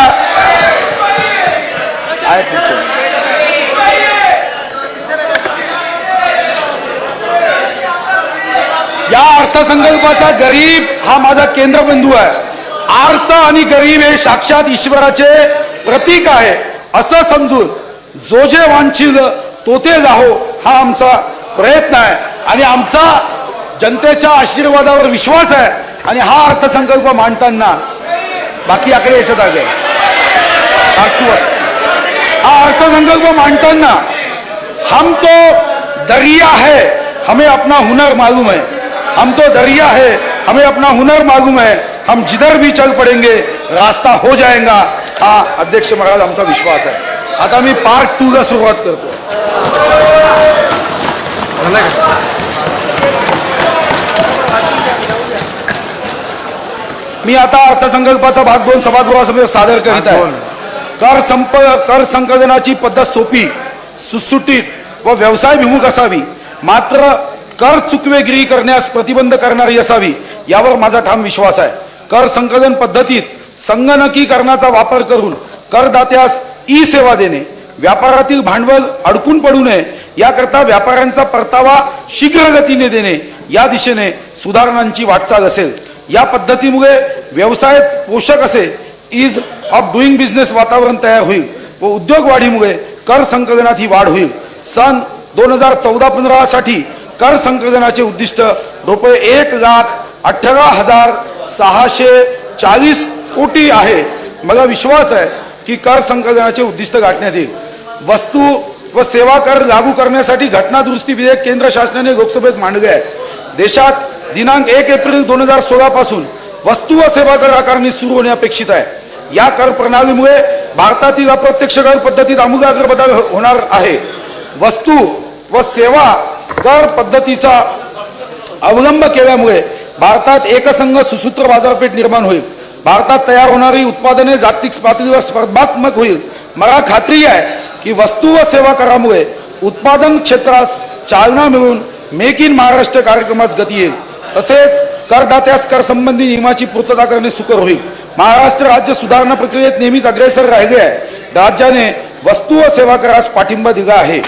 या अर्थसंकल्पाचा गरीब हा माझा केंद्रबिंदू आहे. आर्त आणि गरीब हे साक्षात ईश्वराचे प्रतीक आहे असं समजून जो जे वांछिल तो ते गाहो हा आमचा प्रयत्न आहे आणि आमचा जनतेच्या आशीर्वादावर विश्वास आहे आणि हा अर्थसंकल्प मांडताना बाकी आकडे याच्यात आले हा अर्थसंकल्प मांडताना हम तो दरिया है हमें अपना हुनर मालूम है, हम तो दरिया है हमें अपना हुनर मालूम है, हम जिधर भी चल पड़ेंगे रास्ता हो जाएगा, हा अध्यक्ष महाराज आमचा विश्वास आहे. आता मी पार्ट 2 ला सुरुवात करतो. मी आता अर्थसंकल्पाचा भाग 2 सभागृहासमोर सादर करीत आहे. कर संकलनाची पद्धत सोपी, सुटसुटीत व व्यवसायभिमुख असावी, मात्र कर चुकवेगिरी करण्यास प्रतिबंध करणारी असावी, यावर माझा ठाम विश्वास आहे. कर संकलन पद्धतीत संगणकीकरणाचा वापर करून करदात्यास ई सेवा देणे, व्यापारातील भांडवल अडकून पडू नये याकरता व्यापाऱ्यांचा परतावा शीघ्र गतीने देणे, या दिशेने सुधारणांची वाटचाल असेल. या पद्धतीमुळे व्यवसायात पोषक असे इज ऑफ डुईंग बिझनेस वातावरण तयार होईल व उद्योग वाढीमुळे कर संकलनात ही वाढ होईल. सन 2014-15 साठी कर संकलनाचे उद्दिष्ट रुपये 1,18,640 कोटी आहे. मला विश्वास आहे की कर संकलनाचे उद्दिष्ट गाठण्यात येईल. वस्तू व सेवा कर लागू करण्यासाठी घटना दुरुस्ती विधेयक केंद्र शासनाने लोकसभेत मांडले आहे. देशात दिनांक 1 एप्रिल 2016 पासून वस्तू व सेवा कर आकारणी सुरू होणे अपेक्षित आहे. या कर प्रणालीमुळे भारतातील अप्रत्यक्ष कर पद्धतीत आमूलाग्र बदल होणार आहे. वस्तू व सेवा कर पद्धतीचा अवलंब केल्यामुळे भारतात एकसंघ सुसूत्र बाजारपेठ निर्माण होईल. भारतात तयार होणारी उत्पादने जागतिक पातळीवर स्पर्धात्मक होईल. मला खात्री आहे की वस्तू व सेवा करामुळे उत्पादन क्षेत्रास चालना मिळून मेक इन महाराष्ट्र कार्यक्रमास गती येईल. तसेच करदात्यास कर संबंधी नियमाची पूर्तता करणे सुकर होईल. महाराष्ट्र राज्य सुधारणा प्रक्रियेत नेहमीच अग्रेसर राहिले आहे. राज्याने वस्तू व सेवा करास पाठिंबा दिला आहे.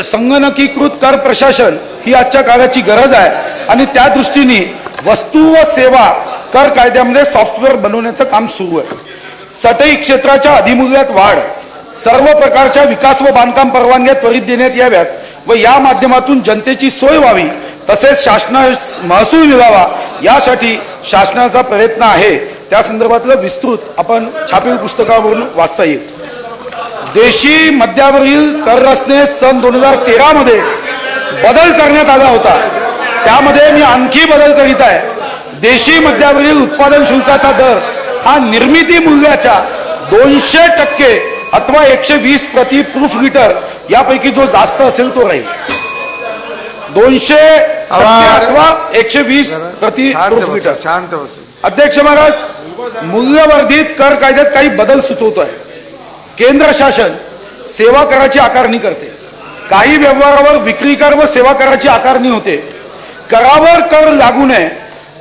संगणकीकृत कर प्रशासन ही आजच्या काळाची गरज आहे आणि त्या दृष्टीने वस्तू व सेवा कर कायद्यामध्ये सॉफ्टवेअर बनवण्याचं काम सुरू आहे. सटई क्षेत्राच्या अधिमूल्यात वाढ, सर्व प्रकारच्या विकास व बांधकाम परवानग्या त्वरित देण्यात याव्यात व या माध्यमातून जनतेची सोय व्हावी, तसेच शासनास महसूल मिळावा यासाठी शासनाचा प्रयत्न आहे. त्या संदर्भातलं विस्तृत आपण छापील पुस्तकावरून वाचता येईल. देशी मद्यावरील कर रचनेत सन 2013 मध्ये बदल करण्यात आला होता. त्यामध्ये मी आणखी बदल करीत आहे. देशी मद्यावरील उत्पादन शुल्काचा दर हा निर्मिती मूल्याच्या 200% अथवा 120 प्रति प्रूफ लिटर यापैकी जो जास्त असेल तो राहील. 200% अथवा 120 प्रति प्रूफ लिटर. शांत बसून. अध्यक्ष महाराज, मूल्यवर्धित कर कायद्यात काही बदल सुचवतोय. केंद्र शासन सेवा कराची आकारणी करते. काही व्यवहारावर विक्री कर व सेवा कराची आकारणी होते. करावर कर लागू नये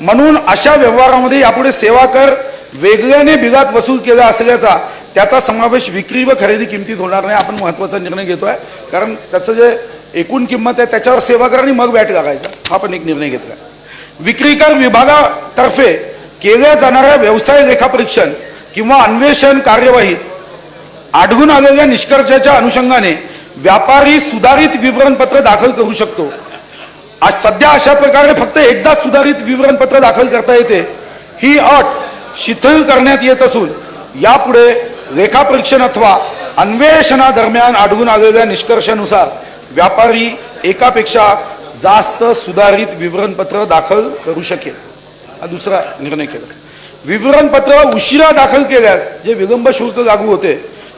म्हणून अशा व्यवहारामध्ये यापुढे सेवा कर वेगळ्याने बिलात वसूल केला असल्याचा त्याचा समावेश विक्री व खरेदी किमतीत होणार नाही. आपण महत्वाचा निर्णय घेतोय, कारण त्याचं जे एकूण किंमत आहे त्याच्यावर सेवा कर आणि मग व्हॅट लागायचा, हा पण एक निर्णय घेतला. विक्री कर विभागातर्फे केल्या जाणाऱ्या व्यवसाय लेखापरीक्षण किंवा अन्वेषण कार्यवाहीत आढळून आलेल्या निष्कर्षाच्या अनुषंगाने व्यापारी सुधारित विवरणपत्र दाखल करू शकतो. आज सध्या अशा प्रकारे फक्त एकदा सुधारित विवरणपत्र दाखल करता येते. ही अट शिथिल करण्यात येत असून यापुढे लेखापरीक्षण अथवा अन्वेषणादरम्यान आढळून आलेल्या निष्कर्षानुसार व्यापारी एकापेक्षा जास्त सुधारित विवरणपत्र दाखल करू शकेल. हा दुसरा निर्णय केला. विवरणपत्र उशिरा दाखल केल्यास जे विलंब शुल्क लागू होते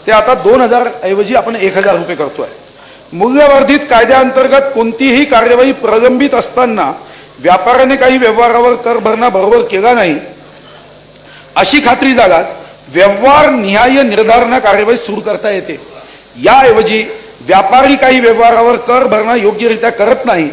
ते आता 2000 ऐवजी आपण 1000 रुपये करतोय. मूल्यवर्धित कायद्याअंतर्गत कोणतीही कार्यवाही प्रलंबित असताना व्यापाऱ्याने काही व्यवहारावर कर भरणा बरोबर केला नाही अशी खात्री झाल्यास व्यवहार निहाय निर्धारण कार्यवाही सुरू करता येते. याऐवजी व्यापारी काही व्यवहारावर कर भरणा योग्यरित्या करत नाही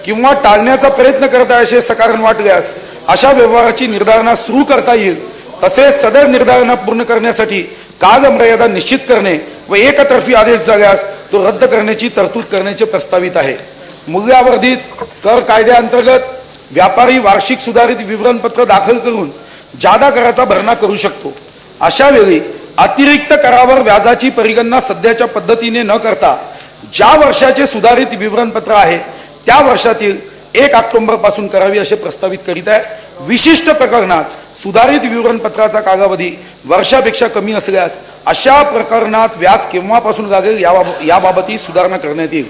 किंवा टाळण्याचा प्रयत्न करत आहे असे सकारण वाटल्यास अशा व्यवहाराची निर्धारणा सुरू करता येईल. तसेच सदर निर्धारणा पूर्ण करण्यासाठी कालमर्यादा निश्चित करणे व एकतर्फी आदेश झाल्यास तो रद्द करण्याची तरतूद करण्याचे प्रस्तावित आहे. मूल्यवर्धित कर कायद्याअंतर्गत व्यापारी वार्षिक सुधारित विवरणपत्र दाखल करून जादा कराचा भरणा करू शकतो. अशा वेळी अतिरिक्त करावर व्याजाची परिगणना सध्याच्या पद्धतीने न करता ज्या वर्षाचे सुधारित विवरणपत्र आहे त्या वर्षातील 1 ऑक्टोबर पासून करावी असे प्रस्तावित करीत आहे। विशिष्ट प्रकरणात सुधारित विवरणपत्राचा कालावधी वर्षापेक्षा कमी असल्यास अशा प्रकरणात व्याज केव्हापासून लागेल याबाबतही सुधारणा करण्यात येईल।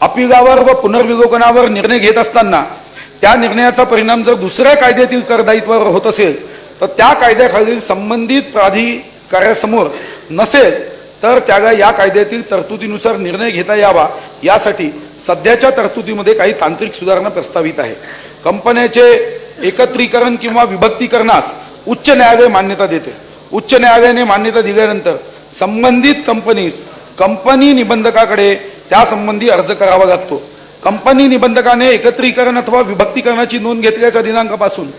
अपीलावर व पुनर्विलोकनावर निर्णय घेत असताना त्या निर्णयाचा परिणाम जर दुसऱ्या कायद्यातील करदायित्वावर होत असेल तर त्या कायद्याखालील संबंधित प्राधिकाऱ्यासमोर नसेल तर त्याला या कायद्यातील तरतुदीनुसार निर्णय घेता यावा यासाठी सध्याच्या तरतुदीमध्ये काही तांत्रिक सुधारणा प्रस्तावित आहे। कंपन्याचे एकत्रीकरण किंवा विभक्तीकरणास उच्च न्यायालय मान्यता देते। उच्च न्यायालयाने मान्यता दिल्यानंतर संबंधित कंपनीस कंपनी निबंधकाकडे त्यासंबंधी अर्ज करावा लागतो। कंपनी निबंधकाने एकत्रीकरण अथवा विभक्तीकरणाची नोंद घेतल्याच्या दिनांकापासून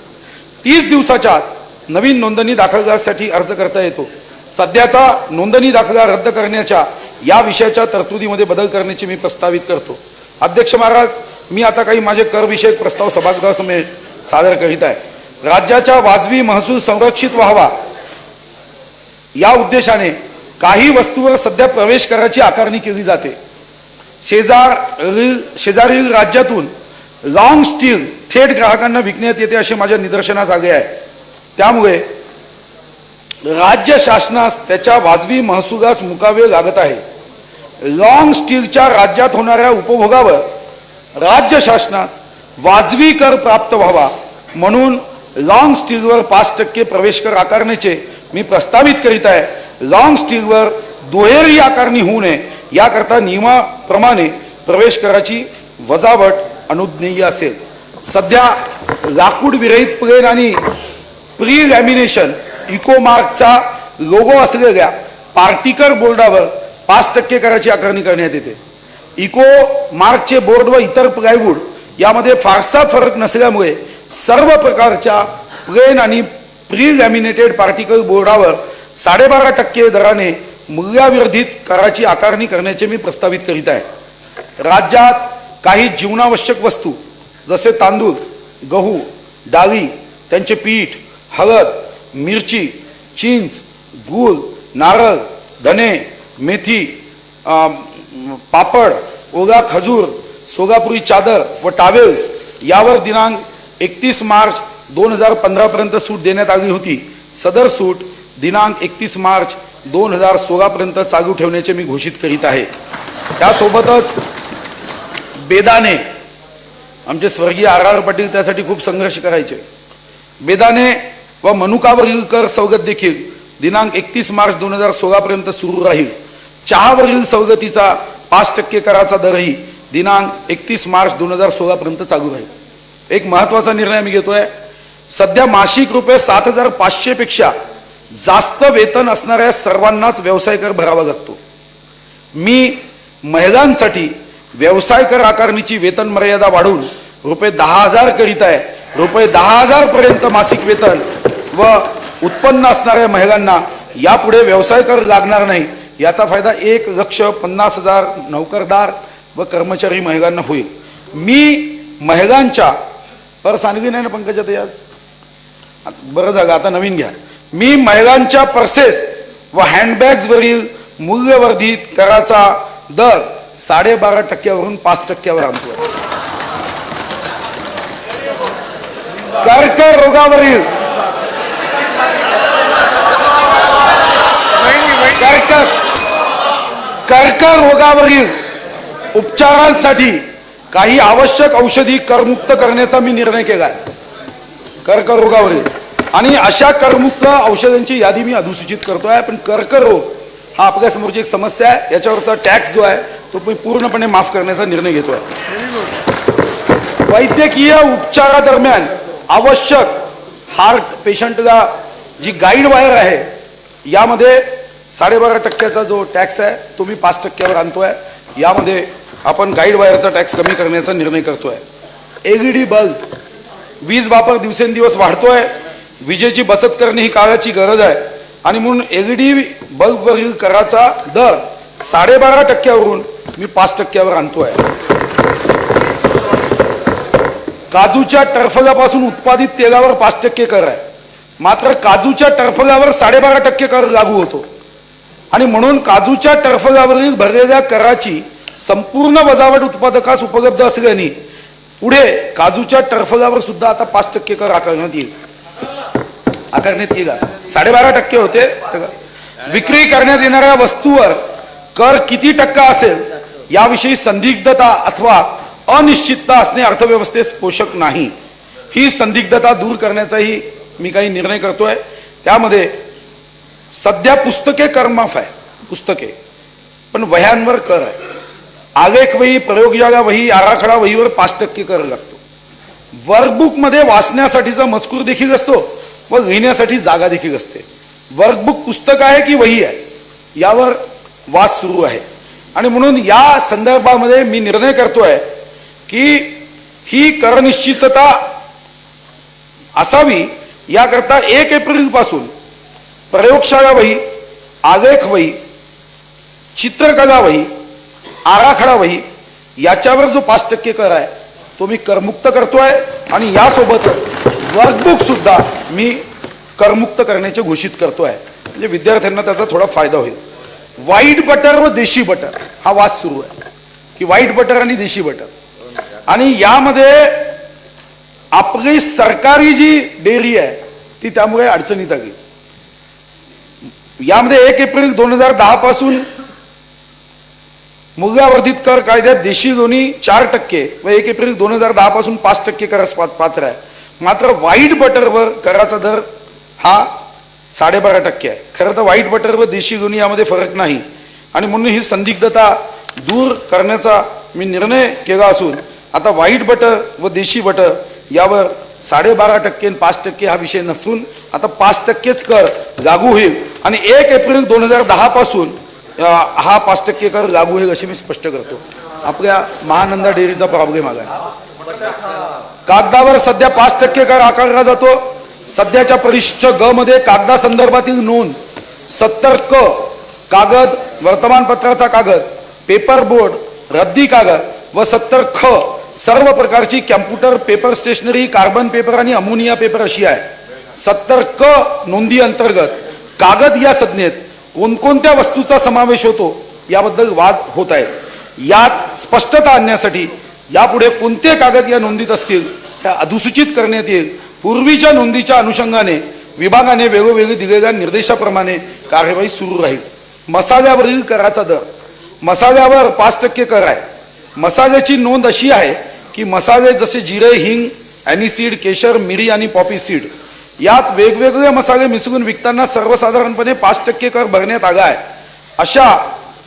30 दिवसाच्या आत नवीन नोंदणी दाखल्यासाठी अर्ज करता येतो। सध्याचा नोंदणी दाखला रद्द करण्याच्या या विषयाच्या तरतुदीमध्ये बदल करण्याची मी प्रस्तावित करतो। अध्यक्ष महाराज, मी आता काही माझे कर विषयक प्रस्ताव सभागृहासमोर सादर करीत आहे। राज्याचा वाजवी महसूल संरक्षित व्हावा या उद्देशाने काही वस्तूवर सध्या प्रवेश कराची आकारणी केली जाते। शेजारील राज्यातून लॉंग स्टील थेट ग्राहकांना विकण्यात येते असे माझ्या निदर्शनास आले आहे। त्यामुळे राज्य शासनास त्याच्या वाजवी महसुलास मुकावे लागत आहे। लॉंग स्टीलच्या राज्यात होणाऱ्या उपभोगावर राज्य शासनास वाजवी कर प्राप्त व्हावा म्हणून लॉंग स्टीलवर 5% प्रवेश कर आकारण्याचे मी प्रस्तावित करीत आहे। लॉंग स्टीलवर दुहेरी आकारणी होऊ नये याकरता नियमाप्रमाणे प्रवेश कराची वजावट अनुज्ञेय असेल। सध्या लाकूड विरहित प्लेन आणि प्री लॅमिनेशन इकोमार्कचा लोगो असलेल्या पार्टिकल बोर्डावर 5% कराची आकारणी करण्यात येते। इको मार्कचे बोर्ड व इतर प्लायवूड यामध्ये फारसा फरक नसल्यामुळे सर्व प्रकारच्या प्लेन आणि प्री लॅमिनेटेड पार्टिकल बोर्डावर 12.5% दराने मूल्यावर्धित कराची आकारणी करण्याचे मी प्रस्तावित करीत आहे। राज्यात काही जीवनावश्यक वस्तू जसे तांदूळ, गहू, डाळी, त्यांचे पीठ, हळद, मिरची, चिंच, गूळ, नारळ, धने, मेथी, पापड, ओला खजूर, सोलापुरी चादर व टावेल्स यावर दिनांक 31 मार्च 2015 पर्यंत सूट देण्यात आली होती। सदर सूट दिनांक 31 मार्च 2016 पर्यंत चालू ठेवण्याचे मी घोषित करीत आहे। त्यासोबतच बेदाणे, आमचे स्वर्गीय RR पाटील त्यासाठी खूप संघर्ष करायचे। बेदाणे व मनुकावरील कर सवलत देखील दिनांक 31 मार्च 2016 पर्यंत सुरू राहील। चहावरील सवलतीचा 5% कराचा दरही दिनांक 31 मार्च 2016 पर्यंत चालू राहील। एक महत्वाचा निर्णय मी घेतोय। सध्या मासिक रुपये 7,500 पेक्षा जास्त वेतन असणाऱ्या सर्वांनाच व्यवसाय कर भरावा लागतो। मी महिलांसाठी व्यवसाय कर आकारणीची वेतन मर्यादा वाढवून रुपये 10,000 करीत आहे। रुपये 10,000 पर्यंत मासिक वेतन व उत्पन्न असणाऱ्या महिलांना यापुढे व्यवसाय कर लागणार नाही। याचा फायदा 1,50,000 नोकरदार व कर्मचारी महिलांना होईल। मी महिलांच्या पर सांगली नाही ना पंकजाताई आज, बरं झालं आता नवीन घ्या। मी महिलांच्या पर्सेस व हँडबॅग्सवरील मूल्यवर्धित कराचा दर 12.5% 5%वर आणतो। कर्करोगावरील कर्करोगावरील उपचारांसाठी काही आवश्यक औषधी करमुक्त करण्याचा मी निर्णय केला आहे। कर्करोगावरील आणि अशा करमुक्त औषधांची यादी मी अधिसूचित करतोय। पण कर्करोग हा आपल्यासमोरची एक समस्या आहे। याच्यावरचा टॅक्स जो आहे तो मी पूर्णपणे माफ करण्याचा निर्णय घेतोय। वैद्यकीय उपचारादरम्यान आवश्यक हार्ट पेशंटला जी गाईड वायर आहे यामध्ये 12.5% जो टॅक्स आहे तो मी 5%वर आणतोय। यामध्ये आपण गाईड वायरचा टॅक्स कमी करण्याचा निर्णय करतोय। LED बल्ब, वीज वापर दिवसेंदिवस वाढतोय। विजेची बचत करणे ही काळाची गरज आहे आणि म्हणून LED बल्बवरील कराचा दर 12.5%वरून मी 5%वर आणतोय। काजूच्या टरफलापासून उत्पादित तेलावर 5% कर आहे, मात्र काजूच्या टरफलावर 12.5% कर लागू होतो आणि म्हणून काजूच्या टरफलावरील भरलेल्या कराची संपूर्ण वजावट उत्पादकास उपलब्ध असल्याने पुढे काजूच्या टरफलावर सुद्धा आता 5% कर आकारण्यात येईल. 12.5% होते. विक्री करण्यात येणाऱ्या वस्तूवर कर किती टक्का असेल याविषयी संदिग्धता अथवा अनिश्चितता असणे अर्थव्यवस्थेस पोषक नाही. ही संदिग्धता दूर करण्याचाही मी काही निर्णय करतोय. त्यामध्ये सध्या पुस्तके करमाफ आहे, पुस्तके, पण वह्यांवर कर आहे. आलेख वही, प्रयोगशाळा वही, आराखडा वहीवर 5% कर लागतो. वर्कबुक मध्ये वाचण्यासाठीचा मजकूर देखील असतो व लिहिण्यासाठी जागा देखील असते. वर्कबुक पुस्तक आहे की वही आहे यावर वाद सुरू आहे. आणि म्हणून या संदर्भामध्ये मी निर्णय करतोय की ही करनिश्चितता असावी. याकरता 1 एप्रिल पासून प्रयोगशाळा वही, आलेख वही, चित्रकला वही, आराखडा वही याच्यावर जो 5% कर आहे तो मी करमुक्त करतोय. आणि यासोबतच वर्कबुक सुद्धा मी करमुक्त करण्याचे घोषित करतोय. म्हणजे विद्यार्थ्यांना त्याचा थोडा फायदा होईल. व्हाईट बटर व देशी बटर हा वाद सुरू आहे की व्हाईट बटर आणि देशी बटर, आणि यामध्ये आपली सरकारी जी डेअरी आहे ती त्यामुळे अडचणीत आली. यामध्ये 1 एप्रिल 2010 पासून मूल्यावर्धित कर कायद्यात देशी लोणी 4% व 1 एप्रिल 2010 पासून 5% करास पात्र आहे. मात्र व्हाईट बटरवर कराचा दर हा 12.5% आहे. खरं तर व्हाईट बटर व देशी लोणी यामध्ये फरक नाही. आणि म्हणून ही संदिग्धता दूर करण्याचा मी निर्णय केला असून आता व्हाईट बटर व देशी बटर यावर 12.5% आणि 5% हा विषय नसून आता 5%च कर लागू होईल. आणि 1 एप्रिल 2010 पासून हा 5% कर लागू होईल असे मी स्पष्ट करतो. आपल्या महानंदा डेअरीचा प्रॉब्लेम आला. कागदावर सध्या 5% कर आकारला जातो. सध्याच्या परिशिष्ट ग मध्ये कागदा संदर्भातील नोंद 70 क कागद, वर्तमानपत्राचा कागद, पेपर बोर्ड, रद्दी कागद व 70 ख सर्व प्रकारची computer, paper stationery, carbon paper आणि अमोनिया पेपर अशी आहे. 70 क नोंदी अंतर्गत कागद या संज्ञेत कोणकोणत्या वस्तूचा समावेश होतो याबद्दल वाद होत आहे. यात स्पष्टता आणण्यासाठी यापुढे कोणते कागद या नोंदीत असतील त्या अधिसूचित करण्यात येईल. पूर्वीच्या नोंदीच्या अनुषंगाने विभागाने वेगवेगळे दिलेल्या निर्देशाप्रमाणे कार्यवाही सुरू राहील. मसाल्यावरील कराचा दर, मसाल्यावर 5% कर आहे. मसाल्याची नोंद अशी आहे की मसाले जसे जिरे, हिंग, ॲनिसीड, केशर, मिरी आणि पॉपी सीड यात वेगवेगळे मसाले मिसळून विकताना सर्वसाधारणपणे 5% कर भरण्यात आला आहे. अशा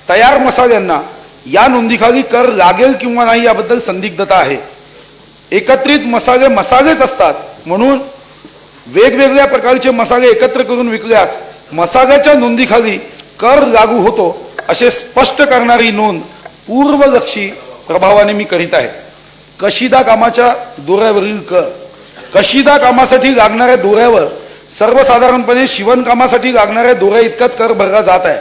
तयार मसाल्यांना या नोंदीखाली कर लागेल किंवा नाही याबद्दल संदिग्धता आहे. एकत्रित मसाले मसालेच असतात म्हणून वेगवेगळ्या प्रकारचे मसाले एकत्र करून विकल्यास मसाल्याच्या नोंदीखाली कर लागू होतो असे स्पष्ट करणारी नोंद पूर्वलक्षी प्रभावाने मी करीत आहे. कशिदा कामाच्या दोऱ्यावरील कर, कशिदा कामासाठी लागणाऱ्या दोऱ्यावर सर्वसाधारणपणे शिवणकामासाठी लागणाऱ्या दोऱ्या इतकाच कर भरला जात आहे.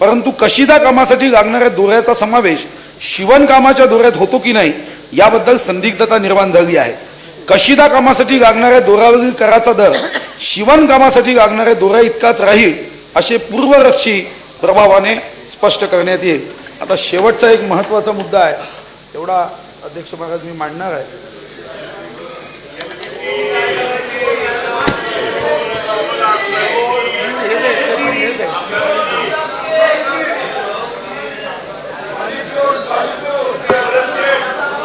परंतु कशिदा कामासाठी लागणाऱ्या दोऱ्याचा समावेश शिवणकामाच्या दोऱ्यात होतो की नाही याबद्दल संदिग्धता निर्माण झाली आहे. कशिदा कामासाठी लागणाऱ्या दोऱ्यावरील कराचा दर शिवणकामासाठी लागणाऱ्या दोऱ्या इतकाच राहील असे पूर्वलक्षी प्रभावाने स्पष्ट करण्यात येईल. आता शेवटचा एक महत्त्वाचा मुद्दा आहे, तेवढा अध्यक्ष महाराज मी मांडणार आहे.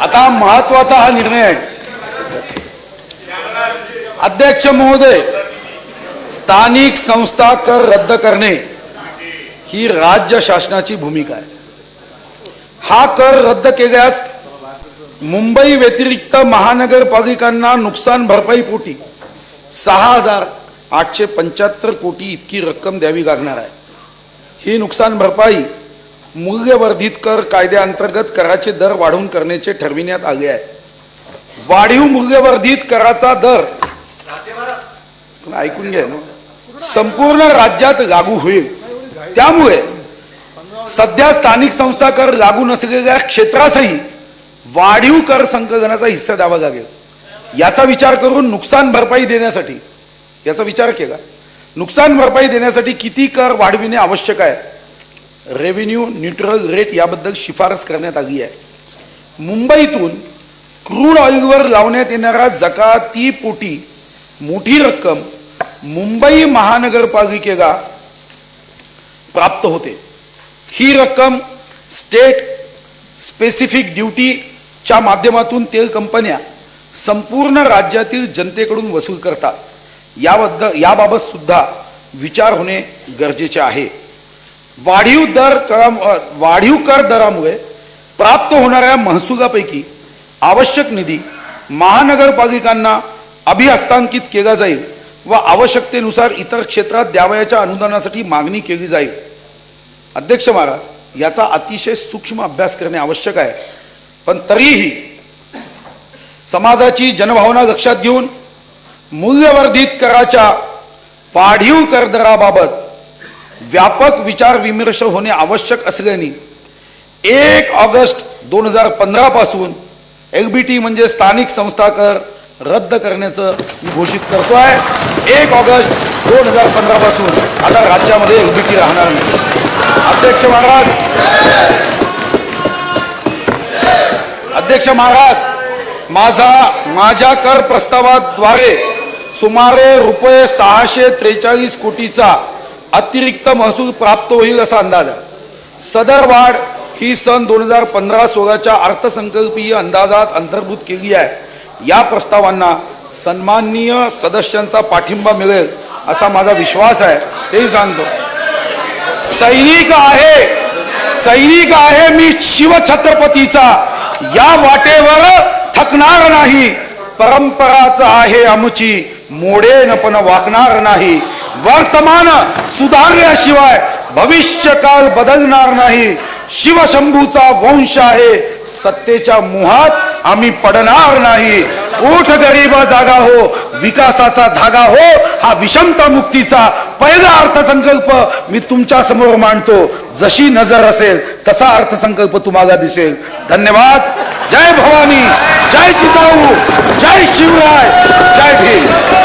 आता महत्वाचा हा निर्णय आहे. अध्यक्ष महोदय, स्थानिक संस्था कर रद्द करणे ही राज्य शासनाची भूमिका आहे. हा कर रद्द केल्यास मुंबई व्यतिरिक्त महानगरपालिकांना नुकसान भरपाई पोटी 6,875 कोटी इतकी रक्कम द्यावी लागणार आहे. ही नुकसान भरपाई मूल्यवर्धित कर कायद्याअंतर्गत कराचे दर वाढवून करण्याचे ठरविण्यात आले आहे. वाढीव मूल्यवर्धित कराचा दर ऐकून घ्या ना, संपूर्ण राज्यात लागू होईल. त्यामुळे सध्या स्थानिक संस्था कर लागू नसलेल्या क्षेत्रासही वाढीव कर संकलनाचा हिस्सा द्यावा लागेल. याचा विचार करून नुकसान भरपाई देण्यासाठी याचा विचार केला. नुकसान भरपाई देण्यासाठी किती कर वाढविणे आवश्यक आहे, रेव्हेन्यू न्यूट्रल रेट याबद्दल शिफारस करण्यात आली आहे. मुंबईतून क्रूड ऑइलवर लावण्यात येणाऱ्या जकातीपोटी मोठी रक्कम मुंबई महानगरपालिकेला प्राप्त होते. ही रक्कम स्टेट स्पेसिफिक ड्युटीच्या माध्यमातून तेल कंपन्या संपूर्ण राज्यातील जनतेकडून वसूल करतात. याबाबत सुद्धा विचार होणे गरजेचे आहे. वाढीव कर दरामुळे प्राप्त होणाऱ्या महसुलापैकी आवश्यक निधी महानगरपालिकांना अभिहस्तांकित केला जाईल व आवश्यकतेनुसार इतर क्षेत्रात द्यावयाच्या अनुदानासाठी मागणी केली जाईल. अध्यक्ष महाराज, याचा अतिशय सूक्ष्म अभ्यास करणे आवश्यक आहे. पण तरीही समाजाची जनभावना लक्षात घेऊन मूल्यवर्धित कराच्या वाढीव करदराबाबत व्यापक विचार विमर्श होणे आवश्यक असल्याने 1 ऑगस्ट 2015 पासून एलबीटी म्हणजे स्थानिक संस्था कर रद्द करण्याचं मी घोषित करतोय. 1 ऑगस्ट 2015 पासून आता राज्यामध्ये एलबीटी राहणार नाही. अध्यक्ष महाराज, माझ्या कर प्रस्तावाद्वारे सुमारे रुपये 643 कोटीचा अतिरिक्त महसूल प्राप्त होईल असा अंदाज आहे. सदर वाढ ही सन 2015-16च्या अर्थसंकल्पीय अंदाजात अंतर्भूत केली आहे. या प्रस्तावांना सन्माननीय सदस्यांचा पाठिंबा मिळेल असा माझा विश्वास आहे. तेही सांगतो. सैनिक आहे मी शिवछत्रपतीचा, या वाटेवर थकणार नाही. परंपराच आहे आमची, मोडेन पण वाकणार नाही. वर्तमान सुधारल्याशिवाय भविष्यकाळ बदलणार नाही. शिवशंभूचा वंश आहे, सत्तेच्या मोहात आम्ही पडणार नाही. उठ गरीबा जागा हो, विकासाचा धागा हो, हा विषमता मुक्तीचा पहिला अर्थसंकल्प मी तुमच्या समोर मांडतो. जशी नजर असेल तसा अर्थसंकल्प तुम्हाला दिसेल. धन्यवाद. जय भवानी, जय जिजाऊ, जय शिवराय, जय भीम.